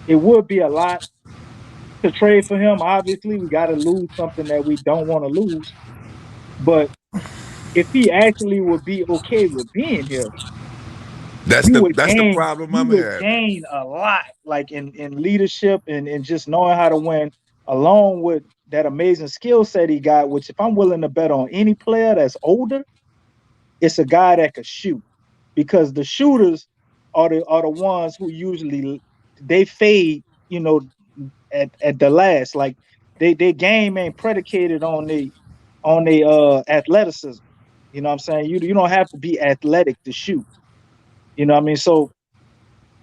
it would be a lot to trade for him, obviously we got to lose something that we don't want to lose. But if he actually would be okay with being here, that's the problem you I'm would having. gain a lot, like in leadership and just knowing how to win, along with that amazing skill set he got. Which, if I'm willing to bet on any player that's older, it's a guy that could shoot, because the shooters are the ones who usually they fade, you know, at the last. Like their game ain't predicated on the athleticism. You know what I'm saying? You don't have to be athletic to shoot. You know what I mean? So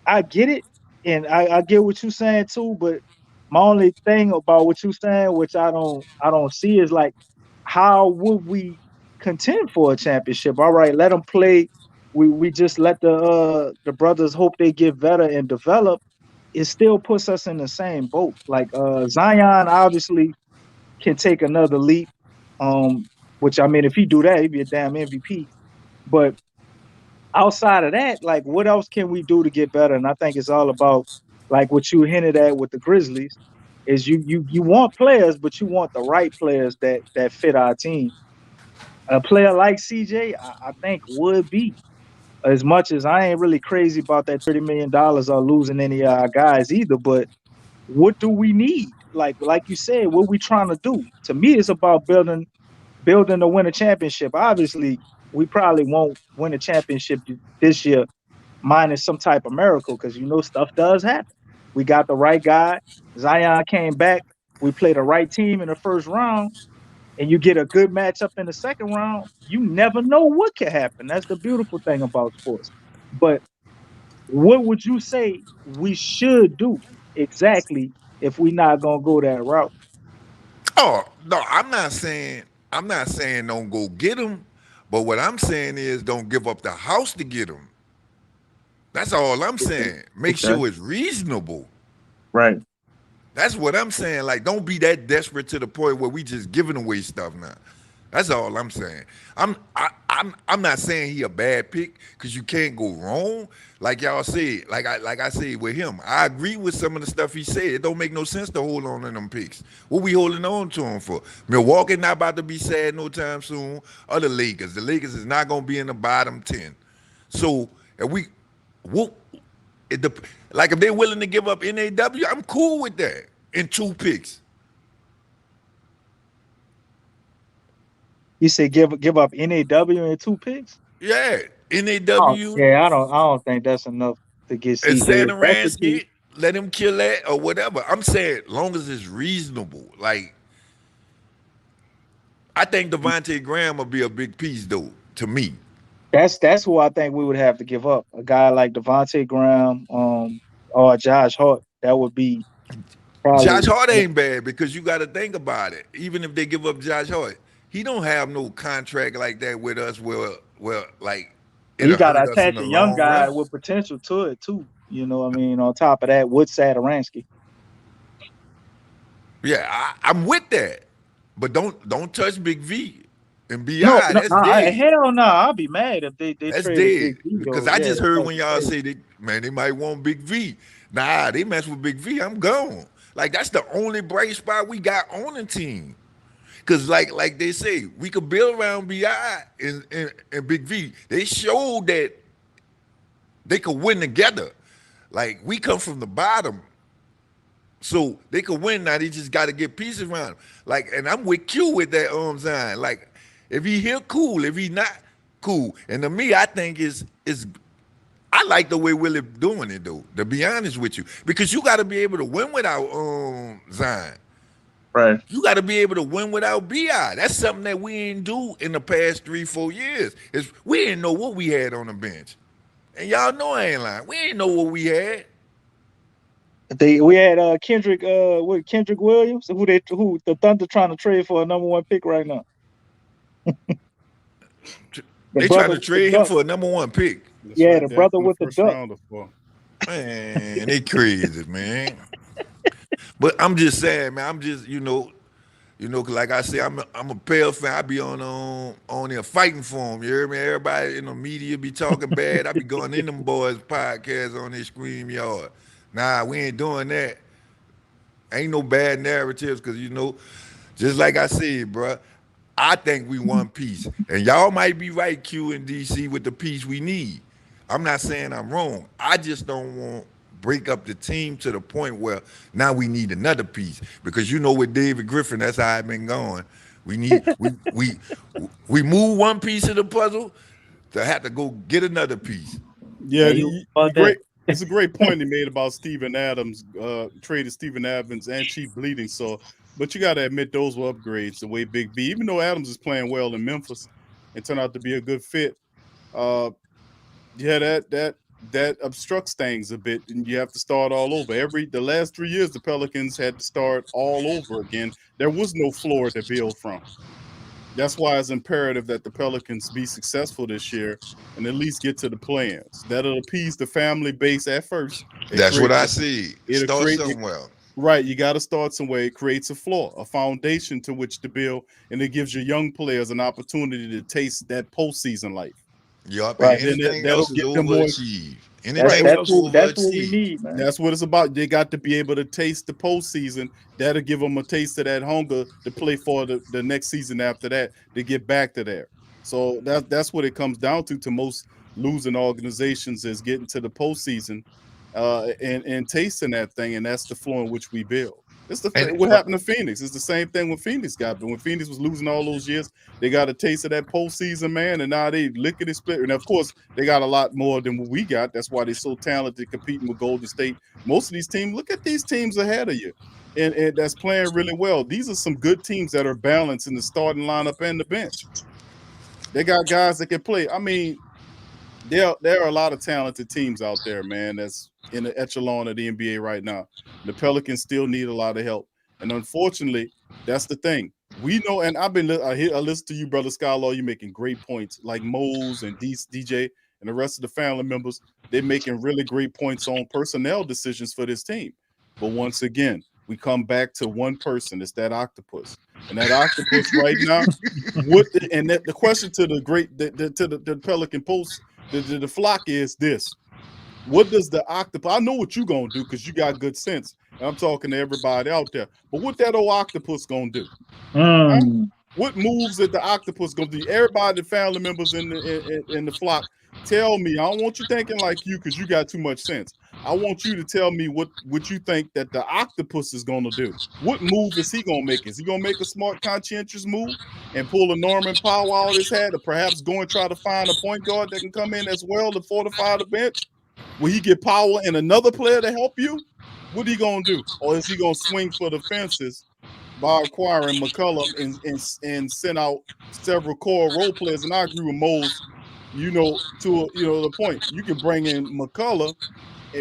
I get it, and I get what you're saying too. But my only thing about what you're saying, which I don't see, is like, how would we contend for a championship? All right, let them play. We just let the brothers hope they get better and develop. It still puts us in the same boat. Like Zion obviously can take another leap. Which, I mean, if he do that, he'd be a damn MVP. But outside of that, like, what else can we do to get better? And I think it's all about, like what you hinted at with the Grizzlies, is you want players, but you want the right players that fit our team. A player like CJ, I think would be, as much as I ain't really crazy about that $30 million or losing any of our guys either. But what do we need? Like you said, what we trying to do? To me, it's about building to win a championship. Obviously, we probably won't win a championship this year, minus some type of miracle, because stuff does happen. We got the right guy. Zion came back. We played the right team in the first round, and you get a good matchup in the second round. You never know what can happen. That's the beautiful thing about sports. But what would you say we should do exactly if we not gonna go that route? Oh no, I'm not saying don't go get him, but what I'm saying is don't give up the house to get him. That's all I'm saying. Make Okay. sure it's reasonable. Right. That's what I'm saying. Like, don't be that desperate to the point where we just giving away stuff now. That's all I'm saying. I'm not saying he a bad pick, because you can't go wrong. Like y'all said, like I said with him, I agree with some of the stuff he said. It don't make no sense to hold on to them picks. What we holding on to him for? Milwaukee not about to be sad no time soon. Or the Lakers is not gonna be in the bottom 10. So if we, what, like if they're willing to give up NAW, I'm cool with that. In 2 picks. You say give up NAW in 2 picks? Yeah, Oh, NAW yeah, I don't think that's enough to get and CJ. If that's the case, Saturansky, let him kill that or whatever. I'm saying long as it's reasonable. Like, I think Devontae Graham will be a big piece though, to me. that's who I think we would have to give up. A guy like Devontae Graham, or Josh Hart. That would be Josh probably. Hart ain't bad, because you got to think about it. Even if they give up Josh Hart, he don't have no contract like that with us where like You it'll got to hurt us in attach the a young long guy run. with potential to it too. You know what I mean? On top of that, with Saturansky. Yeah, I'm with that. But don't touch Big V and BI. No, That's dead. hell no. I'll be mad if they That's traded dead. Big V Because though. I Yeah, just heard that's when y'all crazy. say that, man, they might want Big V. Nah, they mess with Big V. I'm gone. Like that's the only bright spot we got on the team. Cause like they say, we could build around BI and Big V. They showed that they could win together. Like we come from the bottom, so they could win. Now they just got to get pieces around him. Like, and I'm with Q with that Zion. Like, if he here, cool. If he not, cool. And to me, I think is I like the way Willie doing it though. To be honest with you, because you got to be able to win without Zion. Right. You got to be able to win without Bi. That's something that we ain't do in the past 3-4 years. Is we didn't know what we had on the bench, and y'all know I ain't lying. We didn't know what we had. We had Kendrick Williams, who the Thunder trying to trade for a #1 pick right now. They trying to trade him for a #1 pick. That's Yeah, right, the they're brother asking the with the first duck. rounder for. Man, they crazy, man. But I'm just saying, man. I'm just, cause like I say, I'm a Pale fan. I be on there fighting for him. You hear me? Everybody in the media be talking bad. I be going in them boys' podcasts on their scream yard. Nah, we ain't doing that. Ain't no bad narratives, cause just like I said, bro. I think we one piece, and y'all might be right, Q and DC, with the piece we need. I'm not saying I'm wrong. I just don't want break up the team to the point where now we need another piece, because with David Griffin, that's how I've been going. We move one piece of the puzzle to have to go get another piece. Yeah, about that. it's a great point he made about Steven Adams, traded Steven Adams and Cheap Bleeding. So, but you got to admit those were upgrades the way Big B, even though Adams is playing well in Memphis and turned out to be a good fit. Yeah, that obstructs things a bit, and you have to start all over. The last 3 years, the Pelicans had to start all over again. There was no floor to build from. That's why it's imperative that the Pelicans be successful this year and at least get to the play-ins. That'll appease the family base at first. That's what I see. Start create somewhere. Right, you got to start somewhere. It creates a floor, a foundation to which to build, and it gives your young players an opportunity to taste that postseason life. Yup, Right. and anything That'll else is get them more. overachieved. Anything else That's what we overachieved. need, man. That's what it's about. They got to be able to taste the postseason. That'll give them a taste of that hunger to play for the next season after that, to get back to there. So that's what it comes down to most losing organizations, is getting to the postseason and tasting that thing, and that's the floor in which we build. What happened to Phoenix? It's the same thing when Phoenix got, but when Phoenix was losing all those years, they got a taste of that postseason, man, and now they lickety split. And of course, they got a lot more than what we got. That's why they're so talented, competing with Golden State. Most of these teams, look at these teams ahead of you, and that's playing really well. These are some good teams that are balanced in the starting lineup and the bench. They got guys that can play. I mean, there are a lot of talented teams out there, man, that's in the echelon of the NBA right now. The Pelicans still need a lot of help. And unfortunately, that's the thing. We know, and I listen to you, Brother Skylar, you're making great points, like Mose and DJ and the rest of the family members. They're making really great points on personnel decisions for this team. But once again, we come back to one person. It's that octopus. And that octopus right now, the question to the Pelican Post, the flock is this: what does the octopus? I know what you're gonna do because you got good sense. And I'm talking to everybody out there. But what that old octopus gonna do? Huh? What moves that the octopus gonna do? Everybody, the family members in the flock, tell me. I don't want you thinking like you, because you got too much sense. I want you to tell me what you think that the octopus is gonna do. What move is he gonna make? Is he gonna make a smart, conscientious move and pull a Norman Powell out of his head, or perhaps go and try to find a point guard that can come in as well to fortify the bench? Will he get Powell and another player to help you? What are you gonna do? Or is he gonna swing for the fences by acquiring McCollum and send out several core role players? And I agree with Mose, to the point. You can bring in McCollum,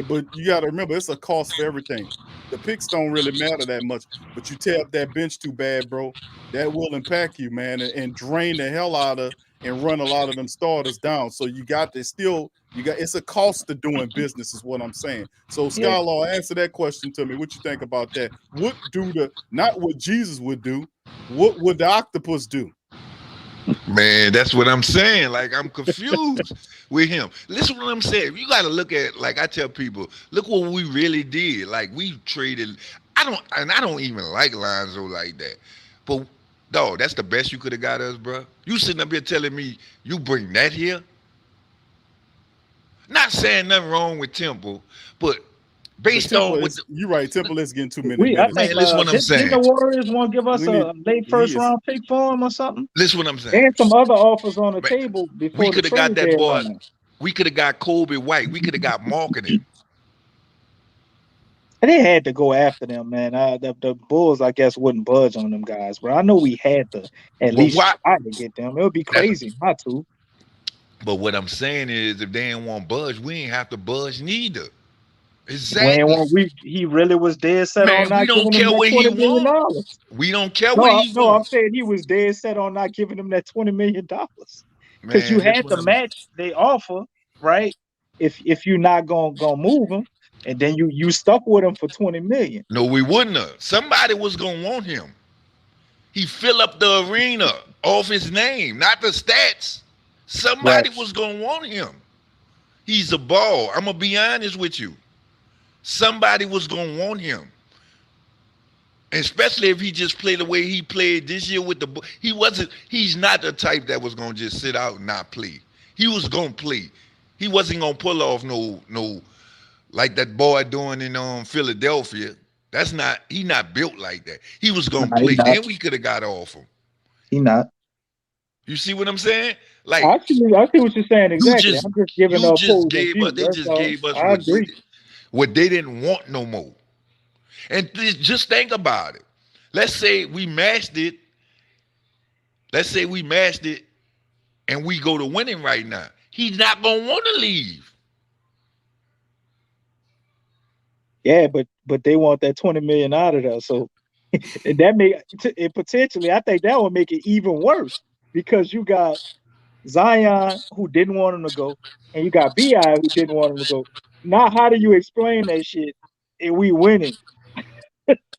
but you got to remember, it's a cost for everything. The picks don't really matter that much, but you tear up that bench too bad, bro. That will impact you, man, and drain the hell out of and run a lot of them starters down. So you got to still It's a cost to doing business, is what I'm saying. So Skylar, answer that question to me. What you think about that? What do not what Jesus would do, what would the octopus do? Man, that's what I'm saying. Like, I'm confused with him. Listen what I'm saying. You got to look at, like I tell people, look what we really did. Like, we traded. I don't even like Lonzo like that. But dog, that's the best you could have got us, bro. You sitting up here telling me you bring that here? Not saying nothing wrong with Temple, but based on what you're right, Temple is getting too many I minutes. think Man, listen what I'm saying. Didn't the Warriors want to give us a late first round pick for him or something? Listen what I'm saying. And some other offers on the Man, table before we the could have got trade that boy. deadline. We could have got Kobe White. We could have got marketing. And they had to go after them, man. The Bulls, I guess, wouldn't budge on them guys, but I know we had to at least try to get them. It would be crazy not to. But what I'm saying is, if they ain't want budge, we ain't have to budge neither. Exactly. He really was dead set on not giving him that $20 million. We don't care what he wants. No, I'm saying he was dead set on not giving him that $20 million. Because you had to match they offer, right? If you're not gonna move him, and then you stuck with him for $20 million. No, we wouldn't have. Somebody was gonna want him. He fill up the arena off his name, not the stats. Somebody was gonna want him. He's a ball. I'm gonna be honest with you. Somebody was gonna want him. Especially if he just played the way he played this year with the he's not the type that was gonna just sit out and not play. He was gonna play. He wasn't gonna pull off no like that boy doing in Philadelphia. He not built like that. He was gonna play. Then we could have got off him. He not. You see what I'm saying? Like I see what you're saying exactly. I'm just giving up. They just gave us what they didn't want no more. And just think about it. Let's say we matched it. And we go to winning right now. He's not gonna want to leave. Yeah, but they want that $20 million out of there. So that may it potentially. I think that would make it even worse because you got Zion who didn't want him to go, and you got BI who didn't want him to go. Now, how do you explain that shit? And we winning.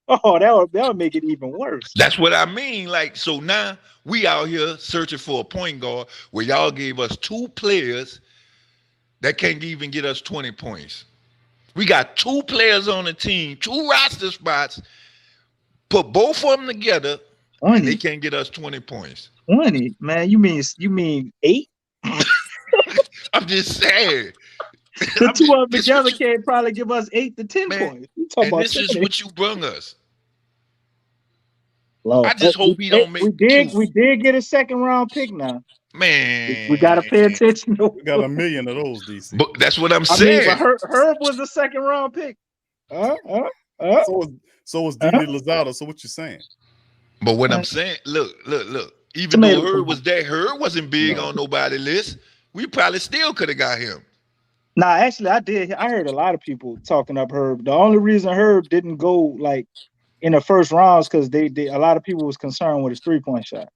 Oh, that would make it even worse. That's what I mean. Like, so now we out here searching for a point guard where y'all gave us two players that can't even get us 20 points. We got two players on the team, two roster spots, put both of them together, and they can't get us 20 points. 20, man. You mean 8? I'm just saying. The two of them together can't probably give us 8 to 10 points. And this is what you brung us. Lord. I just hope he don't make we did get a second round pick now. Man, we gotta pay attention. We got 1 million of those, DC. But that's what I'm saying. But Herb was a second round pick. So was Didi Lozada. So what you saying? But what I'm saying, look. Even though Herb was there, Herb wasn't big on nobody's list. We probably still could have got him. Nah, actually, I did. I heard a lot of people talking up Herb. The only reason Herb didn't go like in the first round is because a lot of people was concerned with his 3-point shot.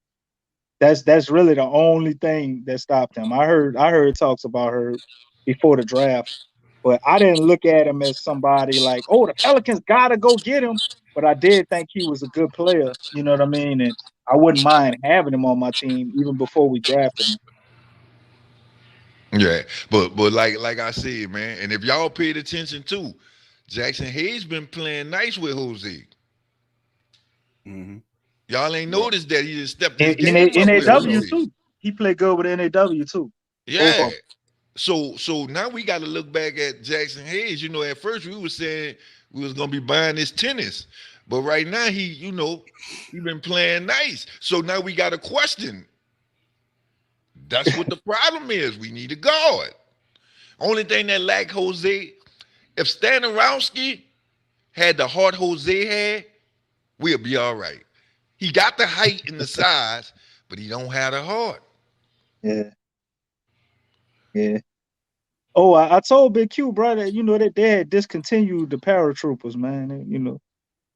That's really the only thing that stopped him. I heard talks about Herb before the draft, but I didn't look at him as somebody like, oh, the Pelicans gotta go get him. But I did think he was a good player. You know what I mean? And I wouldn't mind having him on my team even before we drafted him. Yeah, but like I said, man, and if y'all paid attention too, Jackson Hayes been playing nice with Jose. Mm-hmm. Y'all ain't noticed that he just stepped in NAW too. He played good with NAW too. Yeah. So now we got to look back at Jackson Hayes. You know, at first we were saying we was gonna be buying his tennis, but right now he been playing nice. So now we got a question. That's what the problem is. We need a guard. Only thing that lack Jose, if Stanowski had the heart Jose had, we'll be all right. He got the height and the size, but he don't have the heart. Yeah. Oh, I told Big Q, brother, that they had discontinued the paratroopers, man.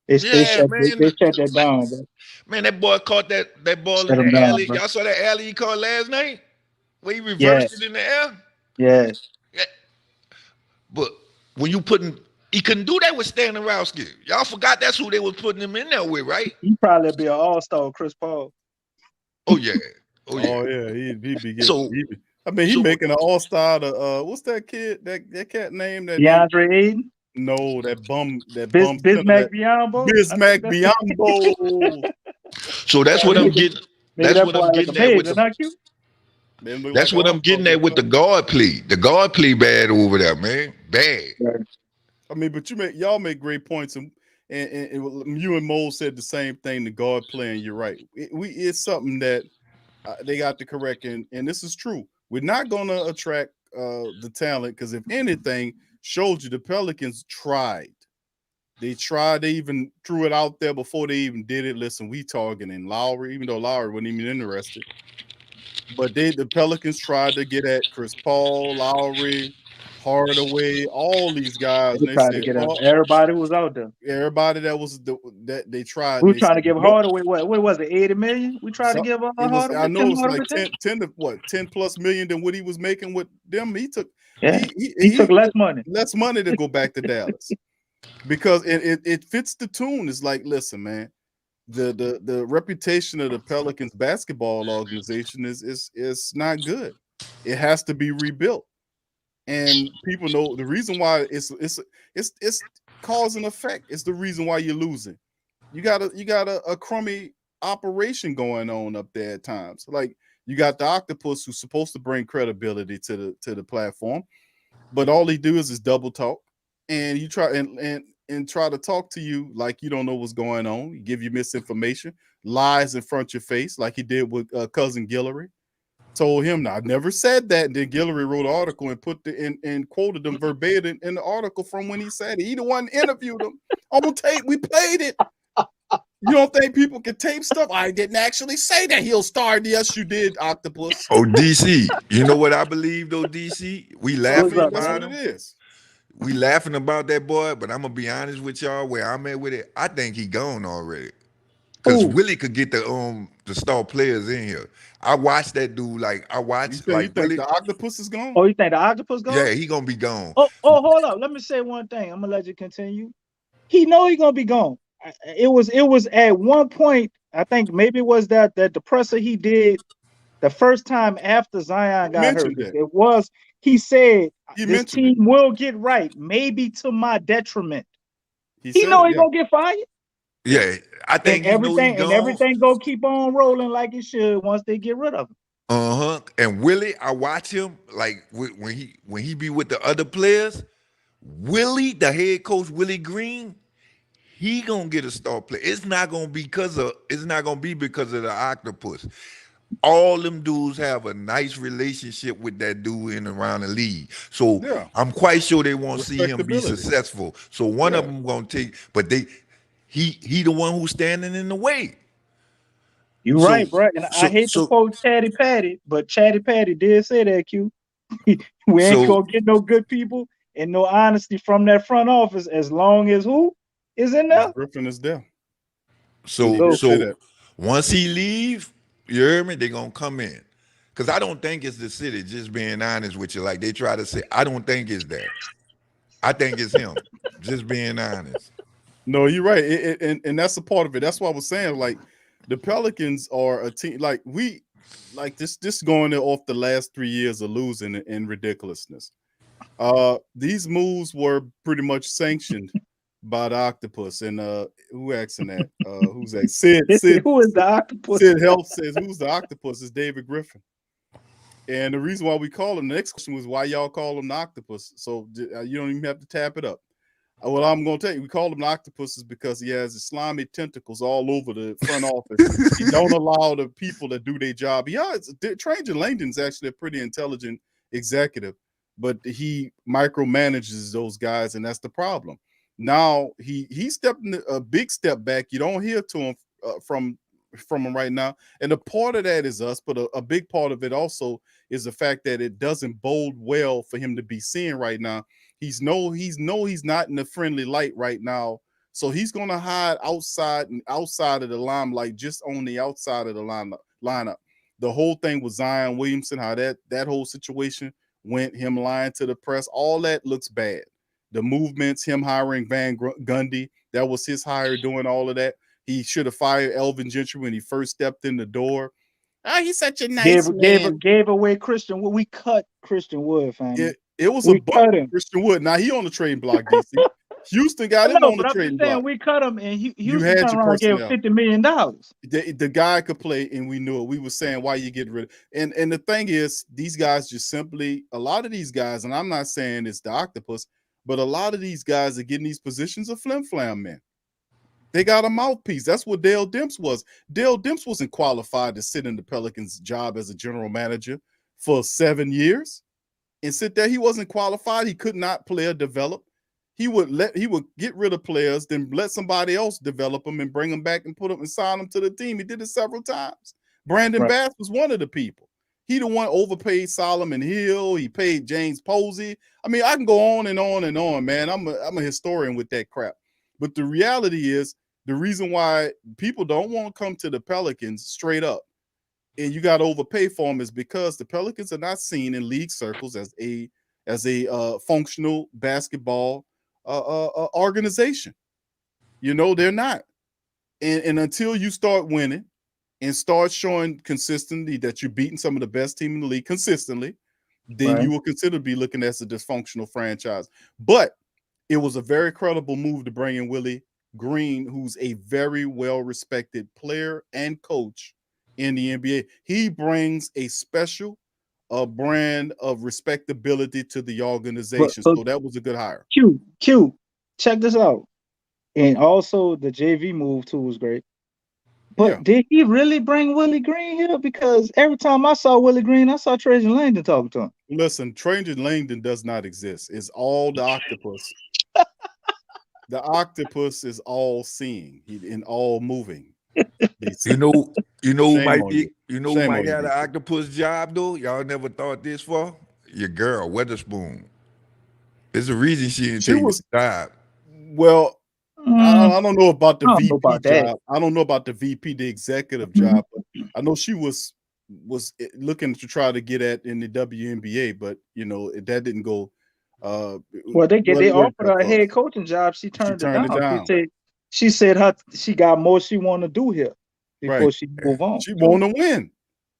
They shut that down, bro. Man, that boy caught that ball in the alley. Y'all saw that alley he caught last night? Where he reversed it in the air? Yeah. But when you putting, he couldn't do that with Stan and Rowski. Y'all forgot that's who they was putting him in there with, right? He probably be an all-star, Chris Paul. Oh yeah, oh yeah. Oh yeah, he'd be getting. So- I mean, he so- making an all-star. To what's that kid? That cat name? That DeAndre Ayton, no, that bum. That bum. Bismack Biyombo. Bismack Biyombo. So that's what I'm getting. Nigga, That's that what boy I'm like getting at with amazing, the. huh, Q? That's what I'm getting at with the guard play. The guard play bad over there, man. Bad. I mean, but y'all make great points, and you and Mo said the same thing. The guard playing, you're right. It's something that they got to correct, and this is true. We're not going to attract the talent because if anything, showed you the Pelicans tried. They tried. They even threw it out there before they even did it. Listen, we targeting Lowry, even though Lowry wasn't even interested. But the Pelicans tried to get at Chris Paul, Lowry, Hardaway, all these guys. They And they tried to said, get up. Everybody was out there. everybody that they tried. We were they trying to said, give nope. Hardaway what was it, 80 million? We tried to give Hardaway. I know it was Hardaway like 10 to what 10 plus million than what he was making with them. He took he took less money. Less money to go back to Dallas. Because it fits the tune. It's like, listen, man, the reputation of the Pelicans basketball organization is not good. It has to be rebuilt. And people know the reason why it's cause and effect. It's the reason why you're losing. You got a crummy operation going on up there at times. Like you got the octopus who's supposed to bring credibility to the platform, but all he do is double talk, and you try and try to talk to you like you don't know what's going on. He give you misinformation, lies in front of your face, like he did with cousin Guillory. Told him, I never said that. And then Guillory wrote an article and put and quoted them verbatim in the article from when he said it. He the one interviewed him on tape. We played it. You don't think people can tape stuff? I didn't actually say that he'll start. Yes, you did, Octopus. Oh, DC. You know what I believe though, DC? We laughing up, about That's what him. it is. We laughing about that boy, but I'm gonna be honest with y'all. Where I'm at with it, I think he gone already. Because Willie could get the star players in here. I watched that dude. Like I watched You like think Willie. the Octopus is gone? Oh, you think the octopus gone? Yeah, he gonna be gone. Oh, hold up. Let me say one thing. I'm gonna let you continue. He know he gonna be gone. It was at one point. I think maybe it was that the presser he did the first time after Zion got hurt. It was. He said this team will get right, maybe to my detriment. He know he's gonna get fired. Yeah, I think everything go keep on rolling like it should once they get rid of him. And Willie, I watch him like when he be with the other players. Willie, the head coach, Willie Green, he gonna get a star player. It's not gonna be because of the octopus. All them dudes have a nice relationship with that dude in around the league. So I'm quite sure they won't see him be successful. So one of them gonna take, but he the one who's standing in the way. You're right, bro. And I hate to quote Chatty Patty, but Chatty Patty did say that, Q. We ain't gonna get no good people and no honesty from that front office as long as who is in there? Griffin is there. So once he leave, you hear me? They're gonna come in. Because I don't think it's the city, just being honest with you. Like they try to say, I don't think it's that. I think it's him. Just being honest. No, you're right. And that's a part of it. That's what I was saying. Like the Pelicans are a team like this going off the last 3 years of losing and ridiculousness. These moves were pretty much sanctioned by the octopus. And who asking that? Who's that? Sid. Who is the octopus? Sid Health says, who's the octopus? It's David Griffin. And the reason why we call him, the next question was why y'all call him the octopus. So you don't even have to tap it up. What I'm going to tell you, we call him the octopus is because he has his slimy tentacles all over the front office. He don't allow the people to do their job. Trajan Langdon's actually a pretty intelligent executive, but he micromanages those guys, and that's the problem. Now he stepped a big step back. You don't hear to him from him right now, and a part of that is us, but a big part of it also is the fact that it doesn't bode well for him to be seen right now. He's not in the friendly light right now, so he's gonna hide outside of the limelight, just on the outside of the lineup. The whole thing with Zion Williamson, how that whole situation went, him lying to the press, all that looks bad. The movements, him hiring Van Gundy, that was his hire doing all of that. He should have fired Elvin Gentry when he first stepped in the door. Oh, he's such a nice man. Gave away Christian Wood. We cut Christian Wood, family. It was we a buck for Christian Wood. Now he on the trading block, DC. Houston got him on the trading block. We cut him, and Houston turned around and gave him $50 million. The guy could play, and we knew it. We were saying, why you get rid of it? And the thing is, these guys just simply, a lot of these guys, and I'm not saying it's the octopus, but a lot of these guys are getting these positions of flim-flam men. They got a mouthpiece. That's what Dale Demps was. Dale Demps wasn't qualified to sit in the Pelicans' job as a general manager for 7 years and sit there. He wasn't qualified. He could not play or develop. He would get rid of players, then let somebody else develop them and bring them back and put them and sign them to the team. He did it several times. Brandon Bass was one of the people. He the one overpaid Solomon Hill. He paid James Posey. I mean, I can go on and on and on, man. I'm a historian with that crap. But the reality is, the reason why people don't want to come to the Pelicans straight up, and you got to overpay for them, is because the Pelicans are not seen in league circles as a functional basketball organization. You know, they're not. And until you start winning and start showing consistently that you're beating some of the best team in the league consistently, then you will consider to be looking at a dysfunctional franchise. But it was a very credible move to bring in Willie Green, who's a very well-respected player and coach in the NBA. He brings a special brand of respectability to the organization. So that was a good hire. Q, check this out. And also the JV move too was great. But did he really bring Willie Green here? Because every time I saw Willie Green, I saw Trajan Langdon talking to him. Listen, Trajan Langdon does not exist. It's all the octopus. The octopus is all seeing and all moving. You know who might have an octopus job though? Y'all never thought this for? Your girl, Weatherspoon. There's a reason she didn't take the job. Well, I don't know about the VP job. I I don't know about the VP, the executive job, but I know she was looking to try to get at in the WNBA, but you know that didn't go. Well, they offered her a head coaching job. She turned it down. She said she got more she want to do here before she move on. She want to win.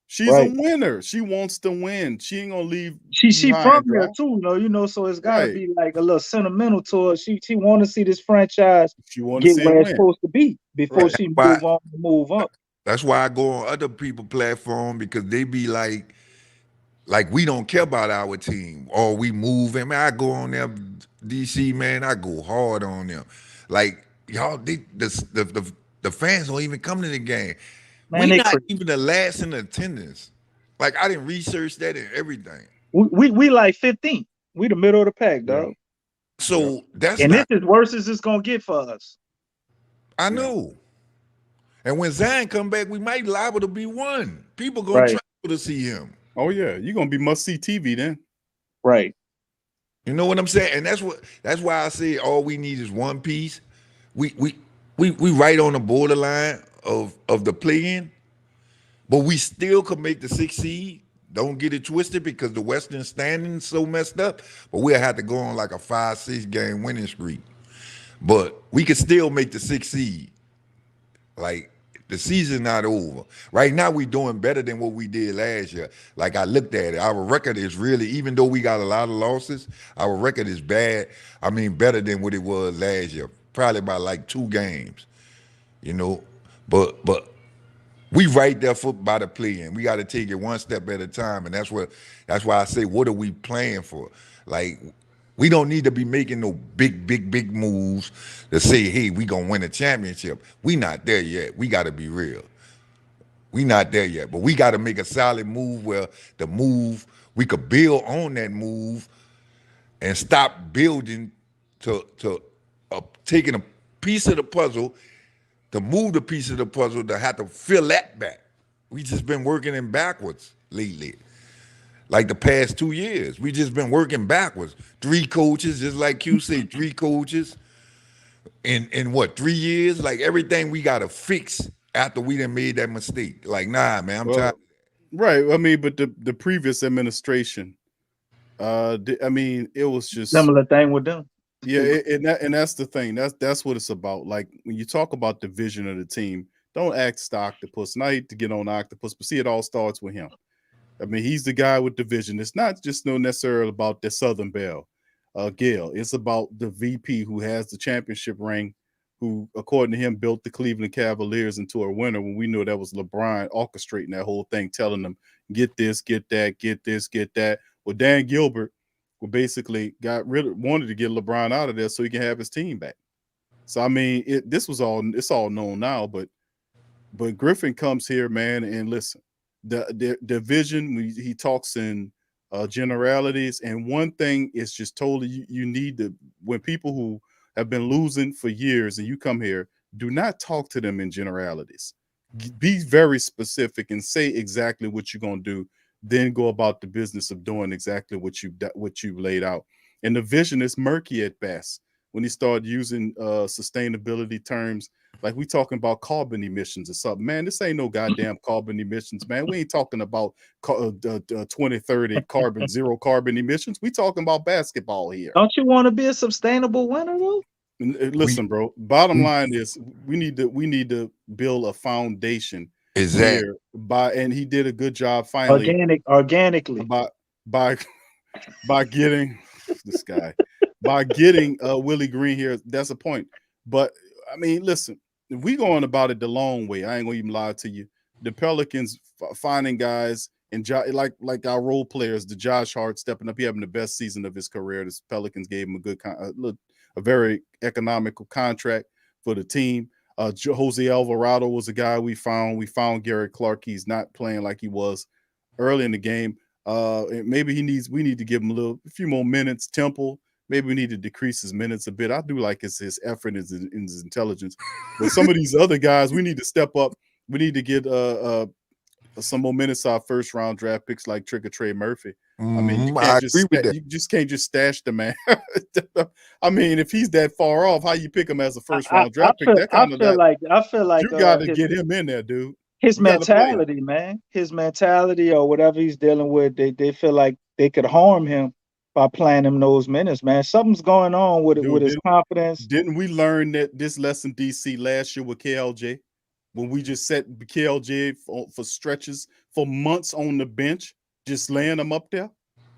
She's a winner. She wants to win. She ain't gonna leave. She from here too, you know. So it's gotta be like a little sentimental to her. She want to see this franchise get where it's supposed to be before she move up. That's why I go on other people's platform, because they be like we don't care about our team, or we move. And man, I go on there, DC, man, I go hard on them. Like y'all, the fans don't even come to the game. Man, we not even the last in attendance. Like I didn't research that and everything. We like 15th. We the middle of the pack, dog. So that's this is worse as it's gonna get for us. I know. And when Zion come back, we might liable to be one. People gonna travel to see him. Oh yeah, you're gonna be must-see TV then. Right. You know what I'm saying? And that's why I say all we need is one piece. We right on the borderline of the play-in, but we still could make the 6th seed. Don't get it twisted, because the Western standing so messed up. But we'll have to go on like a 5-6 game winning streak. But we could still make the 6th seed. Like, the season not over. Right now, we're doing better than what we did last year. Like, I looked at it. Our record is really, even though we got a lot of losses, our record is bad. I mean, better than what it was last year. Probably by like 2 games, you know. But we right there by the play-in. We got to take it one step at a time, and that's why I say, what are we playing for? Like, we don't need to be making no big moves to say, hey, we gonna win a championship. We not there yet. We got to be real. We not there yet, but we got to make a solid move where we could build on that move and stop building to taking a piece of the puzzle, to move the piece of the puzzle, to have to fill that back. We just been working in backwards lately. Like the past 2 years, we just been working backwards. 3 coaches, just like Q said, 3 coaches in what, 3 years? Like everything we got to fix after we done made that mistake. Like, nah, man, I'm tired. Right. I mean, but the previous administration I mean, it was just Similar thing with them. yeah, and that's the thing. That's what it's about. Like when you talk about the vision of the team, don't ask the octopus. And I hate to get on octopus, but see, it all starts with him. I mean, he's the guy with the vision. It's not just necessarily about the Southern Belle, Gale. It's about the VP who has the championship ring, who, according to him, built the Cleveland Cavaliers into a winner when we knew that was LeBron orchestrating that whole thing, telling them, get this, get that, get this, get that. Well, Dan Gilbert basically wanted to get LeBron out of there so he can have his team back. So, I mean, it's all known now, but Griffin comes here, man, and listen, the vision, he talks in generalities, and one thing is just totally, you need to, when people who have been losing for years and you come here, do not talk to them in generalities. Be very specific and say exactly what you're going to do, then go about the business of doing exactly what you've laid out. And the vision is murky at best when he started using sustainability terms. Like we talking about carbon emissions or something. Man, this ain't no goddamn carbon emissions, man. We ain't talking about 2030 zero carbon emissions. We talking about basketball here. Don't you want to be a sustainable winner, though? Listen, bro. Bottom line is we need to build a foundation. Exactly. And he did a good job finally. Organically. By getting this guy. By getting Willie Green here, that's a point. But I mean, listen, if we going about it the long way, I ain't gonna even lie to you. The Pelicans finding guys and like our role players, the Josh Hart stepping up, he having the best season of his career. The Pelicans gave him a very economical contract for the team. Jose Alvarado was a guy we found. We found Gary Clark. He's not playing like he was early in the game. Maybe we need to give him a few more minutes. Temple, maybe we need to decrease his minutes a bit. I do like his effort and his intelligence. But some of these other guys, we need to step up. We need to get some more minutes our first round draft picks like Trick or Trey Murphy. I mean, you just can't just stash the man. I mean, if he's that far off, how you pick him as a first round draft pick? I feel like you got to get him in there, dude. His mentality, man. His mentality or whatever he's dealing with, they feel like they could harm him by playing him those minutes, man. Something's going on with his confidence. Didn't we learn that this lesson, DC, last year with KLJ? When we just set KLJ for stretches for months on the bench, just laying them up there.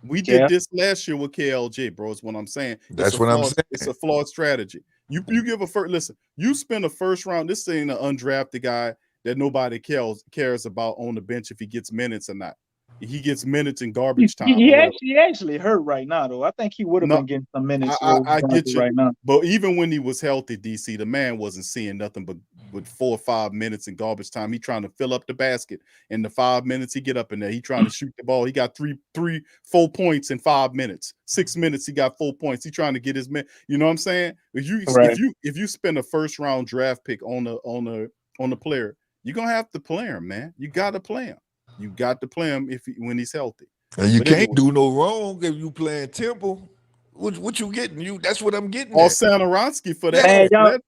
We did this last year with KLJ, bro, is what I'm saying. That's what I'm saying. It's a flawed strategy. You give you spend a first round, this ain't an undrafted guy that nobody cares about on the bench if he gets minutes or not. He gets minutes in garbage time. He actually hurt right now, though. I think he would have been getting some minutes. I get you right now. But even when he was healthy, DC, the man wasn't seeing nothing but with 4 or 5 minutes in garbage time. He trying to fill up the basket. In the 5 minutes he get up in there, he trying to shoot the ball. He got 4 points in 5 minutes. 6 minutes he got 4 points. He trying to get his man. You know what I'm saying? If you spend a first round draft pick on a player, you're gonna have to play him, man. You got to play him. You got to play him when he's healthy. And you can't do no wrong if you playing Temple. What you getting? That's what I'm getting. All Sanaronsky for that. Hey, y'all,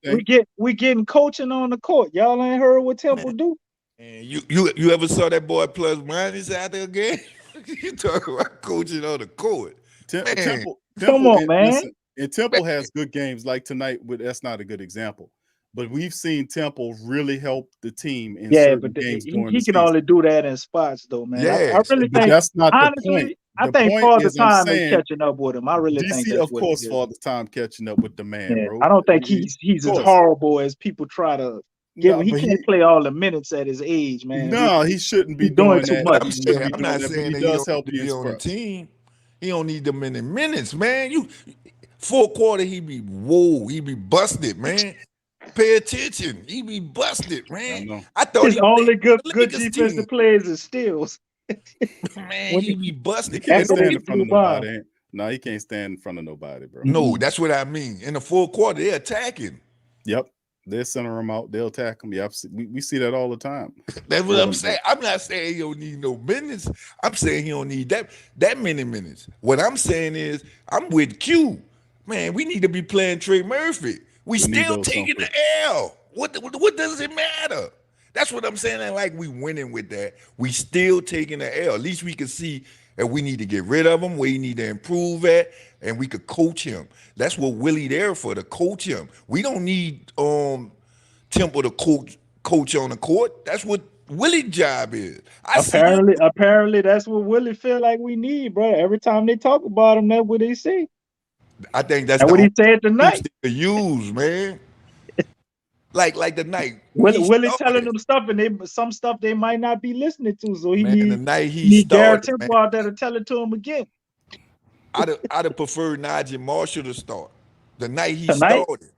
we getting coaching on the court. Y'all ain't heard what Temple do. And you ever saw that boy plus minus out there again? You talking about coaching on the court? Temple, come on, man. Listen, and Temple has good games like tonight. But that's not a good example. But we've seen Temple really help the team in certain games during the season. He can only do that in spots, though, man. Yes, I really think that's not the point. I think Father Time is catching up with him. I really think DC, of course, Father Time catching up with the man, bro. I don't think he's as horrible as people try to give him. He can't play all the minutes at his age, man. No, he shouldn't be doing too that. much. I'm not saying that he does help be on the team. He don't need them many minutes, man. Fourth quarter, he be busted, man. Pay attention. He be busted, man. I thought his only good defensive players is steals. Man, he be busted. He can't stand in front of nobody. No, he can't stand in front of nobody, bro. No, that's what I mean. In the fourth quarter, they're attacking. Yep. They'll center him out. They'll attack him. Yep. We see that all the time. That's what I'm saying. I'm not saying he don't need no minutes. I'm saying he don't need that many minutes. What I'm saying is I'm with Q. Man, we need to be playing Trey Murphy. We still taking the L. What does it matter? That's what I'm saying. Ain't like we winning with that. We still taking the L. At least we can see that we need to get rid of him, where he need to improve at, and we could coach him. That's what Willie there for, to coach him. We don't need Temple to coach on the court. That's what Willie's job is. Apparently that's what Willie feel like we need, bro. Every time they talk about him, that's what they say. I think that's what he said tonight. To use, man. Like the night Willie telling them stuff, and some stuff they might not be listening to. So he need Garrett Temple out there to tell it to him again. I'd have preferred Najee Marshall to start the night he started.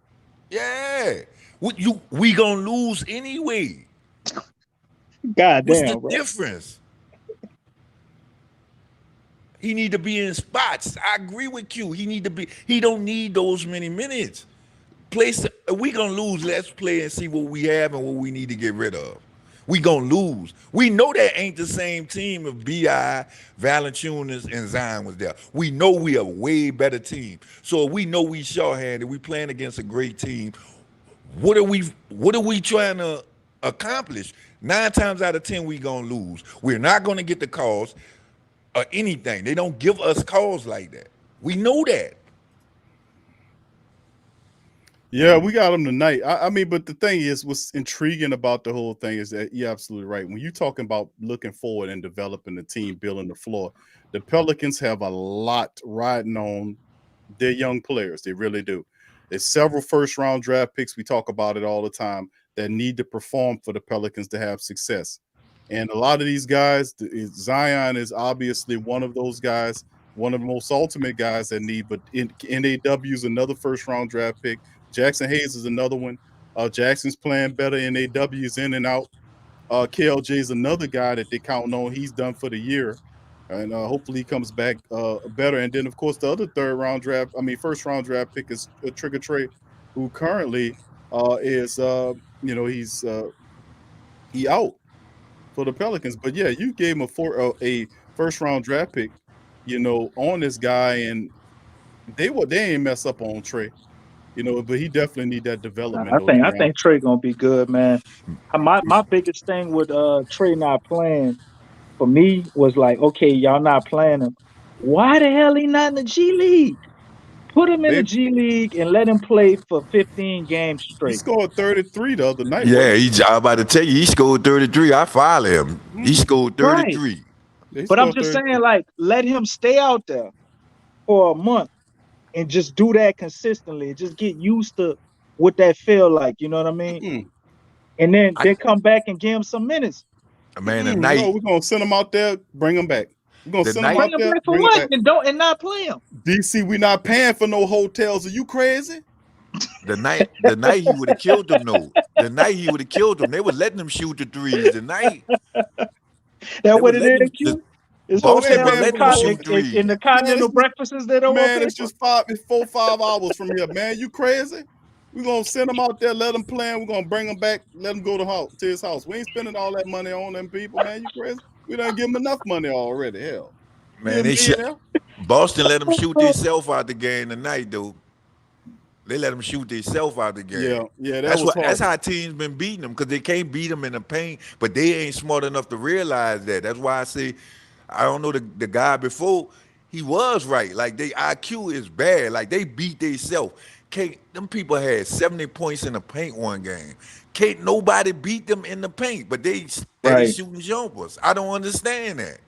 Yeah, we gonna lose anyway. God What's damn, the bro. difference? He need to be in spots. I agree with Q. He don't need those many minutes. We gonna lose. Let's play and see what we have and what we need to get rid of. We gonna lose. We know that ain't the same team if B.I., Valanciunas, and Zion was there. We know we a way better team. So if we know we shorthanded, we playing against a great team. What are we trying to accomplish? 9 times out of 10, we gonna lose. We're not gonna get the calls or anything. They don't give us calls like that. We know that. Yeah, we got them tonight. I mean, but the thing is, what's intriguing about the whole thing is that you're absolutely right. When you're talking about looking forward and developing the team, building the floor, the Pelicans have a lot riding on their young players. They really do. There's several first-round draft picks. We talk about it all the time that need to perform for the Pelicans to have success. And a lot of these guys, Zion is obviously one of those guys, one of the most ultimate guys that need, but NAW is another first-round draft pick. Jackson Hayes is another one. Jackson's playing better. NAW is in and out. KLJ is another guy that they counting on. He's done for the year. And hopefully he comes back better. And then, of course, the other first-round draft pick is Trigger Trey, who currently is, he out for the Pelicans. But, yeah, you gave him a first-round draft pick, on this guy, and they ain't mess up on Trey. But he definitely need that development. I think Trey gonna be good, man. My biggest thing with Trey not playing for me was like, okay, y'all not playing him. Why the hell he not in the G League? Put him in the G League and let him play for 15 games straight. He scored 33 the other night. Yeah, I'm about to tell you, he scored 33. I follow him. He scored 33. Right. But I'm just saying, like, let him stay out there for a month and just do that consistently. Just get used to what that feel like. You know what I mean? Mm-hmm. And then they come back and give him some minutes. Man, we're gonna send him out there, bring him back. We're gonna send him out there for what? And not play him. DC, we not paying for no hotels. Are you crazy? The night he would have killed them, though. The night he would have killed them. They were letting them shoot the threes. The night. That what it is, Q? It's Boston in the continental breakfasts they don't man, it's just 4-5 hours from here, man. You crazy? We're gonna send him out there, let him play, and we're gonna bring him back, let him go to his house. We ain't spending all that money on them people, man. You crazy? We done give him enough money already. Hell. Man, Boston let them shoot themselves out the game tonight, though. They let them shoot themselves out the game. Yeah, that's how teams been beating them, because they can't beat them in the paint, but they ain't smart enough to realize that. That's why I say, I don't know, the guy before, he was right. Like, their IQ is bad. Like, they beat themselves. Them people had 70 points in the paint one game. Can't nobody beat them in the paint, but they shooting jumpers. I don't understand that.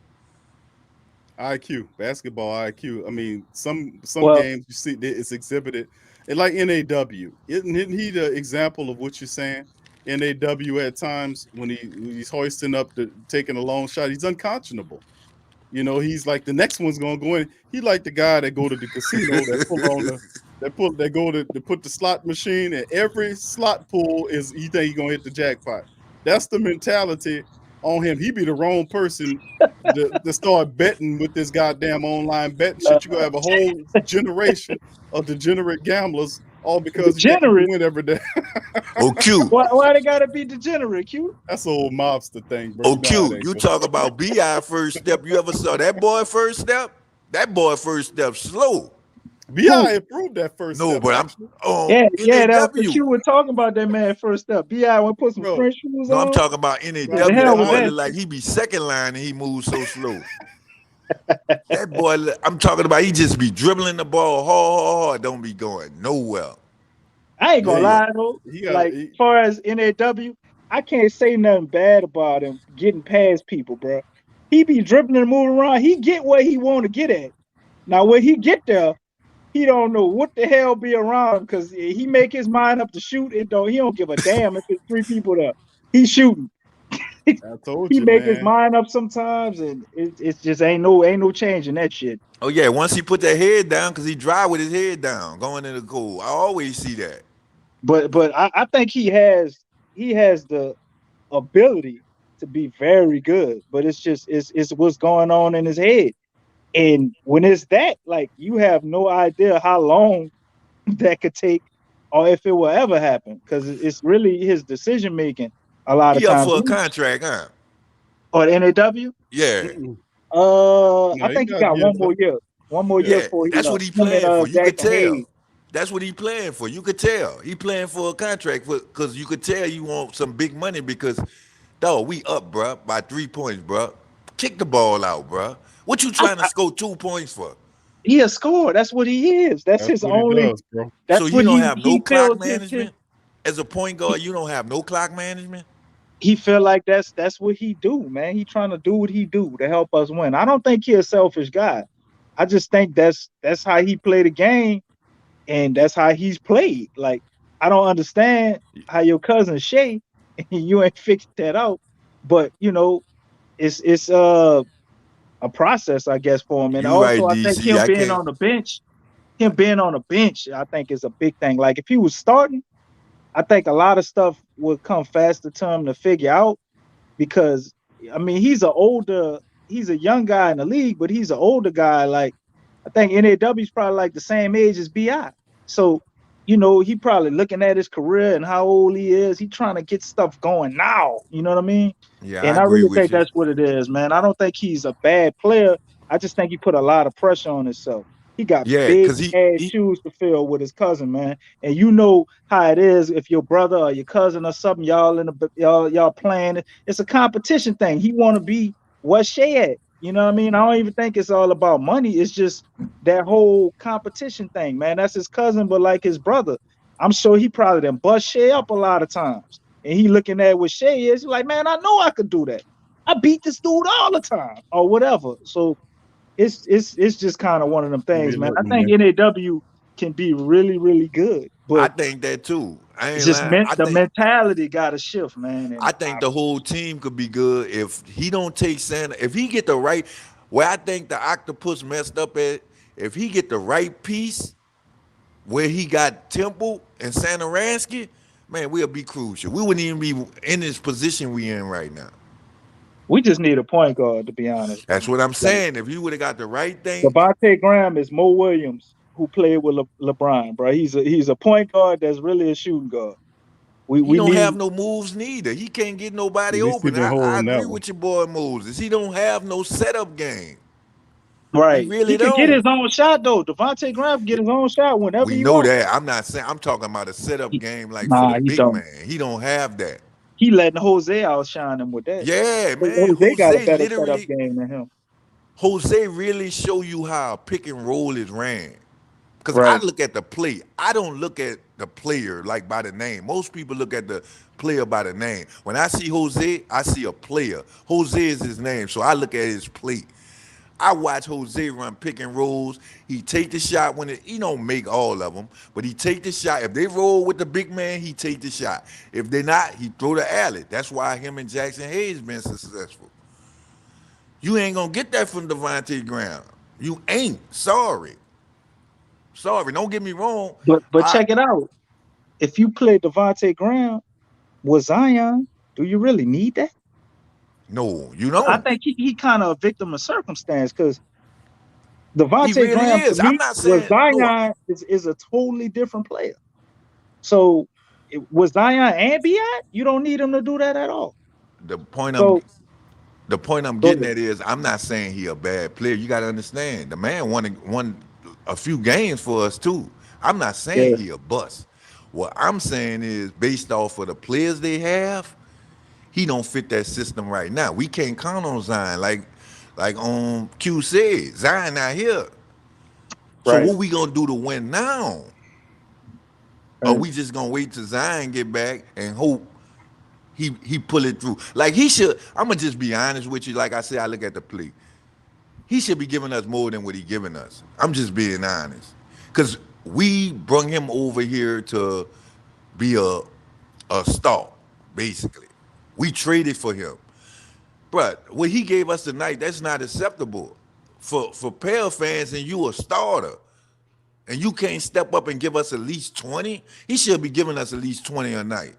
IQ, basketball IQ. I mean, some games you see it's exhibited. And like NAW, isn't he the example of what you're saying? NAW at times when he's hoisting up, taking a long shot, he's unconscionable. He's like, the next one's gonna go in. He like the guy that go to the casino that pull on to put the slot machine, and every slot pull is he think he gonna hit the jackpot. That's the mentality on him. He be the wrong person to start betting with this goddamn online betting shit. You're gonna have a whole generation of degenerate gamblers, all because you win every day. Oh, Q. Why they gotta be degenerate, Q? That's an old mobster thing, bro. Oh, Q, you talk about B.I. first step. You ever saw that boy first step? That boy first step slow. B.I. improved that first No, step. but I'm actually. Yeah, that's what NAW. you were talking about. That man first up. Bi went put some Bro, French shoes No, I'm on. talking about Yeah, NAW. the hell That with boy that. look like he be second line and he moves so slow. That boy, I'm talking about he just be dribbling the ball hard, don't be going nowhere. I ain't gonna Yeah, lie though. he got Like, as far as NAW, I can't say nothing bad about him getting past people, bro. He be dribbling and moving around. He get where he want to get at. Now, when he get there, he don't know what the hell be around him because he make his mind up to shoot. He don't give a damn if it's three people there. He's shooting. I told He you, make his man. mind up sometimes, and it's just ain't no change in that shit. Oh yeah, once he put that head down, because he drive with his head down, going in the goal. I always see that. But I think he has the ability to be very good, but it's just it's what's going on in his head. And when it's that, like, you have no idea how long that could take or if it will ever happen, because it's really his decision making a lot of He up times. for a contract, huh? Or the NAW? Yeah. I No, he think he got got years one more left. year. One more year Yeah, before he that's left. what he Him and playing for. You could Jackson tell. Hayes. That's what he playing for. You could tell. He playing for a contract for because you could tell you want some big money because, dog, we up, bruh, by 3 points, bruh. Kick the ball out, bruh. What you trying to score 2 points for? He a scorer. That's what he is. That's That's his what he only. does, bro. So That's you what don't have no he clock feels his. management as a point guard. You don't have no clock management. He feel like that's what he do, man. He trying to do what he do to help us win. I don't think he a selfish guy. I just think that's how he play the game, and that's how he's played. Like, I don't understand how your cousin Shay, you ain't fixed that out, but it's a process, I guess, for him. And You right, also, I think DC. I can't. him being on the bench, I think is a big thing. Like, if he was starting, I think a lot of stuff would come faster to him to figure out, because I mean he's a young guy in the league, but he's an older guy. Like, I think NAW is probably like the same age as BI. So, he probably looking at his career and how old he is. He trying to get stuff going now. You know what I mean? Yeah, I And I agree really with think you. that's what it is, man. I don't think he's a bad player. I just think he put a lot of pressure on himself. He got Yeah, big because ass he shoes to fill with his cousin, man. And you know how it is if your brother or your cousin or something, y'all playing. It's a competition thing. He want to be what Shay at. You know what I mean? I don't even think it's all about money. It's just that whole competition thing, man. That's his cousin, but like his brother. I'm sure he probably done bust Shay up a lot of times. And he looking at what Shay is, he's like, man, I know I could do that. I beat this dude all the time, or whatever. So it's just kind of one of them things, Hey, man. look, I think man. NAW can be really, really good, I but think that too. I it's ain't just lying. the mentality got to shift, man. I And think the whole team could be good if he don't take Santa. If he get the right, where I think the octopus messed up at, if he get the right piece where he got Temple and Santaransky, man, we'll be crucial. We wouldn't even be in this position we in right now. we just need a point guard, to be honest, That's man. what I'm Like, saying. If he would have got the right thing, Devontae Graham is Mo Williams, who played with LeBron, bro. He's a point guard that's really a shooting guard. he We don't need have no moves neither. He can't get At nobody least he open. been I holding that agree one. with your boy Moses. He don't have no setup game. He right. really He could get his don't. own shot though. Devontae Graham can get his own shot whenever We he know wants. that. I'm not saying I'm talking about a setup game like for the Nah, he big don't. man. He don't have that. He letting Jose outshine him with that. Yeah, man. Jose got a Jose better setup literally, game than him. Jose really show you how a pick and roll is ran. Because I Right. look at the play. I don't look at the player like by the name. Most people look at the player by the name. When I see Jose, I see a player. Jose is his name, so I look at his play. I watch Jose run pick and rolls. He take the shot he don't make all of them, but he take the shot. If they roll with the big man, he take the shot. If they're not, he throw the alley. That's why him and Jackson Hayes been successful. You ain't gonna get that from Devontae Graham. You ain't. Sorry. Don't get me wrong. But I check it out. If you play Devontae Graham with Zion, do you really need that? No, you I don't. think he kind of a victim of circumstance, because He Devontae really Graham to is. I'm me not with saying no. Zion is a totally different player. So with Zion and Bi, you don't need him to do that at all. The point I'm So the point I'm go getting ahead. at is I'm not saying he a bad player. You got to understand the man won a few games for us too. I'm not saying Yeah. he a bust. What I'm saying is based off of the players they have, he don't fit that system right now. We can't count on Zion. Like Q said, Zion not here. So Right. what we gonna do to win now? Or Right. we just gonna wait till Zion get back and hope he pull it through? Like he should. I'm gonna just be honest with you. Like I said, I look at the play. He should be giving us more than what he giving us. I'm just being honest, because we brung him over here to be a star, basically. We traded for him, but what he gave us tonight, that's not acceptable for Pale fans. And you a starter, and you can't step up and give us at least 20. He should be giving us at least 20 a night.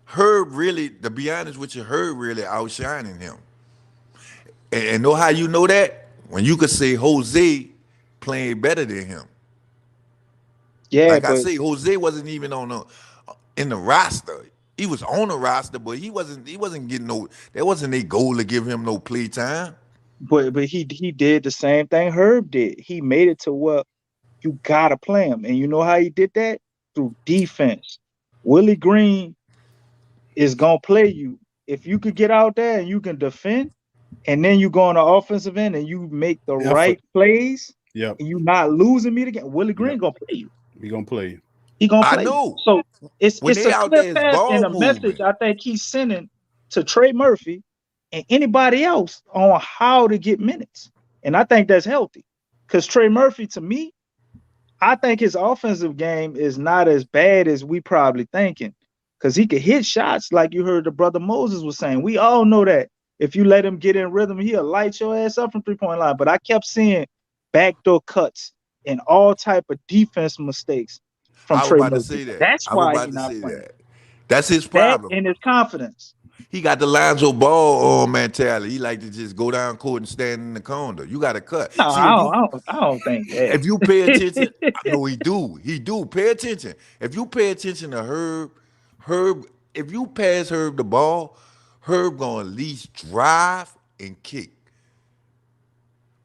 Herb really, to be honest with you, Herb really outshining him. And know how you know that? When you could say Jose playing better than him. Yeah, Like I but say, Jose wasn't even in the roster. He was on the roster, but he wasn't getting no. That wasn't a goal to give him no play time. he did the same thing Herb did. He made it to where you gotta play him, and you know how he did that? Through defense. Willie Green is gonna play you if you could get out there and you can defend, and then you go on the offensive end and you make the Effort. right plays, Yep. and you not losing me again. Willie Green Yep. gonna play you. We gonna play you. He gonna I play you. know. So When it's they a out clear there, it's path and ball a message movement. I think he's sending to Trey Murphy and anybody else on how to get minutes. And I think that's healthy. Because Trey Murphy, to me, I think his offensive game is not as bad as we probably thinking. Because he could hit shots like you heard the brother Moses was saying. We all know that. If you let him get in rhythm, he'll light your ass up from three-point line. But I kept seeing backdoor cuts and all type of defense mistakes from I was Trey about to Murphy. say that. That's I was why about he's to not say playing. that. That's his That problem. and his confidence. He got the Lonzo Ball mentality. He like to just go down court and stand in the corner. You got to cut. No, See, I don't think that. if you pay attention, no, he do. He do. Pay attention. If you pay attention to Herb, if you pass Herb the ball, Herb gonna at least drive and kick,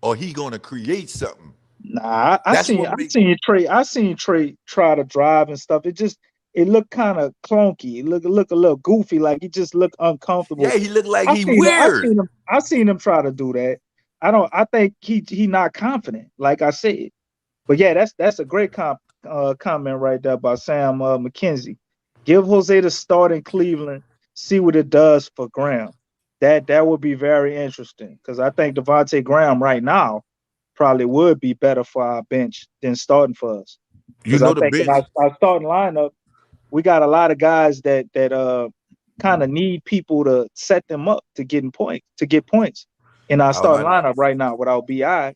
or he gonna create something. Nah, That's what make. I seen Trey try to drive and stuff. It looked kind of clunky. It look a little goofy, like he just looked uncomfortable. Yeah, he looked like he weird. I seen him try to do that. I think he not confident, like I said. But yeah, that's a great comment right there by Sam McKenzie. Give Jose the start in Cleveland, see what it does for Graham. That would be very interesting because I think Devontae Graham right now probably would be better for our bench than starting for us. You Because I know the think in bench. our starting lineup, we got a lot of guys that kind of need people to set them up to get points in our I was starting about lineup right now without BI.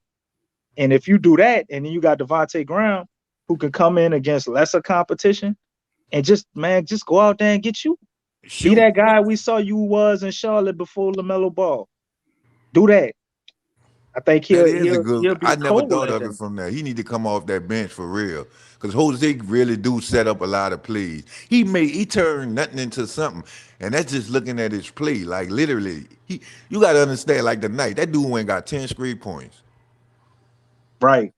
And if you do that, and then you got Devontae Graham who can come in against lesser competition and just go out there and get you. to Be shoot. that guy we saw you was in Charlotte before LaMelo Ball. Do that. I think That is a good. he'll be I never cold thought at of that. it from there. He need to come off that bench for real, because Jose really do set up a lot of plays. He turned nothing into something, and that's just looking at his play. Like literally, you got to understand. Like tonight, that dude went and got 10 straight points. Right.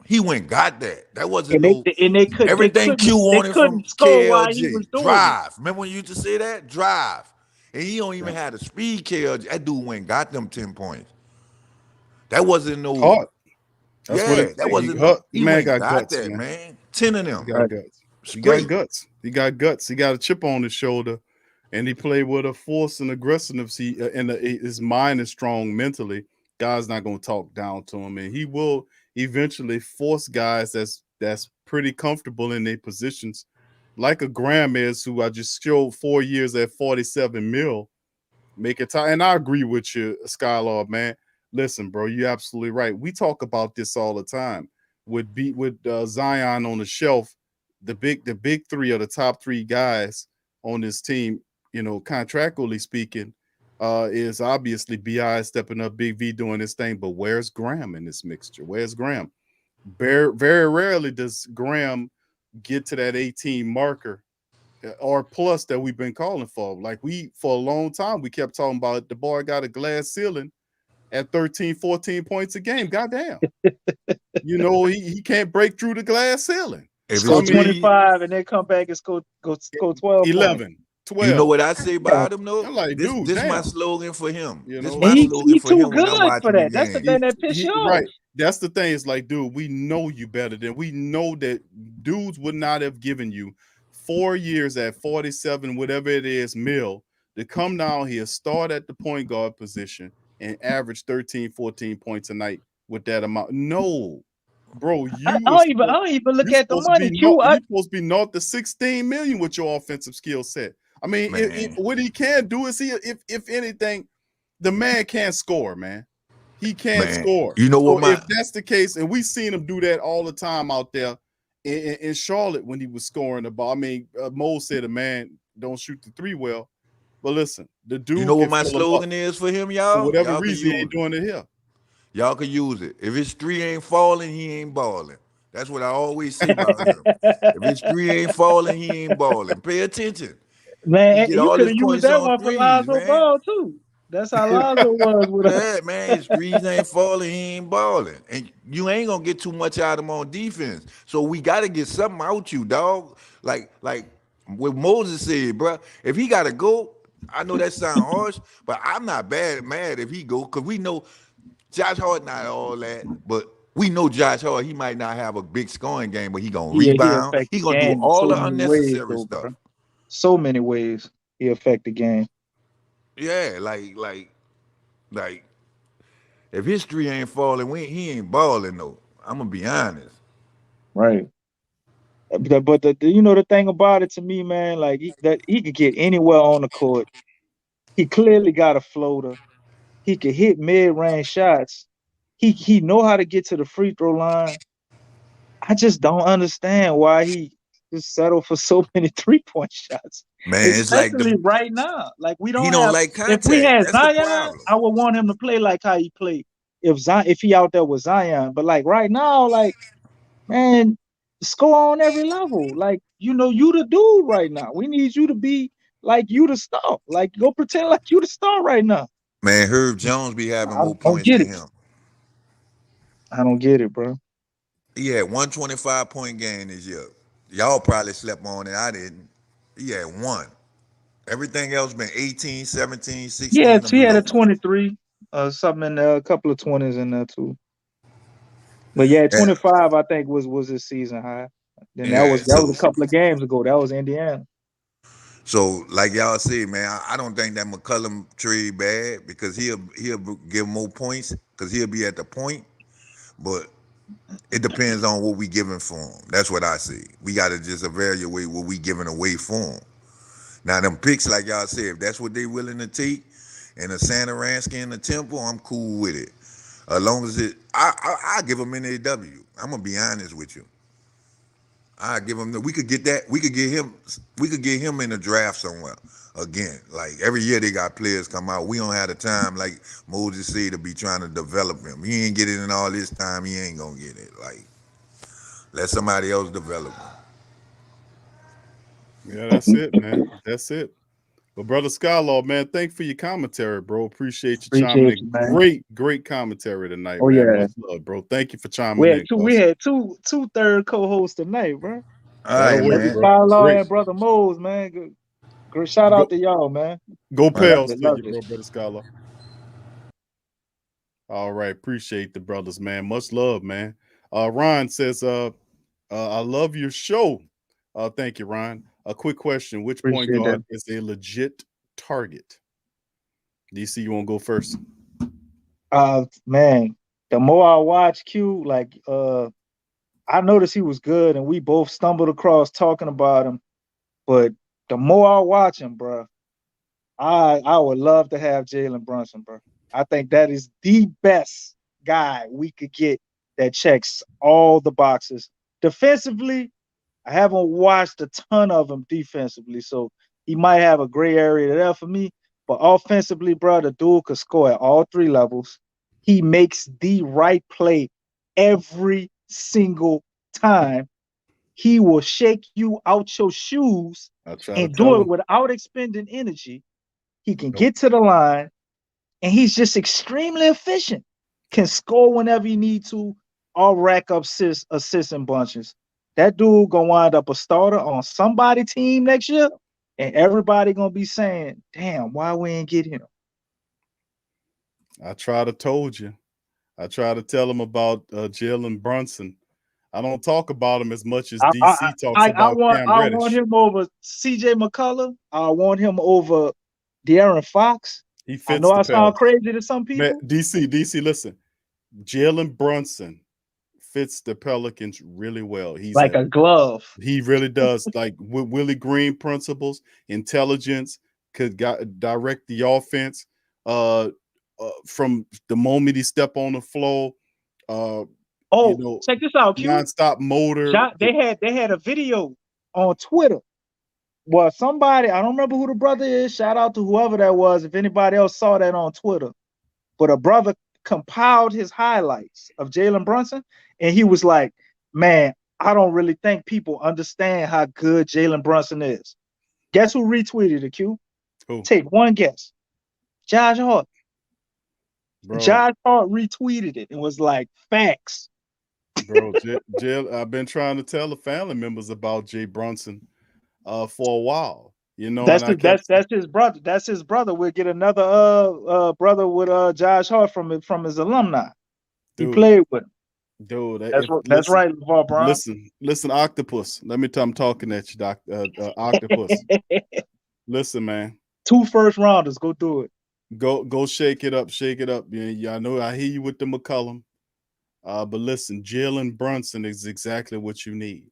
He went and got that. That wasn't And no they everything Q wanted from couldn't score while he was KLJ. doing it. Drive. Remember when you used to say that? Drive. And he don't even have the speed KLJ. That dude went and got them 10 points. That wasn't no. Hard. That's what Yeah, it that takes. wasn't no. He Man went and got got guts, that, man. man. 10 of He them. got guts. He got Straight. guts. He got guts. He got a chip on his shoulder, and he played with a force and aggressiveness. His mind is strong mentally. God's not going to talk down to him, and he will eventually force guys that's pretty comfortable in their positions, like a Graham is, who I just showed 4 years at 47 mil, make it time. And I agree with you, Skylord, man. Listen, bro, you're absolutely right. We talk about this all the time. With Zion on the shelf, the big three are the top three guys on this team, contractually speaking, is obviously BI stepping up, Big V doing his thing. But where's Graham in this mixture? Where's Graham? Very, very rarely does Graham get to that 18 marker or plus that we've been calling for. Like for a long time, we kept talking about the boy got a glass ceiling. at 13, 14 points a game. Goddamn. You know, he can't break through the glass ceiling. If Score it's three, 25 and then come back and score 12 points. 11, 12. you know what I say about him though? I'm like, this dude, this my damn. slogan for him. You This know? my slogan He for too him when I'm good for watching that. the That's the game. thing that piss you off. Right. That's the thing. It's like, dude, we know you better than we know that dudes would not have given you 4 years at 47, whatever it is, mil, to come down here, start at the point guard position, and average 13, 14 points a night with that amount. No, bro, I don't even look at the money. You're supposed to be north to 16 million with your offensive skill set. I mean, if what he can do is if anything, the man can't score, man. He can't score. You know what? So if that's the case, and we've seen him do that all the time out there in Charlotte when he was scoring the ball. I mean, Mo said a man don't shoot the three well, but listen, the dude. You know what my slogan is for him, y'all? For whatever y'all reason, he ain't doing it here. Y'all can use it. If his three ain't falling, he ain't balling. That's what I always say about him. If his three ain't falling, he ain't balling. Pay attention. Man, you could have used points that on one for threes, Lonzo man. Ball too. That's how Lonzo was with us. Yeah, man, his threes ain't falling, he ain't balling. And you ain't gonna get too much out of him on defense. So we gotta get something out you, dog. Like what Moses said, bro. If he gotta go, I know that sounds harsh, but I'm not mad if he go, because we know Josh Hart not all that, but we know Josh Hart, he might not have a big scoring game, but he gonna rebound. He gonna do all the unnecessary stuff. Bro. So many ways he affect the game. Yeah, like if his three ain't falling, he ain't balling though. I'm gonna be honest. Right. But the thing about it to me, man, like he could get anywhere on the court. He clearly got a floater. He could hit mid-range shots. He know how to get to the free throw line. I just don't understand why he just settled for so many 3-point shots. Man, especially it's like right now. Like we don't he don't have. like contact. If we had That's Zion, the problem. I would want him to play like how he played. If he out there with Zion, but like right now, like man, score on every level. Like you the dude right now. We need you to be like you the star. Like go pretend like you the star right now. Man, Herb Jones be having more don't points get than it. him. I don't get it, bro. He had 125-point game this year. Y'all probably slept on it. I didn't. He had one. Everything else been 18, 17, 16. Yeah, he had below. a 23, something in there, a couple of 20s in there too. But yeah, 25 I think was his season high. Then that was a couple of games ago. That was Indiana. So like y'all said, man, I don't think that McCollum trade bad because he'll give more points because he'll be at the point. But it depends on what we giving for him. That's what I see. We got to just evaluate what we giving away for him. Now, them picks, like y'all said, if that's what they willing to take, and a Santaransky and a Temple, I'm cool with it. As long as I give them NAW. I'm gonna be honest with you. I give him we could get that. We could get him in a draft somewhere again. Like every year they got players come out. We don't have the time, like Moses said, to be trying to develop him. He ain't getting in all this time. He ain't gonna get it. Like let somebody else develop him. Yeah, that's it, man. That's it. But brother Skylaw, man, thanks for your commentary, bro. Appreciate you chiming in. Man. Great commentary tonight, oh, man. Yeah. Much love, bro. Thank you for chiming in. We had two third co-hosts tonight, bro. All right, man. Skylaw and brother Mose, man. Good shout out to y'all, man. Go Pels to you, bro, brother Skylaw. All right, appreciate the brothers, man. Much love, man. Ron says, I love your show. Thank you, Ron. A quick question: which point guard is a legit target? DC, you want to go first? Man, the more I watch Q, like I noticed he was good, and we both stumbled across talking about him. But the more I watch him, bro, I would love to have Jalen Brunson, bro. I think that is the best guy we could get that checks all the boxes. Defensively, I haven't watched a ton of him defensively, so he might have a gray area there for me. But offensively, bro, the dude could score at all three levels. He makes the right play every single time. He will shake you out your shoes and do it without expending energy. He can get to the line. and he's just extremely efficient. Can score whenever you need to, or rack up assists and bunches. That dude gonna wind up a starter on somebody team next year, and everybody gonna be saying, "Damn, why we ain't get him?" I try to told you. I try to tell him about Jalen Brunson. I don't talk about him as much as DC talks about Cam I Reddish. want him over CJ McCullough. I want him over De'Aaron Fox. He fits I know the I sound Pels. crazy to some people. Man, DC, listen. Jalen Brunson fits the Pelicans really well. He's Like a glove. He really does. Like with Willie Green principles, intelligence, could direct the offense from the moment he step on the floor. Check this out, Q. Nonstop motor. They had a video on Twitter. Well, somebody, I don't remember who the brother is. Shout out to whoever that was. If anybody else saw that on Twitter, but a brother compiled his highlights of Jalen Brunson, and he was like, "Man, I don't really think people understand how good Jalen Brunson is." Guess who retweeted it, Q? Who? Take one guess. Josh Hart. Bro. Josh Hart retweeted it and was like, "Facts." Bro, I've been trying to tell the family members about Jay Brunson for a while. You know, that's his brother. That's his brother. We'll get another brother with Josh Hart from his alumni. Dude, he played with him. Dude, that's right, LeVar Brown. Listen, Octopus. Let me tell I'm talking at you, Octopus. Listen, man. 2 first rounders. Go do it. Go shake it up. Yeah, I know I hear you with the McCollum. But listen, Jalen Brunson is exactly what you need.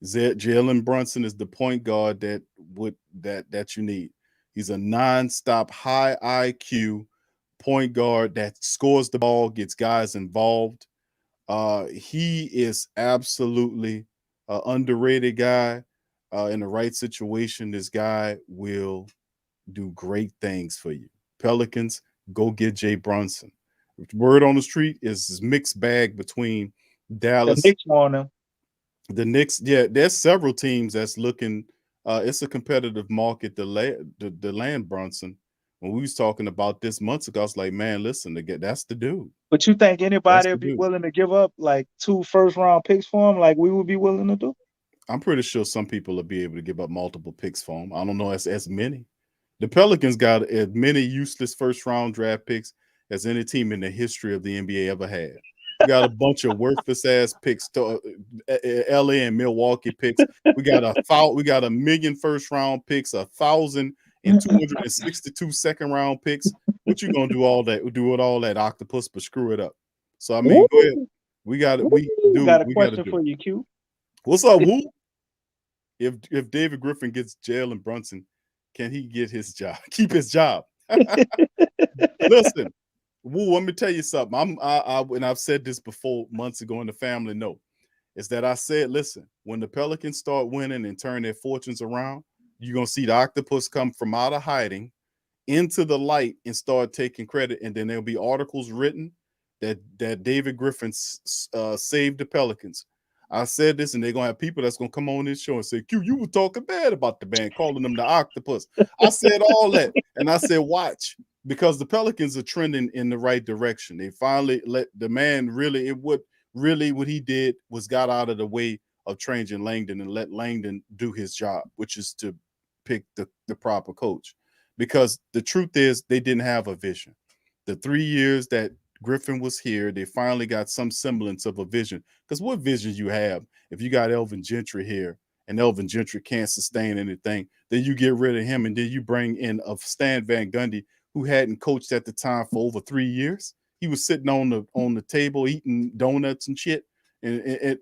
Jalen Brunson is the point guard that you need. He's a non-stop high IQ point guard that scores the ball, gets guys involved. He is absolutely an underrated guy. In the right situation, this guy will do great things for you. Pelicans, go get Jay Brunson. Word on the street is this mixed bag between Dallas. The Knicks want him. The Knicks, yeah, there's several teams that's looking. It's a competitive market to land Brunson. When we was talking about this months ago, I was like, man, listen, that's the dude. But you think anybody would be willing to give up like 2 first-round picks for him, like we would be willing to do? I'm pretty sure some people will be able to give up multiple picks for him. I don't know as many. The Pelicans got as many useless first-round draft picks as any team in the history of the NBA ever had. We got a bunch of worthless-ass picks, LA and Milwaukee picks. We got a million first-round picks, 1,262 second-round picks. What you gonna do all that octopus, but screw it up? So I mean, go ahead. We got a question for you, Q. What's up, Woo? If David Griffin gets Jalen Brunson, can he get his job? Keep his job. Listen, Woo, let me tell you something. And I've said this before months ago in the family note, is that I said, listen, when the Pelicans start winning and turn their fortunes around, you're gonna see the octopus come from out of hiding into the light and start taking credit, and then there'll be articles written that David Griffin saved the Pelicans. I said this, and they're gonna have people that's gonna come on this show and say, Q, you were talking bad about the band, calling them the octopus. I said all that, and I said, watch, because the Pelicans are trending in the right direction. They finally let the man what he did was got out of the way of changing Langdon and let Langdon do his job, which is to pick the proper coach. Because the truth is, they didn't have a vision. The 3 years that Griffin was here, they finally got some semblance of a vision. Because what vision you have if you got Elvin Gentry here and Elvin Gentry can't sustain anything, then you get rid of him and then you bring in a Stan Van Gundy who hadn't coached at the time for over 3 years. He was sitting on the table eating donuts and shit and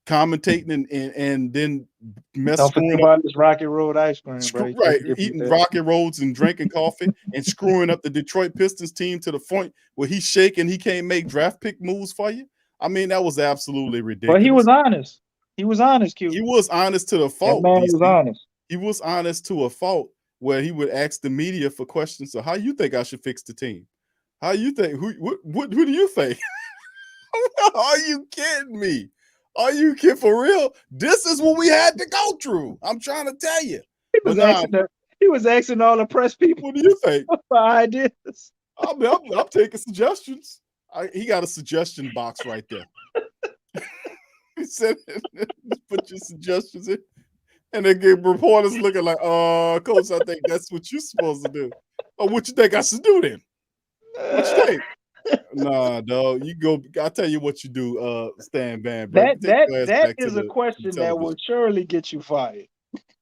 commentating and then messing about this Rocky Road ice cream, bro. Right, eating Rocky Roads and drinking coffee and screwing up the Detroit Pistons team to the point where he's shaking. He can't make draft pick moves for you. I mean, that was absolutely ridiculous. But he was honest. He was honest, Q. He was honest to the fault. That man was honest. He was honest to a fault where he would ask the media for questions. So, how you think I should fix the team? How you think? Who do you think? Are you kidding me? Are you kidding for real? This is what we had to go through. I'm trying to tell you. He was asking all the press people. What do you think? For ideas. I'm taking suggestions. He got a suggestion box right there. He said, put your suggestions in. And they get reporters looking like, Coach, I think that's what you're supposed to do. Oh, what you think I should do then? What you think? Nah, dog. You go. I'll tell you what you do, Stan Van Burke. Take your ass That back to is a the question that television. will surely get you fired.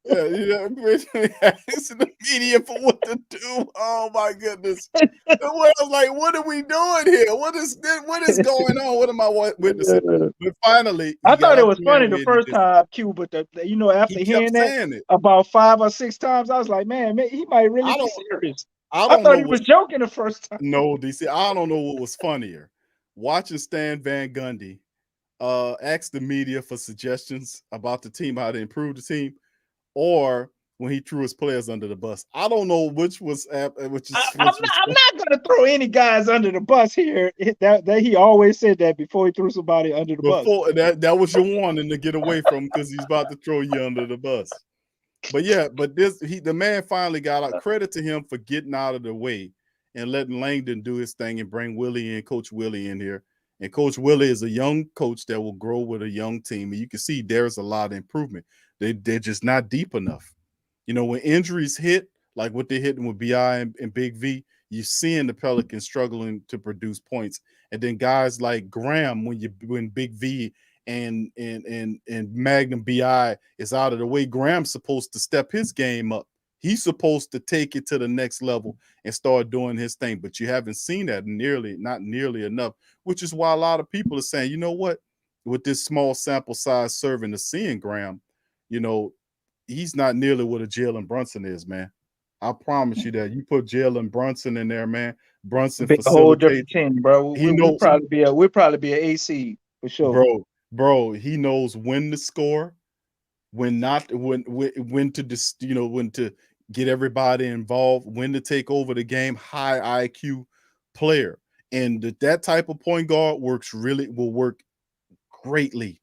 Yeah, it's in the media for what to do. Oh my goodness! I was like, what are we doing here? What is going on? What am I witnessing? But finally, I he got thought it up was there funny and the he first just- time, Q, but after he hearing kept that saying it. about 5 or 6 times, I was like, man, he might really I be don't. serious. I I don't thought know he was what. joking the first time. No, DC. I don't know what was funnier. Watching Stan Van Gundy ask the media for suggestions about the team, how to improve the team, or when he threw his players under the bus. I don't know which was I'm not gonna throw any guys under the bus here. That he always said that before he threw somebody under the bus. before that was your warning to get away from because he's about to throw you under the bus. But yeah, but the man finally got out. Credit to him for getting out of the way and letting Langdon do his thing and bring Willie in, Coach Willie in here. And Coach Willie is a young coach that will grow with a young team. And you can see there's a lot of improvement. They're just not deep enough. You know, when injuries hit, like what they're hitting with BI and Big V, you're seeing the Pelicans struggling to produce points. And then guys like Graham, when Big V and Magnum BI is out of the way, Graham's supposed to step his game up. He's supposed to take it to the next level and start doing his thing. But you haven't seen that not nearly enough, which is why a lot of people are saying, you know what, with this small sample size serving to seeing Graham, you know, he's not nearly what a Jalen Brunson is, man. I promise you that. You put Jalen Brunson in there, man. Brunson A whole different facilitates. team, bro. We'll probably be an AC for sure. Bro, he knows when to score, when to get everybody involved, when to take over the game. High IQ player, and that type of point guard will work greatly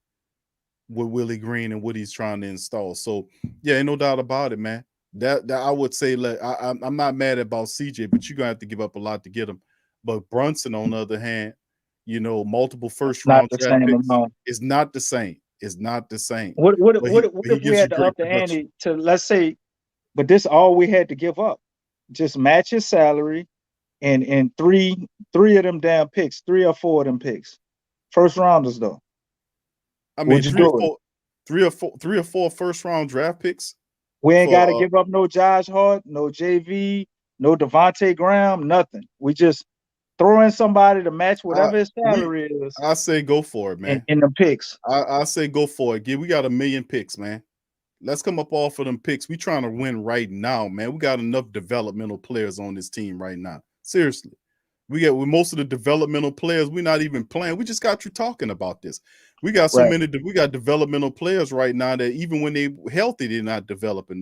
with Willie Green and what he's trying to install. So yeah, ain't no doubt about it, man. That I would say, I'm not mad about CJ, but you're gonna have to give up a lot to get him. But Brunson, on the other hand, you know, multiple first round draft picks is not the same. It's not the same. What He if we gives had you to up great the production. ante to, let's say, but this all we had to give up? Just match his salary and three of them damn picks, 3 or 4 of them picks. First rounders though. I mean, Would you do it? three or four first round draft picks. We ain't got to give up no Josh Hart, no JV, no Devontae Graham, nothing. We just throw in somebody to match whatever his salary is. I say go for it, man. In the picks. I say go for it. We got 1 million picks, man. Let's come up off of them picks. We trying to win right now, man. We got enough developmental players on this team right now. Seriously. With most of the developmental players, we're not even playing. We just got you talking about this. We got we got developmental players right now that even when they healthy, they're not developing.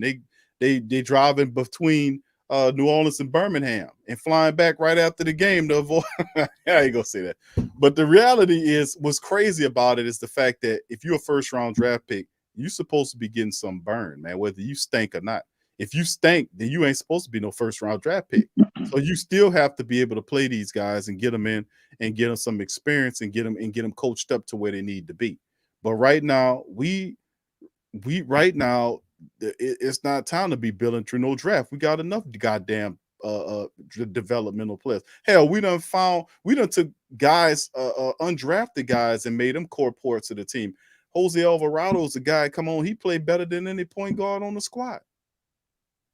They driving between New Orleans and Birmingham and flying back right after the game to avoid. I ain't gonna say that. But the reality is, what's crazy about it is the fact that if you're a first round draft pick, you're supposed to be getting some burn, man, whether you stink or not. If you stink, then you ain't supposed to be no first round draft pick. So you still have to be able to play these guys and get them in and get them some experience and get them coached up to where they need to be. But right now, it's not time to be building through no draft. We got enough goddamn developmental players. Hell, we done took guys, undrafted guys, and made them core ports of the team. Jose Alvarado's a guy, come on, he played better than any point guard on the squad.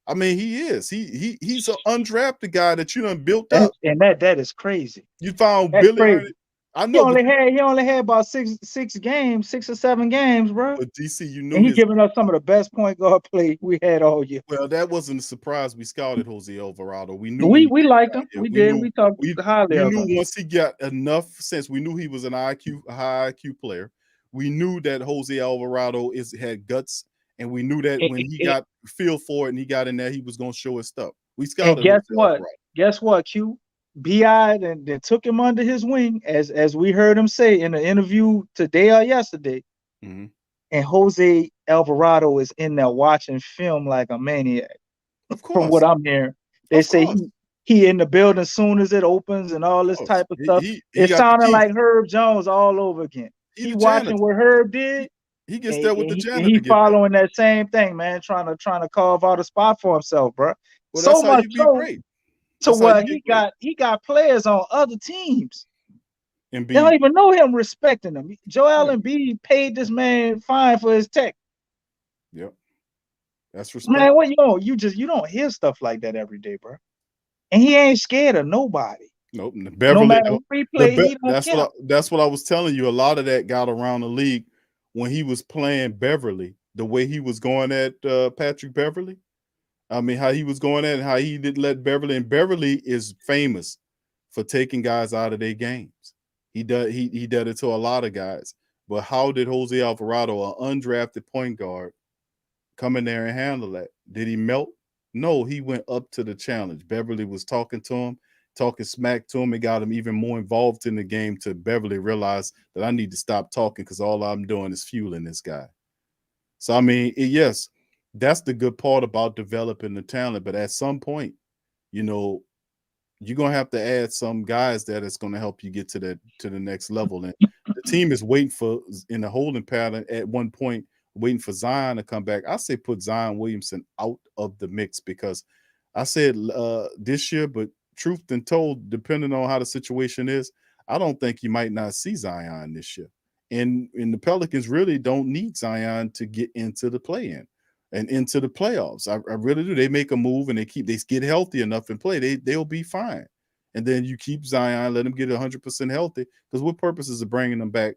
I mean, he is. He's an undrafted guy that you done built up. And that is crazy. You found That's Billy. crazy. I know. He only had about 6 or 7 games, bro. But DC, you knew and he giving us some of the best point guard play we had all year. Well, that wasn't a surprise. We scouted Jose Alvarado. We knew we liked him. We did. We talked highly of him. We knew once he got enough sense. We knew he was a high IQ player. We knew that Jose Alvarado had guts. And we knew that when he got feel for it and he got in there, he was going to show his stuff. We scouted. And guess what? Q BI then took him under his wing, as we heard him say in the interview today or yesterday. Mm-hmm. And Jose Alvarado is in there watching film like a maniac. Of course. From what I'm hearing, they say he in the building as soon as it opens and all this type of stuff. He It got the sounded keys. like Herb Jones all over again. He He the watching janitor. what Herb did. He gets And, there with and the he, janitor. and he to get there. following that same thing, man, trying to carve out a spot for himself, bro. Well, So that's how much you be so great. to That's how you where get great. he got players on other teams. And They don't be even know him respecting him. Joel Yeah. Embiid paid this man fine for his tech. Yep. That's respect. Man, what you don't hear stuff like that every day, bro. And he ain't scared of nobody. Nope. No Beverly. matter who he play, he don't That's care. that's what I was telling you. A lot of that got around the league when he was playing Beverly. The way he was going at Patrick Beverly. I mean, how he was going at, and how he didn't let Beverly. And Beverly is famous for taking guys out of their games. He did it to a lot of guys. But how did Jose Alvarado, an undrafted point guard, come in there and handle that? Did he melt? No, he went up to the challenge. Beverly was talking to him, talking smack to him. It got him even more involved in the game to Beverly realize that I need to stop talking because all I'm doing is fueling this guy. So, I mean, yes, that's the good part about developing the talent. But at some point, you know, you're going to have to add some guys that is going to help you get to the next level. And the team is waiting for, in the holding pattern at one point, waiting for Zion to come back. I say put Zion Williamson out of the mix because I said this year, but truth been told, depending on how the situation is, I don't think you might not see Zion this year. And the Pelicans really don't need Zion to get into the play-in and into the playoffs. I really do. They make a move and they get healthy enough and play. They'll be fine. And then you keep Zion, let him get 100% healthy. Because what purpose is it bringing them back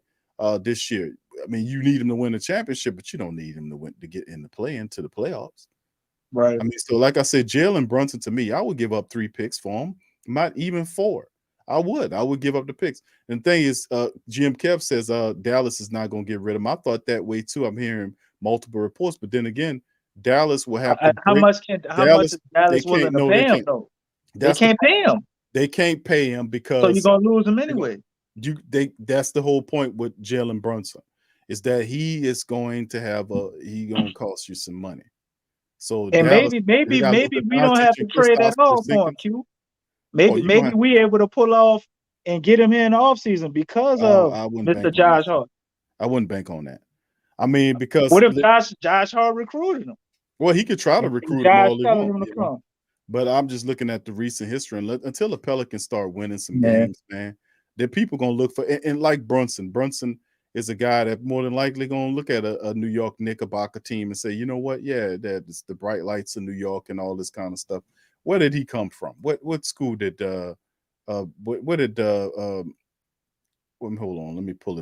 this year? I mean, you need him to win a championship, but you don't need him to get in the play-into the playoffs. Right. I mean, so like I said, Jalen Brunson, to me, I would give up 3 picks for him, not even 4. I would give up the picks. And the thing is, Jim Kev says Dallas is not going to get rid of him. I thought that way too. I'm hearing multiple reports, but then again, Dallas will have to. How much is Dallas willing to pay him though? They can't pay him. They can't pay him because so you're gonna lose him anyway. That's the whole point with Jalen Brunson, is that he is going to gonna cost you some money. So and Dallas, maybe we don't have to trade that off for him, Q. Maybe we able to pull off and get him here in the offseason because of Mr. Josh Hart. I wouldn't bank on that. I mean, because what if Josh Hart recruited him? Well, he could try to recruit him all he wants. But I'm just looking at the recent history, and until the Pelicans start winning some games, man, that people gonna look for. And like Brunson is a guy that more than likely gonna look at a New York Knickerbocker team and say, you know what, yeah, that's the bright lights of New York and all this kind of stuff. Where did he come from? What school did hold on, let me pull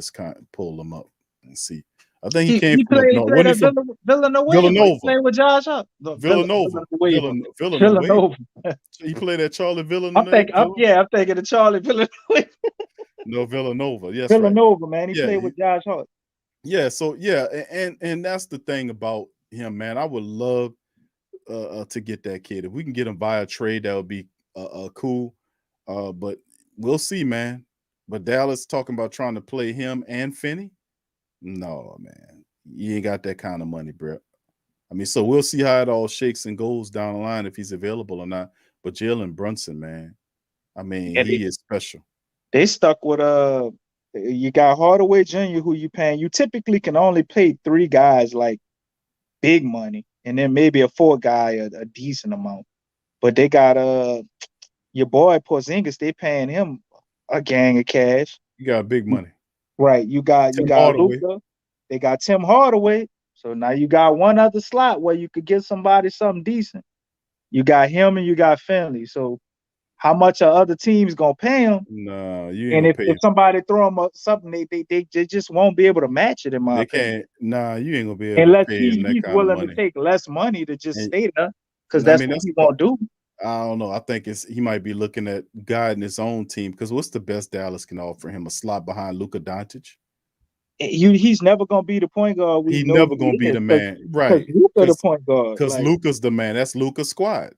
them up and see. I think he came from Villanova. He played with Josh Hart. Villanova. He played at Charlie Villanova. I'm thinking of Charlie Villanova. No, Villanova. Yes, Villanova, right. Man. He played with Josh Hart. Yeah, so and that's the thing about him, man. I would love to get that kid. If we can get him via trade, that would be cool. But we'll see, man. But Dallas talking about trying to play him and Finney. No, man. You ain't got that kind of money, bro. I mean, so we'll see how it all shakes and goes down the line if he's available or not. But Jalen Brunson, man, I mean, he is special. They stuck with you got Hardaway Jr., who you paying. You typically can only pay 3 guys like big money, and then maybe a 4th guy a decent amount. But they got your boy Porzingis, they paying him a gang of cash. You got big money. Right. You got Luka. They got Tim Hardaway. So now you got one other slot where you could get somebody something decent. You got him and you got Finley. So how much are other teams gonna pay him? No, you ain't. And if somebody throw him up something, they just won't be able to match it. In my opinion, nah, you ain't gonna be able unless to pay him that he's kind willing of to take less money to just stay there, because that's what he gonna do. I don't know. I think he might be looking at guiding his own team, because what's the best Dallas can offer him? A slot behind Luka Doncic? He's never gonna be the point guard. He's never gonna be the man, right? Luka's the point guard. Because Luka's the man. That's Luka's squad.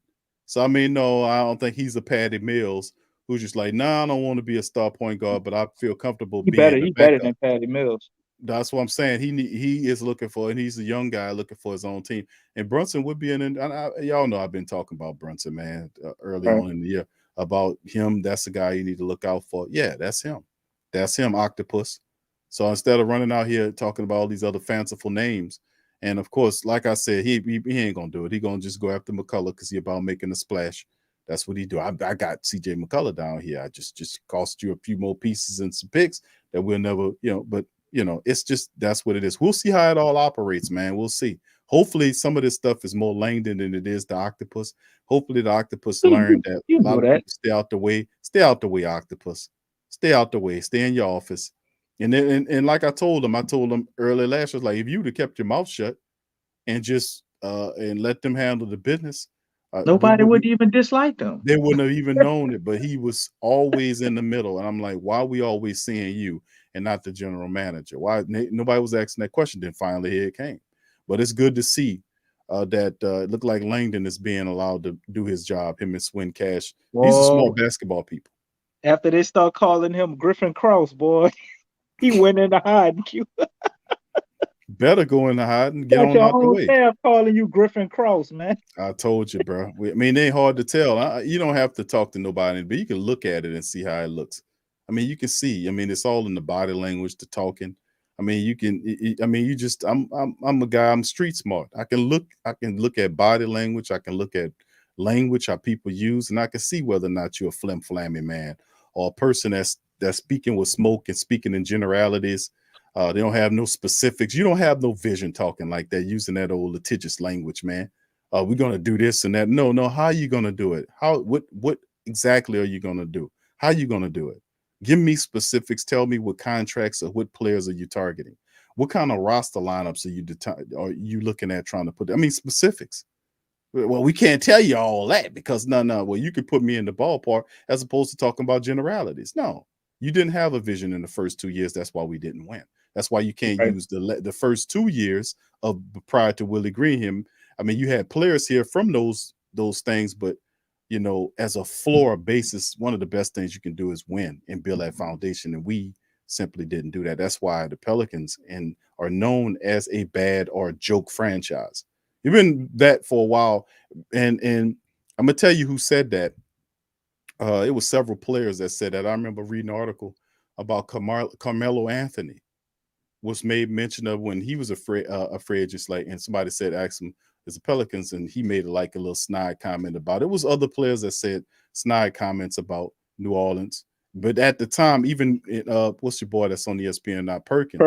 So I mean, no, I don't think he's a Patty Mills who's just like, nah, I don't want to be a star point guard, but I feel comfortable being. He's better than Patty Mills. That's what I'm saying. He is looking for, and he's a young guy looking for his own team. And Brunson would be y'all know I've been talking about Brunson, man, early on in the year. about him, that's the guy you need to look out for. Yeah, that's him. That's him, Octopus. So instead of running out here talking about all these other fanciful names, and of course, like I said, he ain't gonna do it. He gonna just go after McCullough because he about making a splash. That's what he do. I got CJ McCullough down here. I just cost you a few more pieces and some picks that we'll never, but it's just that's what it is. We'll see how it all operates, man. We'll see. Hopefully, some of this stuff is more Langdon than it is the Octopus. Hopefully, the Octopus learned that a lot of people stay out the way. Stay out the way, Octopus. Stay out the way. Stay in your office. And then, and like I told him earlier last year, like if you'd have kept your mouth shut and just and let them handle the business, nobody would even dislike them. They wouldn't have even known it. But he was always in the middle, and I'm like, why are we always seeing you and not the general manager? Why nobody was asking that question? Then finally here it came. But it's good to see that it looked like Langdon is being allowed to do his job. Him and Swin Cash. These are smart basketball people. After they start calling him Griffin Cross, boy. He went in the hiding queue. Better go in the hide and get on out the way. Staff calling you Griffin Cross, man. I told you, bro. I mean, it ain't hard to tell. You don't have to talk to nobody, but you can look at it and see how it looks. I mean, you can see. I mean, it's all in the body language, the talking. I mean, you can. I mean, you just. I'm a guy. I'm street smart. I can look at body language. I can look at language, how people use, and I can see whether or not you're a flim-flammy man or a person that's speaking with smoke and speaking in generalities. They don't have no specifics. You don't have no vision talking like that, using that old litigious language, man. We're gonna do this and that. No. How are you gonna do it? What exactly are you gonna do? How are you gonna do it? Give me specifics. Tell me what contracts or what players are you targeting? What kind of roster lineups are you looking at trying to put? I mean, specifics. Well, we can't tell you all that because no. Well, you could put me in the ballpark as opposed to talking about generalities. No. You didn't have a vision in the first 2 years. That's why we didn't win. That's why you can't use the first 2 years of prior to Willie Greenham. I mean, you had players here from those things, but as a floor basis, one of the best things you can do is win and build that foundation. And we simply didn't do that. That's why the Pelicans are known as a bad or a joke franchise. You've been that for a while, and I'm gonna tell you who said that. It was several players that said that. I remember reading an article about Carmelo Anthony was made mention of when he was afraid, just like, and somebody asked him, "Is the Pelicans?" and he made like a little snide comment about it. It was other players that said snide comments about New Orleans, but at the time, even what's your boy that's on ESPN now, Perkins.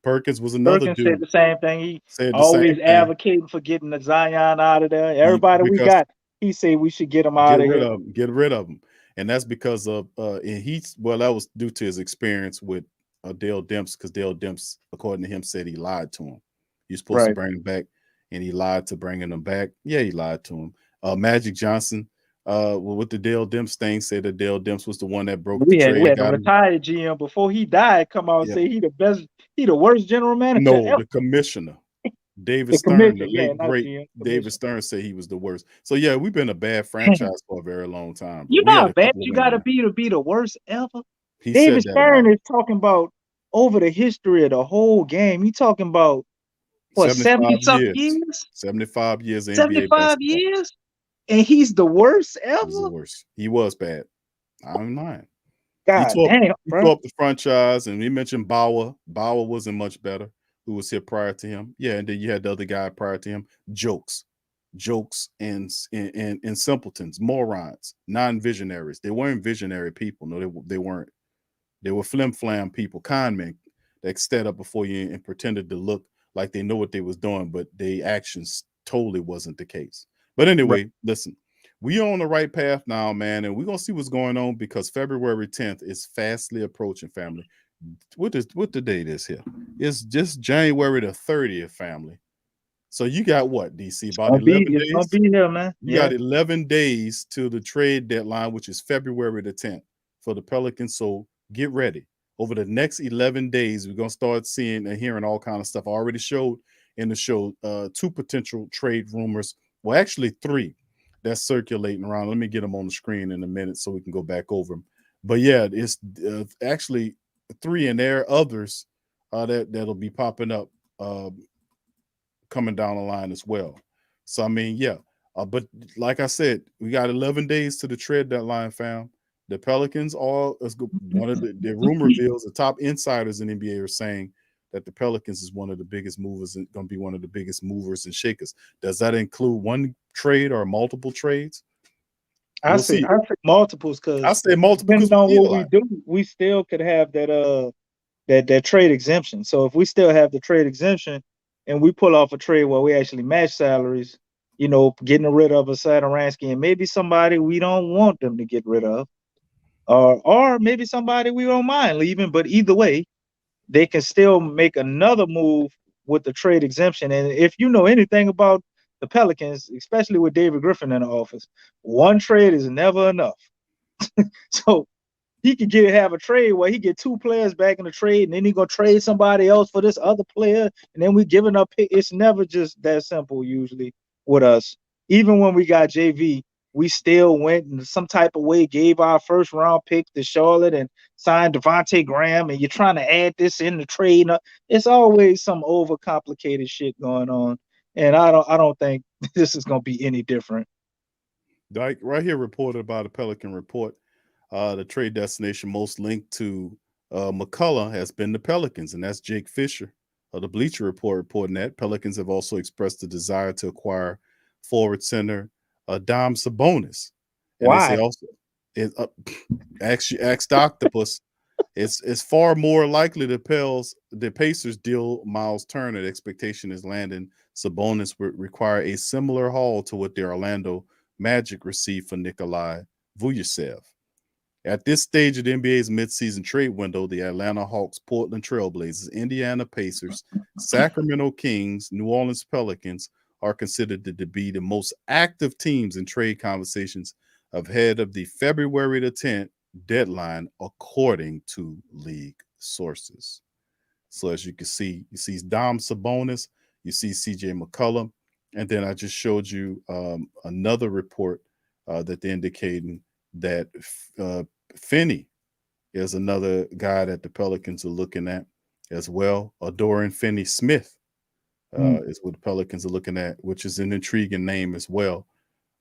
Perkins was another Perkins dude. said the same thing. He said always advocating for getting the Zion out of there. Everybody we got. He said we should get him out of here. Get rid of him. And that's because of that was due to his experience with Dale Demps, because Dale Demps, according to him, said he lied to him. You're supposed to bring him back, and he lied to bringing him back. Yeah, he lied to him. Magic Johnson, with the Dale Demps thing, said that Dale Demps was the one that broke the trade. We had a retired GM before he died come out and say he the worst general manager. No, ever. the commissioner. David Stern, the late great David Stern, said he was the worst. So yeah, we've been a bad franchise for a very long time. You know how bad you got to be the worst ever. David Stern is talking about over the history of the whole game. He talking about what 70-something years? 75 years. 75 years, and he's the worst ever. He's the worst. He was bad. I'm lying. God damn, he tore up the franchise, and we mentioned Bauer. Bauer wasn't much better. Who was here prior to him? Yeah, and then you had the other guy prior to him. Jokes, and simpletons, morons, non-visionaries. They weren't visionary people. No, they weren't. They were flim-flam people, con men that stood up before you and pretended to look like they know what they was doing, but their actions totally wasn't the case. But anyway, listen, we on the right path now, man, and we're gonna see what's going on because February 10th is fastly approaching, family. What the date is here? It's just January the 30th, family. So you got what, DC? About 11 days. It's gonna be here, man. You got 11 days to the trade deadline, which is February the 10th for the Pelicans. So get ready. Over the next 11 days, we're gonna start seeing and hearing all kind of stuff. I already showed in the show 2 potential trade rumors. Well, actually 3 that's circulating around. Let me get them on the screen in a minute so we can go back over them. But yeah, it's actually 3, and there are others that'll be popping up coming down the line as well. So I mean, yeah, But like I said, we got 11 days to the trade deadline, fam. The Pelicans one of the rumor bills, the top insiders in NBA are saying that the Pelicans is one of the biggest movers and going to be one of the biggest movers and shakers. Does that include one trade or multiple trades? I say multiples I because say multiple because depending on what we do, we still could have that trade exemption. So if we still have the trade exemption and we pull off a trade where we actually match salaries, you know, getting rid of a Satoransky and maybe somebody we don't want them to get rid of, or maybe somebody we don't mind leaving. But either way, they can still make another move with the trade exemption. And if you know anything about the Pelicans, especially with David Griffin in the office, one trade is never enough. So he could have a trade where he get 2 players back in the trade, and then he gonna trade somebody else for this other player, and then we giving up pick. It's never just that simple usually with us. Even when we got JV, we still went in some type of way, gave our first round pick to Charlotte and signed Devontae Graham, and you're trying to add this in the trade. It's always some overcomplicated shit going on, and I don't think this is gonna be any different. Like right here, reported by the Pelican Report. The trade destination most linked to McCullough has been the Pelicans, and that's Jake Fisher of the Bleacher Report reporting that. Pelicans have also expressed a desire to acquire forward center Dom Sabonis. And Why? they say also, ask Octopus, it's far more likely the Pacers deal Miles Turner. The expectation is Landon Sabonis would require a similar haul to what the Orlando Magic received for Nikolai Vujasev. At this stage of the NBA's midseason trade window, the Atlanta Hawks, Portland Trailblazers, Indiana Pacers, Sacramento Kings, New Orleans Pelicans are considered to be the most active teams in trade conversations ahead of the February the 10th deadline, according to league sources. So as you can see, you see Dom Sabonis, you see CJ McCollum, and then I just showed you another report that they're indicating that Finney is another guy that the Pelicans are looking at as well. Dorian Finney-Smith is what the Pelicans are looking at, which is an intriguing name as well.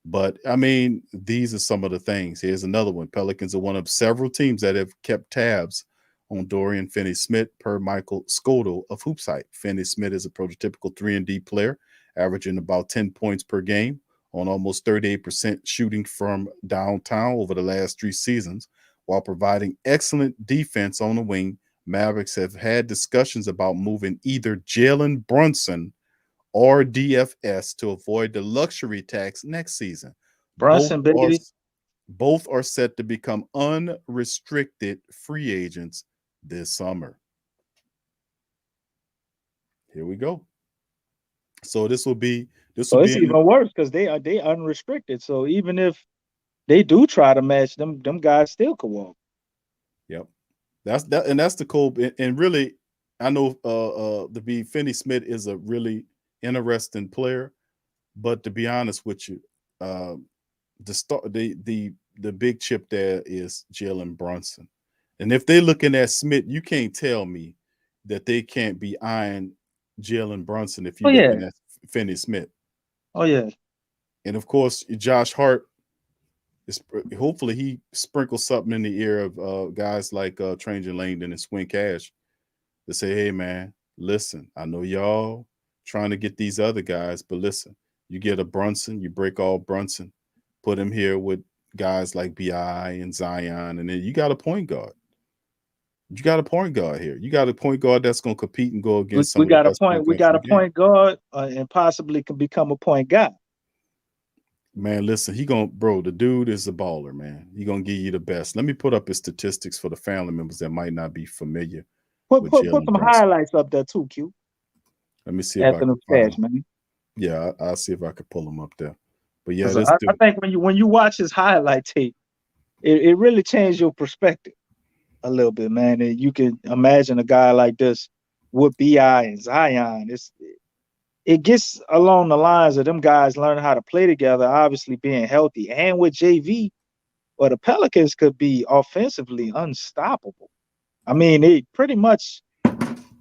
But, I mean, these are some of the things. Here's another one. Pelicans are one of several teams that have kept tabs on Dorian Finney-Smith per Michael Skodal of Hoopsite. Finney-Smith is a prototypical 3-and-D player, averaging about 10 points per game on almost 38% shooting from downtown over the last 3 seasons. While providing excellent defense on the wing, Mavericks have had discussions about moving either Jalen Brunson or DFS to avoid the luxury tax next season. Brunson, baby. Both are set to become unrestricted free agents this summer. Here we go. So it's even worse because they unrestricted. So even if they do try to match them guys still could walk. Yep. That's the cool. And really, I know the Finney-Smith is a really interesting player, but to be honest with you, the big chip there is Jalen Brunson. And if they're looking at Smith, you can't tell me that they can't be eyeing Jalen Brunson if you're looking at Finney-Smith. Oh yeah. And of course, Josh Hart hopefully he sprinkles something in the ear of guys like Trajan Langdon and Swin Cash to say, hey man, listen, I know y'all trying to get these other guys, but listen, you get a Brunson, you break all Brunson, put him here with guys like BI and Zion, and then you got a point guard. You got a point guard here. You got a point guard that's going to compete and go against We got a point guard and possibly can become a point guy. Man, listen, the dude is a baller, man. He gonna give you the best. Let me put up his statistics for the family members that might not be familiar. Put some highlights up there too, Q. Let me see if I can find man. Yeah, I'll see if I can pull them up there. But yeah, I think when you watch his highlight tape, it really changed your perspective a little bit, man. And you can imagine a guy like this with BI and Zion. It gets along the lines of them guys learning how to play together, obviously being healthy, and with JV, or the Pelicans could be offensively unstoppable. I mean, they pretty much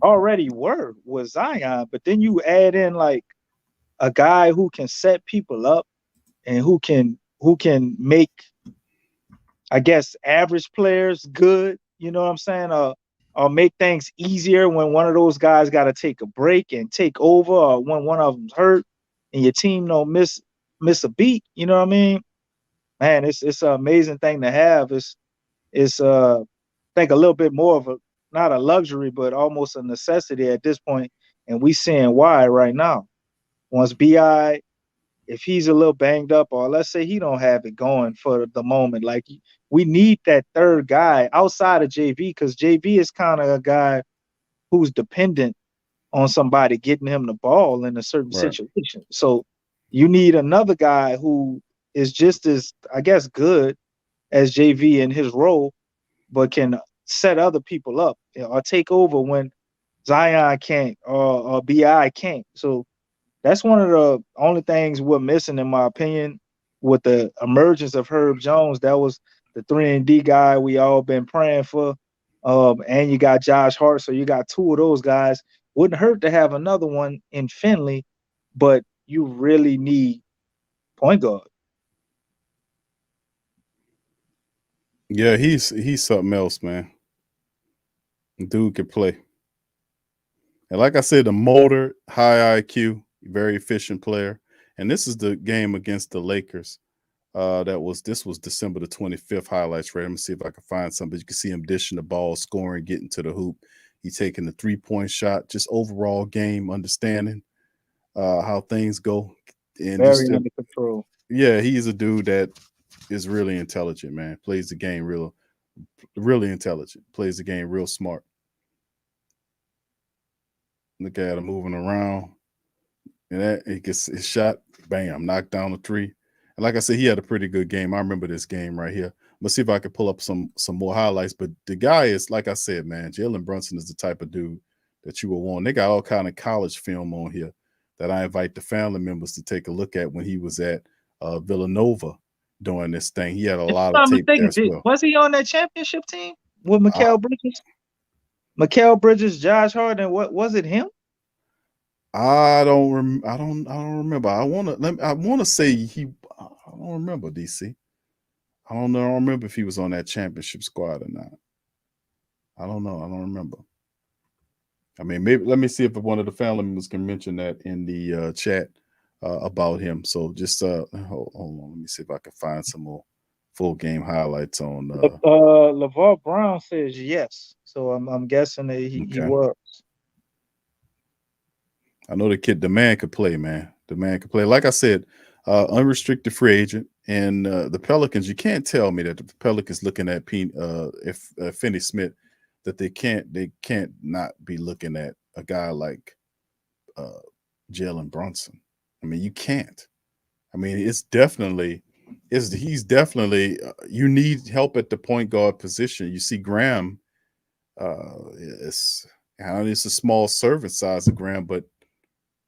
already were with Zion, but then you add in like a guy who can set people up and who can make, I guess, average players good. You know what I'm saying? Or make things easier when one of those guys got to take a break and take over, or when one of them's hurt and your team don't miss a beat. You know what I mean? Man, it's an amazing thing to have. It's I think a little bit more of a, not a luxury, but almost a necessity at this point. And we seeing why right now. Once BI, if he's a little banged up, or let's say he don't have it going for the moment, like we need that third guy outside of JV, because JV is kind of a guy who's dependent on somebody getting him the ball in a certain Right. situation. So you need another guy who is just as, I guess, good as JV in his role, but can set other people up, or take over when Zion can't, or BI can't. So that's one of the only things we're missing, in my opinion, with the emergence of Herb Jones. That was the 3-and-D guy we all been praying for. And you got Josh Hart, so you got two of those guys. Wouldn't hurt to have another one in Finley, but you really need point guard. Yeah, he's something else, man. Dude can play. And like I said, the motor, high IQ, very efficient player. And this is the game against the Lakers. This was December the 25th highlights, right? Let me see if I can find something. You can see him dishing the ball, scoring, getting to the hoop. He's taking the 3-point shot, just overall game understanding how things go. And Very just, under control. yeah, he's a dude that is really intelligent, man. Plays the game really intelligent. Plays the game real smart. Look at him moving around. And that he gets his shot, bam, knocked down the three. And like I said, he had a pretty good game. I remember this game right here. Let's see if I can pull up some more highlights. But the guy is, like I said, man, Jalen Brunson is the type of dude that you will want. They got all kind of college film on here that I invite the family members to take a look at when he was at Villanova doing this thing. He had a lot of tape there as well. Was he on that championship team with Mikal Bridges? Mikal Bridges, Josh Hart, and what was it, him? I don't remember. I want to say I don't remember, DC. I don't remember if he was on that championship squad or not. I don't know. I don't remember. I mean, maybe let me see if one of the family members can mention that in the chat about him. So just hold on. Let me see if I can find some more full game highlights on. LeVar Brown says yes, so I'm guessing that he was. I know the man could play, man. The man could play. Like I said, unrestricted free agent. And the Pelicans, you can't tell me that the Pelicans looking at Finney Smith, that they can't not be looking at a guy like Jalen Brunson. I mean, you can't. I mean, he's definitely you need help at the point guard position. You see Graham, it's a small servant size of Graham, but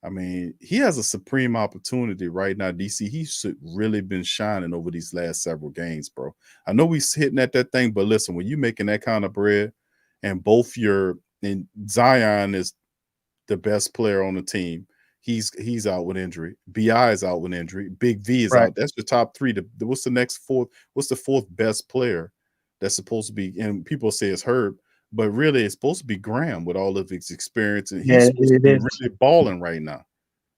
I mean, he has a supreme opportunity right now, DC. He's really been shining over these last several games, bro. I know he's hitting at that thing, but listen, when you're making that kind of bread and Zion is the best player on the team, he's out with injury. BI is out with injury. Big V is out. That's the top three. What's the fourth best player that's supposed to be? And people say it's Herb, but really it's supposed to be Graham with all of his experience, and he's supposed to be really balling right now,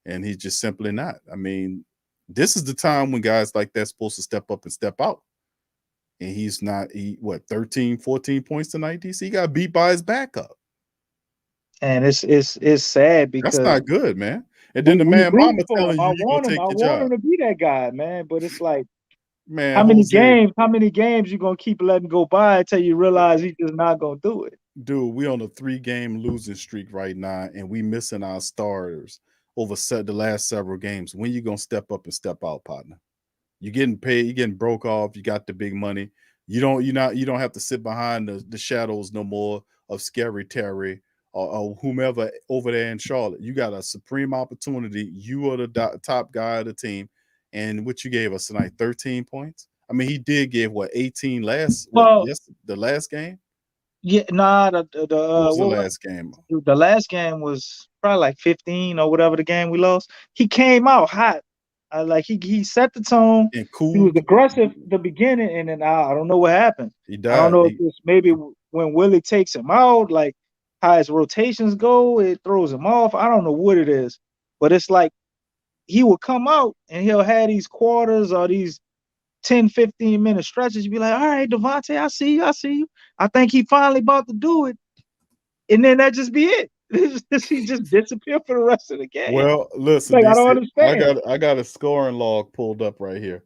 and he's just simply not. I mean, this is the time when guys like that's supposed to step up and step out, and he's not. 13, 14 points tonight, DC? He got beat by his backup, and it's sad because that's not good, man. And then the man mama telling you you're gonna take your job. I want him to be that guy, man, but it's like, man, how many games you gonna keep letting go by until you realize he's just not gonna do it? Dude, we on a 3-game losing streak right now, and we missing our starters over the last several games. When you gonna step up and step out, partner? You're getting paid, you're getting broke off, you got the big money. You don't have to sit behind the shadows no more of Scary Terry or whomever over there in Charlotte. You got a supreme opportunity. You are the top guy of the team. And what you gave us tonight, 13 points? I mean, he did give 18 the last game? Yeah, nah, what was the last game? The last game was probably like 15 or whatever the game we lost. He came out hot Like he set the tone. And He was cool. aggressive at the beginning, and then I don't know what happened. He I don't died. know if it's maybe when Willie takes him out, like how his rotations go, it throws him off. I don't know what it is, but it's like he will come out and he'll have these quarters or these 10, 15-minute stretches. You be like, all right, Devontae, I see you. I think he finally about to do it. And then that just be it. He just disappear for the rest of the game. Well, listen, Like, I don't DC, understand. I got a scoring log pulled up right here.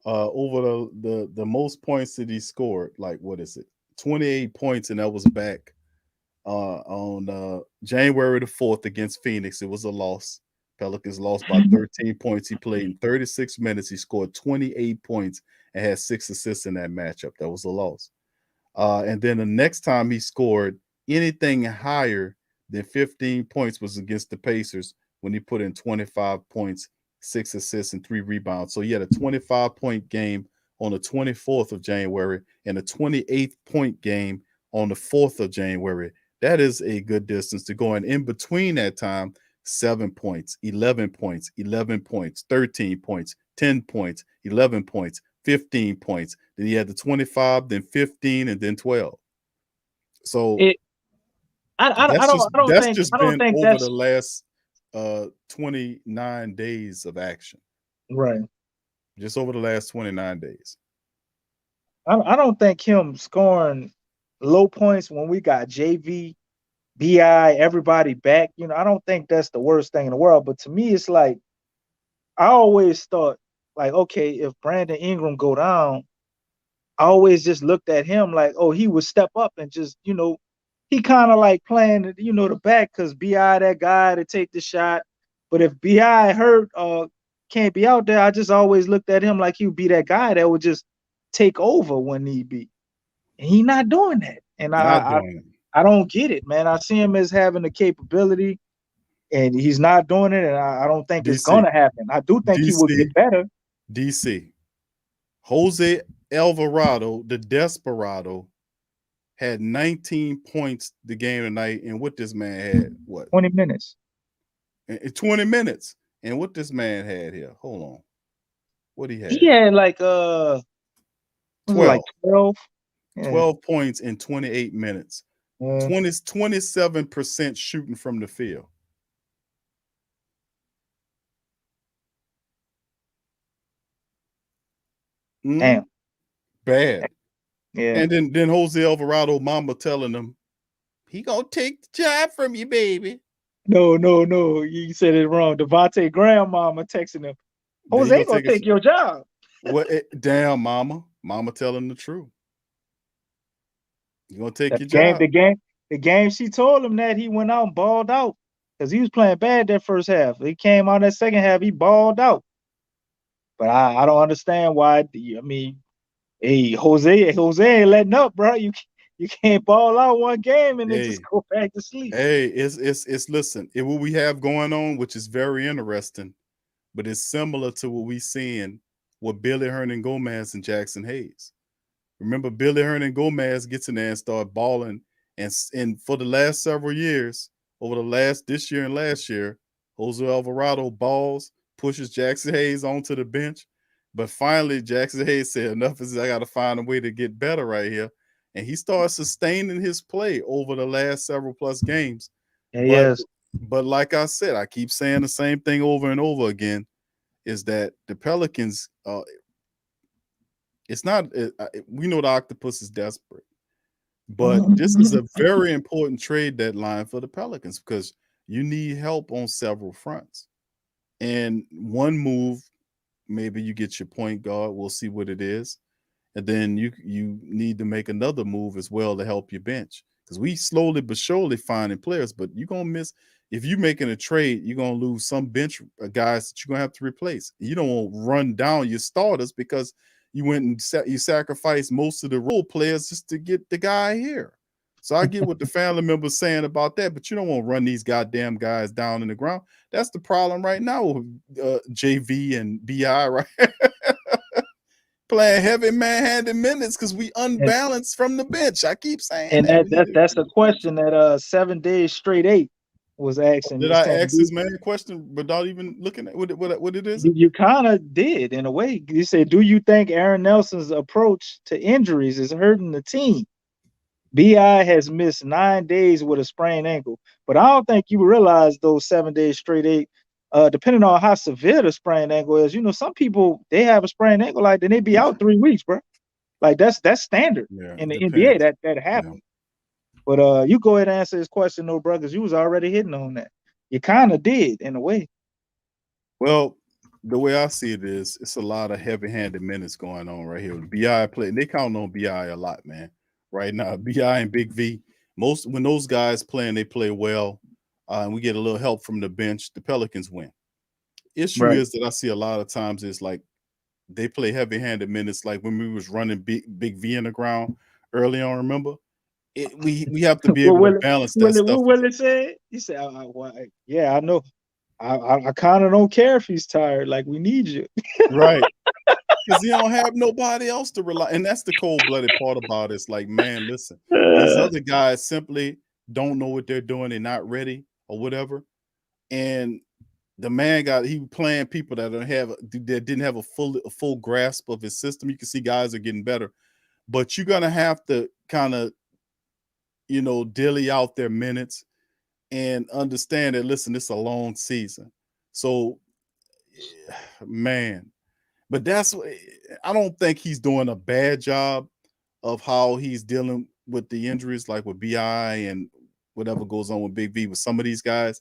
Over the most points that he scored, like what is it? 28 points, and that was back on January the 4th against Phoenix. It was a loss. Pelicans lost by 13 points. He played in 36 minutes. He scored 28 points and had 6 assists in that matchup. That was a loss. And then the next time he scored anything higher than 15 points was against the Pacers when he put in 25 points, 6 assists, and 3 rebounds. So he had a 25-point game on the 24th of January and a 28-point game on the 4th of January. That is a good distance to go. And in between that time, 7 points, 11 points, 11 points, 13 points, 10 points, 11 points, 15 points. Then he had the 25, then 15, and then 12. So I don't think over that's the last 29 days of action. right. Just over the last 29 days. I don't think him scoring low points when we got JV, BI, everybody back. I don't think that's the worst thing in the world. But to me, it's like I always thought, like, okay, if Brandon Ingram go down, I always just looked at him like, oh, he would step up and just, he kind of like playing, the back because BI that guy to take the shot. But if BI hurt can't be out there, I just always looked at him like he would be that guy that would just take over when need be. And he not doing that. And I don't get it, man. I see him as having the capability, and he's not doing it, and I don't think it's going to happen. I do think he will get better. DC. Jose Alvarado, the Desperado, had 19 points the game tonight, and what this man had, what? 20 minutes. 20 minutes. And what this man had here, hold on. What he had? He had like 12. Like 12. Yeah. 12 points in 28 minutes. 27% shooting from the field. Damn. Bad. Yeah. And then Jose Alvarado mama telling him, he gonna take the job from you, baby. No. You said it wrong. Devontae Graham mama texting him. Jose gonna take your job. Damn, mama. Mama telling the truth. You gonna take your job. The game she told him that he went out and balled out because he was playing bad that first half. He came out that second half, he balled out. But I don't understand why. I mean, hey, Jose ain't letting up, bro. You can't ball out one game and then just go back to sleep. Hey, it's listen, what we have going on, which is very interesting, but it's similar to what we seeing with Billy Hernangomez and Jackson Hayes. Remember, Billy Hernangomez gets in there and start balling, and for the last several years, over this year and last year, Jose Alvarado balls, pushes Jackson Hayes onto the bench, but finally Jackson Hayes said, enough is I got to find a way to get better right here, and he started sustaining his play over the last several plus games. Yes. But like I said, I keep saying the same thing over and over again, is that the Pelicans, it's not, we know the octopus is desperate, but this is a very important trade deadline for the Pelicans because you need help on several fronts. And one move, maybe you get your point guard. We'll see what it is. And then you need to make another move as well to help your bench. Because we slowly but surely finding players, but you're going to miss. If you're making a trade, you're going to lose some bench guys that you're going to have to replace. You don't want to run down your starters because you went and you sacrificed most of the role players just to get the guy here. So I get what the family members saying about that, but you don't want to run these goddamn guys down in the ground. That's the problem right now with JV and BI, right? Playing heavy man-handed minutes because we unbalanced from the bench. I keep saying and that's a question that 7 days straight 8. was asking. Did I ask this man a question without even looking at what it is? You kind of did in a way. You said, "Do you think Aaron Nelson's approach to injuries is hurting the team?" BI has missed 9 days with a sprained ankle, but I don't think you realize those 7 days straight eight. Depending on how severe the sprained ankle is, you know, some people they have a sprained ankle like then they be out 3 weeks, bro. Like that's standard in the NBA. That happens. But you go ahead and answer this question, though, bro, because you was already hitting on that. You kind of did in a way. Well, the way I see it is, it's a lot of heavy-handed minutes going on right here. BI play, they count on BI a lot, man. Right now, BI and Big V, when those guys playing, they play well, and we get a little help from the bench. The Pelicans win. Issue is that I see a lot of times is like they play heavy-handed minutes, like when we was running Big V in the ground early on. Remember, we have to be able to balance that stuff. What Willie said? He said, "Yeah, I know. I kind of don't care if he's tired. Like we need you, right?" Because he don't have nobody else to rely, and that's the cold-blooded part about it. It's like, man, listen, these other guys simply don't know what they're doing. They're not ready or whatever. And the man he playing people that didn't have a full grasp of his system. You can see guys are getting better, but you're gonna have to kind of, you know, dilly out their minutes and understand that. Listen, it's a long season, so man. But I don't think he's doing a bad job of how he's dealing with the injuries, like with BI and whatever goes on with Big V with some of these guys.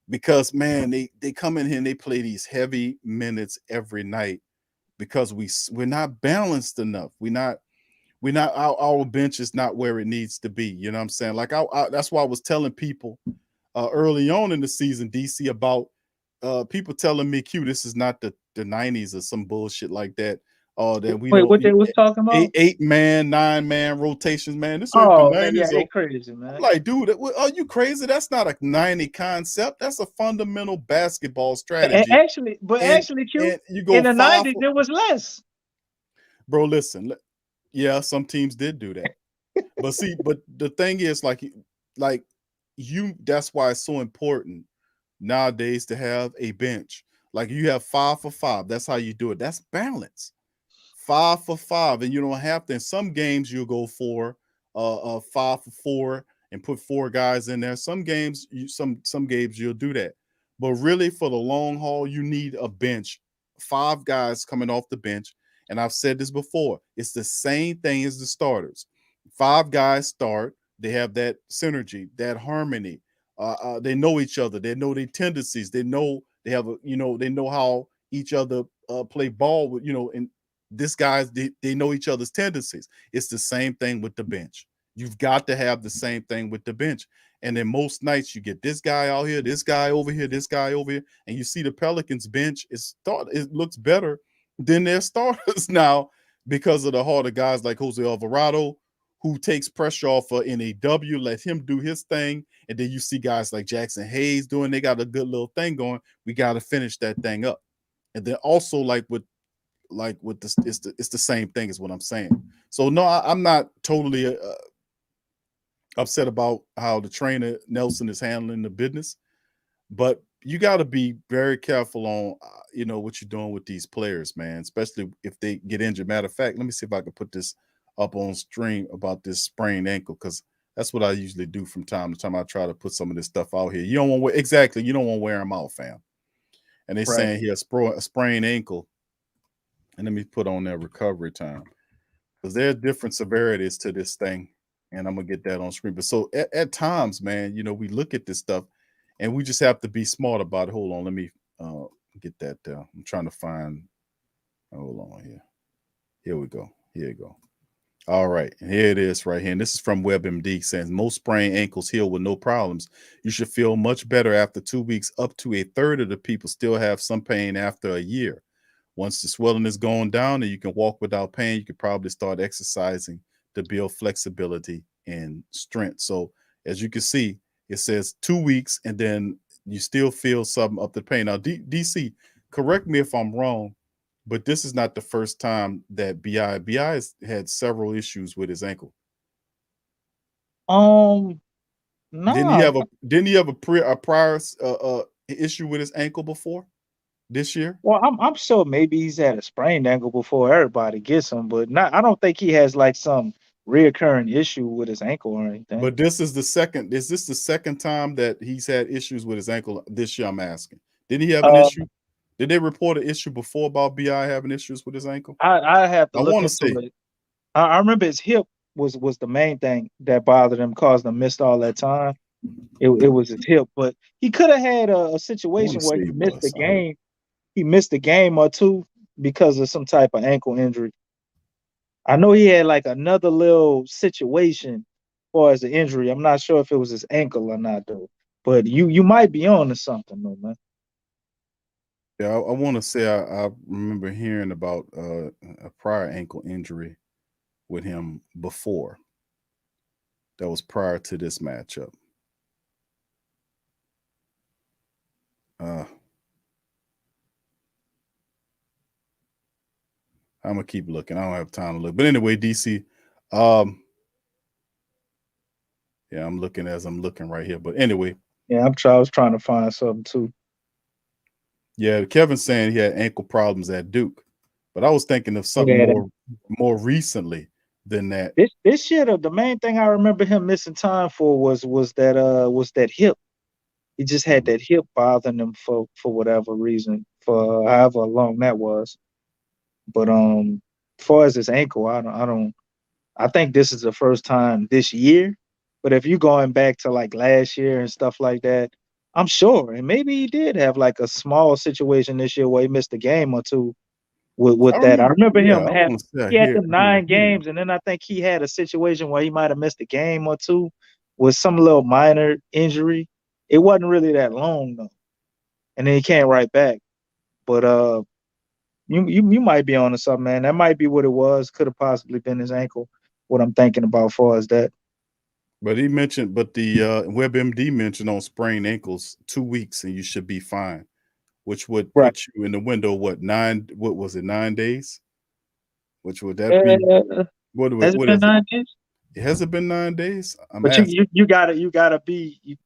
Because, man, they come in here and they play these heavy minutes every night because we're not balanced enough. Our bench is not where it needs to be. You know what I'm saying? Like that's why I was telling people early on in the season, DC, about people telling me, Q, this is not the 90s or some bullshit like that. That we Wait, what they was talking about? 8-man, 9-man rotations, man. This ain't Oh the 90s. man, yeah, they crazy, man. I'm like, dude, are you crazy? That's not a 90 concept. That's a fundamental basketball strategy. Actually, Q, you go in the 90s, there was less. Bro, listen, yeah, some teams did do that. But see, the thing is, like that's why it's so important nowadays to have a bench. Like you have 5 for 5. That's how you do it. That's balance. 5 for 5, and you don't have to. In some games, you'll go for 5 for 4 and put 4 guys in there. Some games, some games you'll do that. But really, for the long haul, you need a bench. 5 guys coming off the bench. And I've said this before. It's the same thing as the starters. 5 guys start. They have that synergy, that harmony. They know each other. They know their tendencies. They know they have they know how each other play ball with, and this guys, they know each other's tendencies. It's the same thing with the bench. You've got to have the same thing with the bench. And then most nights you get this guy out here, this guy over here, this guy over here, and you see the Pelicans bench. It looks better than their starters now because of the harder guys like Jose Alvarado, who takes pressure off of NAW, let him do his thing. And then you see guys like Jackson Hayes doing, they got a good little thing going. We got to finish that thing up. And then also like with this, it's the same thing is what I'm saying. So no, I'm not totally upset about how the trainer Nelson is handling the business, but you got to be very careful on what you're doing with these players, man, especially if they get injured. Matter of fact, let me see if I can put this up on stream about this sprained ankle, because that's what I usually do from time to time. I try to put some of this stuff out here. You don't want to wear them out, fam. And they're saying here a sprained ankle. And let me put on their recovery time, because there are different severities to this thing. And I'm going to get that on screen. But so at times, man, we look at this stuff and we just have to be smart about it. Hold on. Let me get that. I'm trying to find. Hold on here. Here we go. Here you go. All right. And here it is right here. And this is from WebMD, saying most sprained ankles heal with no problems. You should feel much better after 2 weeks. Up to a third of the people still have some pain after a year. Once the swelling is going down and you can walk without pain, you can probably start exercising to build flexibility and strength. So as you can see, it says 2 weeks and then you still feel something up the pain. Now, DC, correct me if I'm wrong, but this is not the first time that BI has had several issues with his ankle. No, didn't he have a prior issue with his ankle before this year? well, I'm sure maybe he's had a sprained ankle before everybody gets him, but not. I don't think he has like some reoccurring issue with his ankle or anything. But this is the second. Is this the second time that he's had issues with his ankle this year? I'm asking. Did he have an issue? Did they report an issue before about Bi having issues with his ankle? I have to I look want to into see. it. I remember his hip was the main thing that bothered him, caused him missed all that time. It was his hip, but he could have had a I want to situation where say he he missed the was. I heard. game. He missed a game or two because of some type of ankle injury. I know he had like another little situation as far as the injury. I'm not sure if it was his ankle or not though. But you might be on to something though, man. Yeah, I want to say I remember hearing about a prior ankle injury with him before. That was prior to this matchup. I'm gonna keep looking. I don't have time to look. But anyway, DC. Yeah, I'm looking as I'm looking right here. But anyway. Yeah, I was trying to find something too. Yeah, Kevin's saying he had ankle problems at Duke. But I was thinking of something more recently than that. This year, the main thing I remember him missing time for was that hip. He just had that hip bothering him for whatever reason, for however long that was. But as far as his ankle, I think this is the first time this year. But if you're going back to like last year and stuff like that, I'm sure. And maybe he did have like a small situation this year where he missed a game or two with that. I remember him he had them 9 games, and then I think he had a situation where he might have missed a game or two with some little minor injury. It wasn't really that long though. And then he came right back. But you might be on to something, man. That might be what it was. Could have possibly been his ankle. What I'm thinking about as far as that. But he mentioned, but the WebMD mentioned on sprained ankles 2 weeks and you should be fine, which would put you in the window. What was it? 9 days? Which would that be? What has it been 9 days? Has it been 9 days? But you gotta be.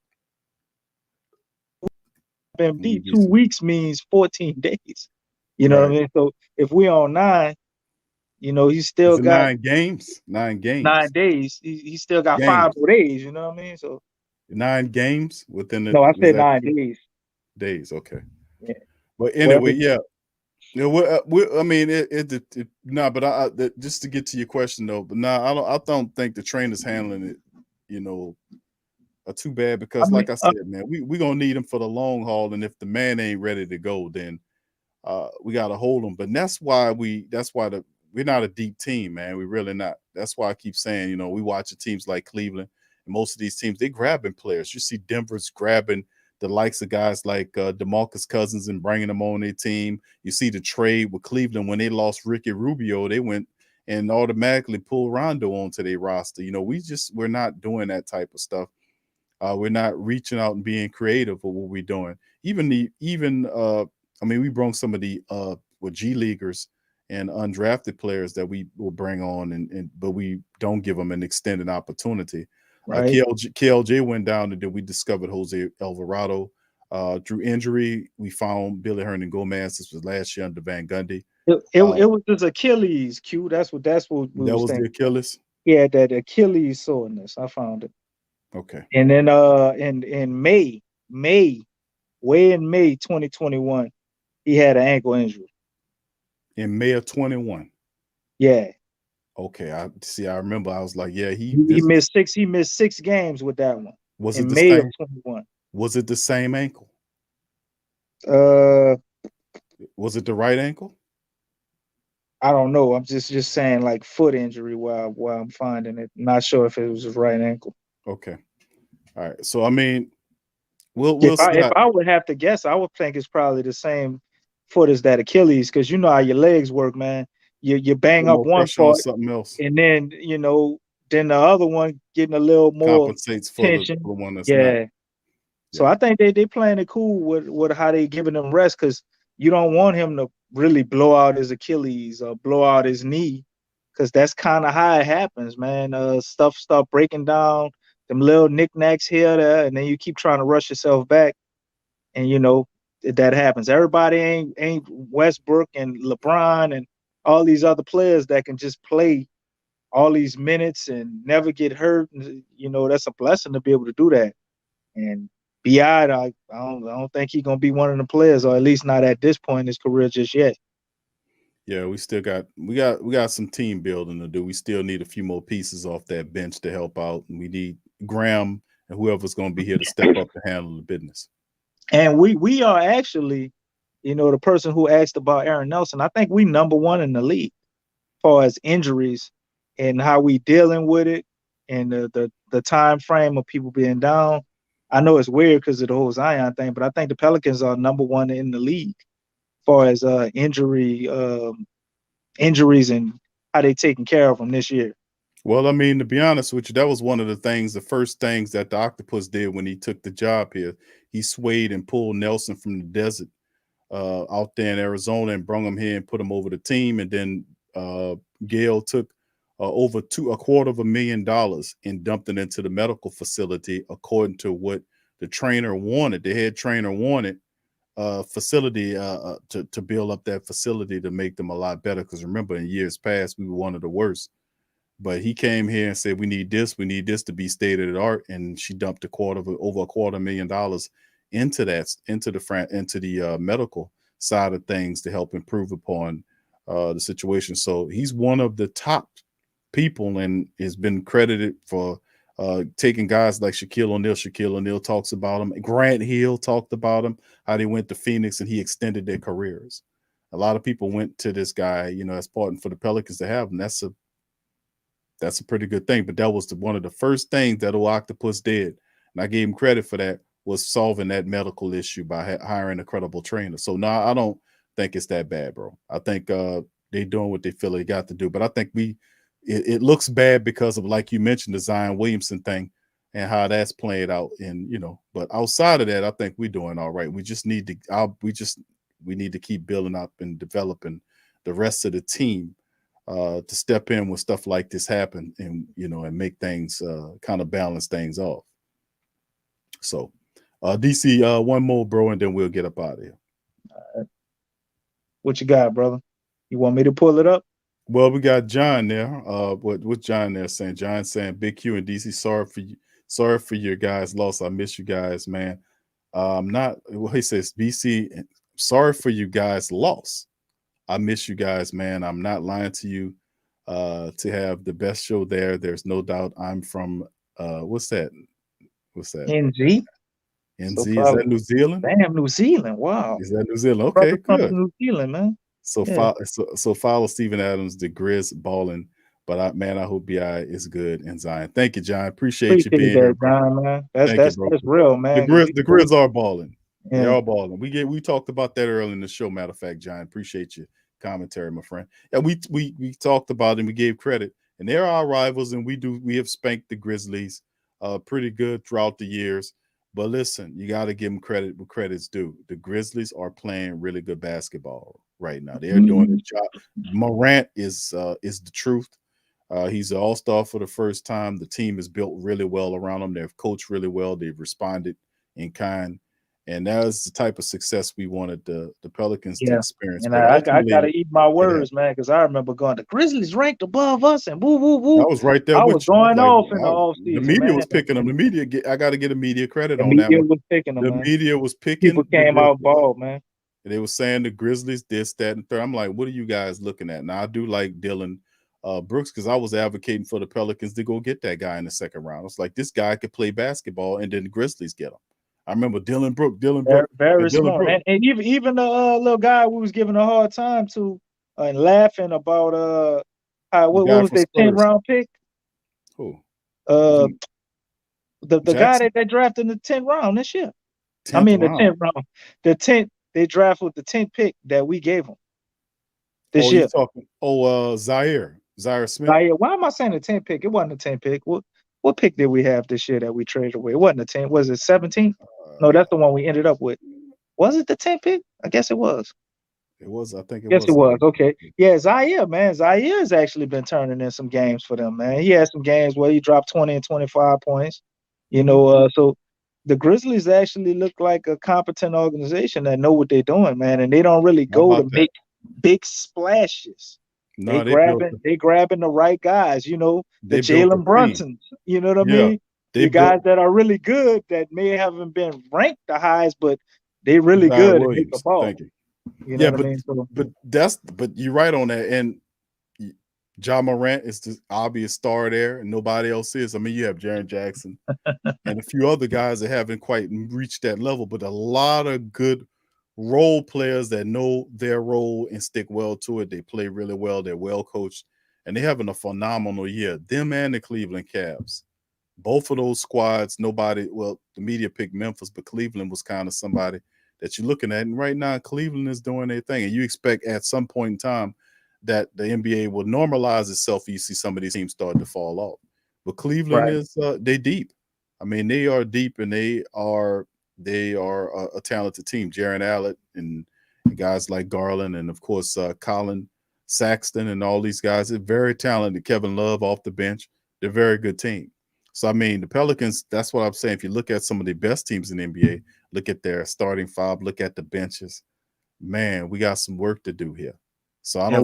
WebMD 2 weeks means 14 days. You know what I mean? So if we on 9, he's still got 9 games. 9 games. 9 days. He still got 5 more days. You know what I mean? So 9 games within the. No, I said 9 days. Days, okay. Yeah. But anyway, yeah. I mean, but just to get to your question though, but I don't think the trainers handling it, are too bad because, like I said, man, we gonna need him for the long haul, and if the man ain't ready to go, then we gotta hold him. But that's why we're not a deep team, man. We're really not. That's why I keep saying, we watch the teams like Cleveland, and most of these teams, they grabbing players. You see Denver's grabbing the likes of guys like DeMarcus Cousins and bringing them on their team. You see the trade with Cleveland when they lost Ricky Rubio, they went and automatically pulled Rondo onto their roster. We're not doing that type of stuff. We're not reaching out and being creative with what we're doing. We brought some of the G leaguers and undrafted players that we will bring on, but we don't give them an extended opportunity. Right. KLJ went down, and then we discovered Jose Alvarado. Through injury, we found Billy Hernan Gomez. This was last year under Van Gundy. It was his Achilles, Q. That's what we was the Achilles. Yeah, that Achilles soreness. I found it. Okay. And then in May 2021, he had an ankle injury. In May of 21. Yeah. Okay. I remember. I was like, yeah, he missed 6 games with that one. Was in it the May same, of 21? Was it the same ankle? Was it the right ankle? I don't know. I'm just saying like foot injury while I'm finding it. Not sure if it was his right ankle. Okay. All right. So I mean, we'll if see. I would have to guess, I would think it's probably the same foot as that Achilles, because you know how your legs work, man. You bang up one foot, something else, and then then the other one getting a little more compensates for tension. the one that's not. So I think they playing it cool with how they giving him rest, because you don't want him to really blow out his Achilles or blow out his knee, because that's kind of how it happens, man. Stuff start breaking down, them little knickknacks here, there, and then you keep trying to rush yourself back, and that happens. Everybody ain't Westbrook and LeBron and all these other players that can just play all these minutes and never get hurt. That's a blessing to be able to do that. And I don't think he's gonna be one of the players, or at least not at this point in his career just yet. Yeah, we got some team building to do. We still need a few more pieces off that bench to help out, and we need Graham and whoever's going to be here to step up and handle the business. And we are actually, the person who asked about Aaron Nelson, I think we number one in the league as far as injuries and how we dealing with it, and the time frame of people being down. I know it's weird because of the whole Zion thing, but I think the Pelicans are number one in the league as far as injuries and how they taking care of them this year. Well, I mean, to be honest with you, that was one of the first things that the Octopus did when he took the job here. He swayed and pulled Nelson from the desert out there in Arizona and brought him here and put him over the team. And then Gail took over $250,000 and dumped it into the medical facility according to what the trainer wanted. The head trainer wanted facility to build up that facility to make them a lot better. Because remember, in years past, we were one of the worst. But he came here and said, we need this to be state of the art. And she dumped over $250,000 into the medical side of things to help improve upon the situation. So he's one of the top people and has been credited for taking guys like Shaquille O'Neal. Shaquille O'Neal talks about him. Grant Hill talked about him, how they went to Phoenix and he extended their careers. A lot of people went to this guy, as part for the Pelicans to have him. That's a pretty good thing. But that was one of the first things that old Octopus did. And I gave him credit for that, was solving that medical issue by hiring a credible trainer. So now I don't think it's that bad, bro. I think they're doing what they feel they got to do. But I think it looks bad because of, like you mentioned, the Zion Williamson thing and how that's played out. And, but outside of that, I think we're doing all right. We just need to keep building up and developing the rest of the team to step in when stuff like this happen and, and make things kind of balance things off. So DC, one more, bro, and then we'll get up out of here. All right. What you got, brother? You want me to pull it up? Well, we got John there. What's John there saying? John saying, Big Q and DC, sorry for your guys' loss. I miss you guys, man. He says, BC, sorry for you guys' loss. I miss you guys, man. I'm not lying to you. To have the best show there. There's no doubt. I'm from what's that? NG. NZ, so is that New Zealand? Damn, New Zealand. Wow. Is that New Zealand? Okay, good. New Zealand, man. So follow Steven Adams, the Grizz balling. But I hope BI is good and Zion. Thank you, John. Appreciate you being here, John, man. That's real, man. The Grizz are balling. Yeah. They're all balling. We talked about that earlier in the show. Matter of fact, John, appreciate your commentary, my friend. Yeah, we talked about it and we gave credit. And they're our rivals, and we have spanked the Grizzlies pretty good throughout the years. But listen, you got to give them credit where credit's due. The Grizzlies are playing really good basketball right now. They're doing a job. Morant is the truth. He's an all-star for the first time. The team is built really well around him. They've coached really well. They've responded in kind. And that is the type of success we wanted the Pelicans to experience. And I got to eat my words, man, because I remember going, the Grizzlies ranked above us and woo, woo, woo. I was right there. I was going off in the offseason. The media was picking them. I got to get a media credit on that one. The media was picking them, The media was picking. People came out bald, man. And they were saying the Grizzlies this, that, and third. I'm like, what are you guys looking at? Now, I do like Dylan Brooks because I was advocating for the Pelicans to go get that guy in the second round. It's like, this guy could play basketball, and then the Grizzlies get him. I remember Dylan Brooks. Very smart. And even the little guy we was giving a hard time to and laughing about what was their 10th round pick? Who? The guy that they drafted in the 10th round this year. The 10th round. The 10th, they drafted with the 10th pick that we gave them this year. Zaire Smith. Zaire. Why am I saying the 10th pick? It wasn't the 10th pick. What pick did we have this year that we traded away? It wasn't the 10th. Was it 17th? No, that's the one we ended up with. Was it the 10th pick? I guess it was. It was. I think it was. Yes, it was. Okay. Yeah, Zaire, man. Zaire has actually been turning in some games for them, man. He had some games where he dropped 20 and 25 points. You know, so the Grizzlies actually look like a competent organization that know what they're doing, man, and they don't really How go to about that? make big splashes. No, they built They grabbing the right guys, you know, the they built a Jalen team. Brunsons, you know what I Yeah, mean? they The guys built that are really good that may haven't been ranked the highest, but they really Zion good and make the Williams. ball. Thank you. You know Yeah, what I mean? So but you're right on that. And Ja Morant is the obvious star there, and nobody else is. I mean, you have Jaren Jackson and a few other guys that haven't quite reached that level, but a lot of good role players that know their role and stick well to it. They play really well. They're well coached, and they're having a phenomenal year. Them and the Cleveland Cavs. Both of those squads, the media picked Memphis, but Cleveland was kind of somebody that you're looking at. And right now, Cleveland is doing their thing. And you expect at some point in time that the NBA will normalize itself. You see some of these teams starting to fall off. But Cleveland is they deep. I mean, they are deep, and they are a talented team. Jaron Allen and guys like Garland, and of course Colin Saxton, and all these guys are very talented. Kevin Love off the bench, they're a very good team. So I mean, the Pelicans. That's what I'm saying. If you look at some of the best teams in the NBA, look at their starting five, look at the benches. Man, we got some work to do here. So I yeah,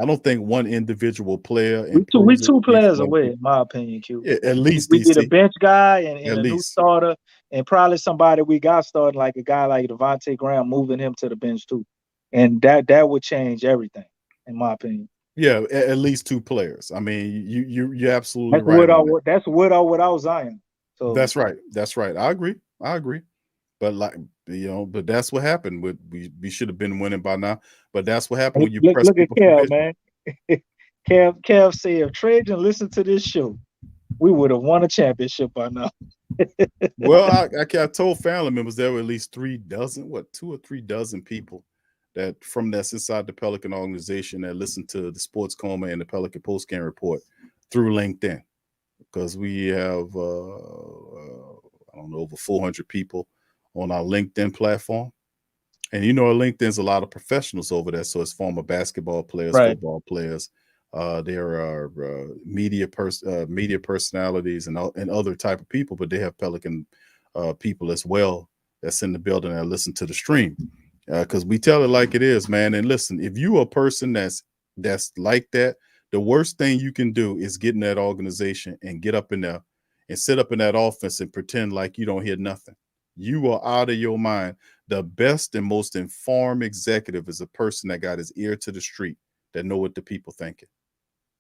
don't think one individual player we improves it. two Needs players one away, people. in my opinion, Q. Yeah, at least We need a DC. bench guy and At a new least. starter, and probably somebody we got starting, like a guy like Devontae Graham, moving him to the bench too, and that would change everything, in my opinion. Yeah, at least two players. I mean, you're absolutely right on that. That's with or without Zion. So That's right. That's right. I agree. But but that's what happened. We should have been winning by now. But that's what happened when you press look at people for Kev, vision. man. Kev said if Trajan listened to this show, we would have won a championship by now. Well, I told family members there were at least 2 or 3 dozen people that's inside the Pelican organization that listen to the Sports Coma and the Pelican Post Game Report through LinkedIn, because we have I don't know, over 400 people on our LinkedIn platform. And you know, our LinkedIn's a lot of professionals over there. So it's former basketball players, Right. football players. There are media personalities and other type of people, but they have Pelican people as well that's in the building that listen to the stream, because we tell it like it is, man. And listen, if you are a person that's like that, the worst thing you can do is get in that organization and get up in there and sit up in that office and pretend like you don't hear nothing. You are out of your mind. The best and most informed executive is a person that got his ear to the street, that know what the people thinking.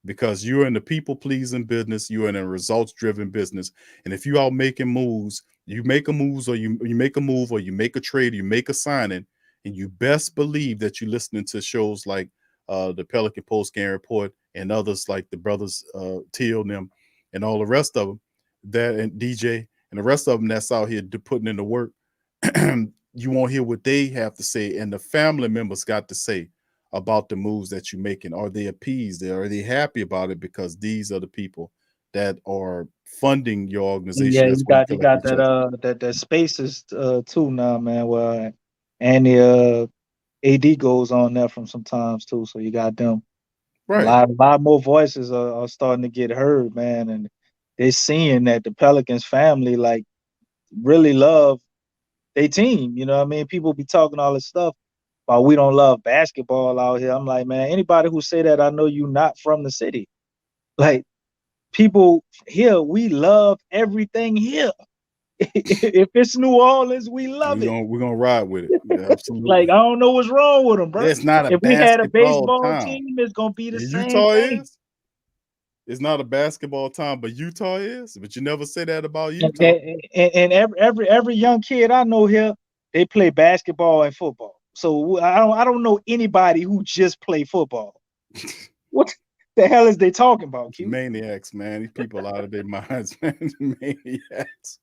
Because you're in the people-pleasing business, you're in a results-driven business. And if you out making moves, you make a move or you make a move, or you make a trade, you make a signing, and you best believe that you're listening to shows like the Pelican Post Game Report and others like the brothers Teal and them and all the rest of them, and DJ and the rest of them that's out here putting in the work. You won't hear what they have to say, and the family members got to say about the moves that you're making. Are they appeased? Are they happy about it? Because these are the people that are funding your organization. Yeah, That's you why got that spaces too now, man. Well, and the AD goes on there from sometimes too, so you got them. right. A lot more voices are starting to get heard, man, and they're seeing that the Pelicans family like really love their team. You know what I mean? People be talking all this stuff about we don't love basketball out here. I'm like, man, anybody who say that, I know you not from the city. Like, people here, we love everything here. If it's New Orleans, we love it. We're gonna ride with it. Yeah, absolutely. Like, I don't know what's wrong with them, bro. It's not a If we had a basketball baseball town. team, it's gonna be the And same Utah thing. is. It's not a basketball town, but Utah is. But you never say that about And, Utah. and every young kid I know here, they play basketball and football. So I don't know anybody who just play football. What the hell is they talking about, Q? Maniacs, man. These people out of their minds, man. Maniacs.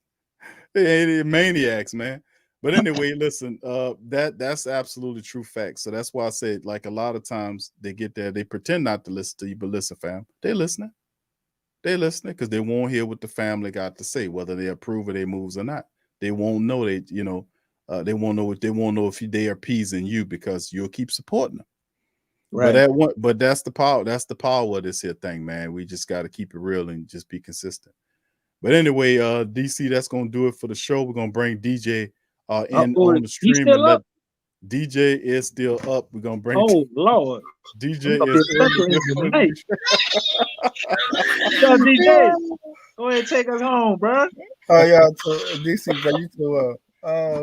They're maniacs, man. But anyway, listen, that's absolutely true fact. So that's why I said, like, a lot of times they get there, they pretend not to listen to you, but listen, fam, they're listening. They're listening because they won't hear what the family got to say, whether they approve of their moves or not. They won't know they won't know if they are appeasing you, because you'll keep supporting them. Right. But that's the power. That's the power of this here thing, man. We just got to keep it real and just be consistent. But anyway, DC, that's gonna do it for the show. We're gonna bring DJ in Oh, on the he's stream still and let up? DJ is still up. We're gonna bring Oh Lord. DJ Gonna is be a special in interview tonight. What's up, DJ? Go ahead and take us home, bro. Oh yeah, DC, but you too well. Oh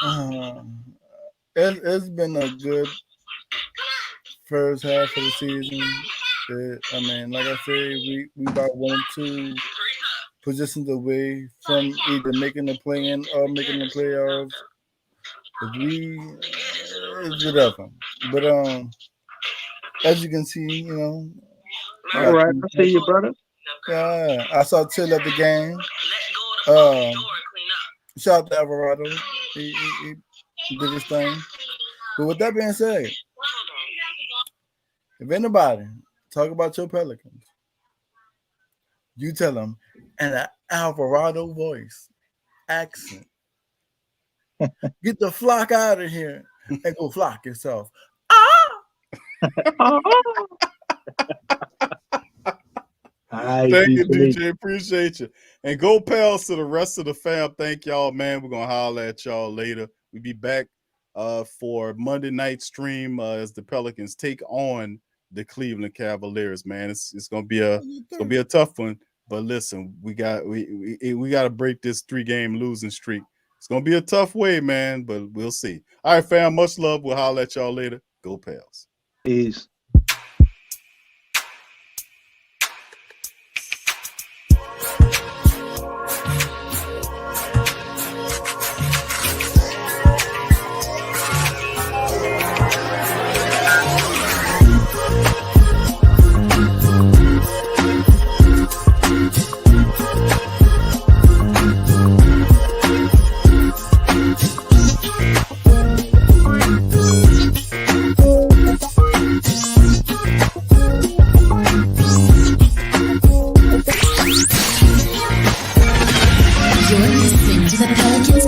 man, it's been a good first half of the season. I mean, like I said, we about 1 or 2 positions away from either making the play-in or making the playoffs. It's whatever. But as you can see, you know. All right, I see you, brother. Yeah, I saw Till at the game. Shout out to Alvarado. He did his thing. But with that being said, if anybody talk about your Pelicans, you tell them in an Alvarado voice, accent, get the flock out of here and go flock yourself. Thank you, DJ. Appreciate you. And go Pels to the rest of the fam. Thank y'all, man. We're gonna holler at y'all later. We'll be back for Monday night stream as the Pelicans take on the Cleveland Cavaliers. Man, it's gonna be a tough one. But listen, we got to break this 3-game losing streak. It's gonna be a tough way, man. But we'll see. All right, fam. Much love. We'll holler at y'all later. Go Pels. Peace.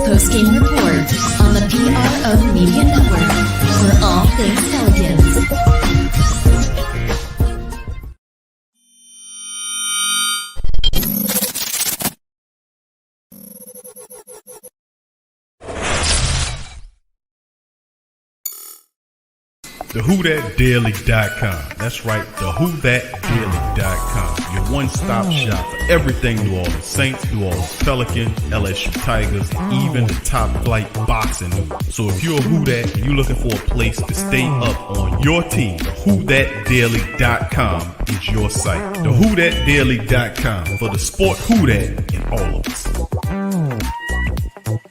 Post-game report on the PPR Media Network for all things Pelicans. TheWhoThatDaily.com. That's right, TheWhoThatDaily.com. Your one-stop shop for everything New Orleans Saints, New Orleans Pelicans, LSU Tigers, even the top flight boxing news. So if you're a Who That and you're looking for a place to stay up on your team, TheWhoThatDaily.com is your site. TheWhoThatDaily.com for the sport Who That in all of us.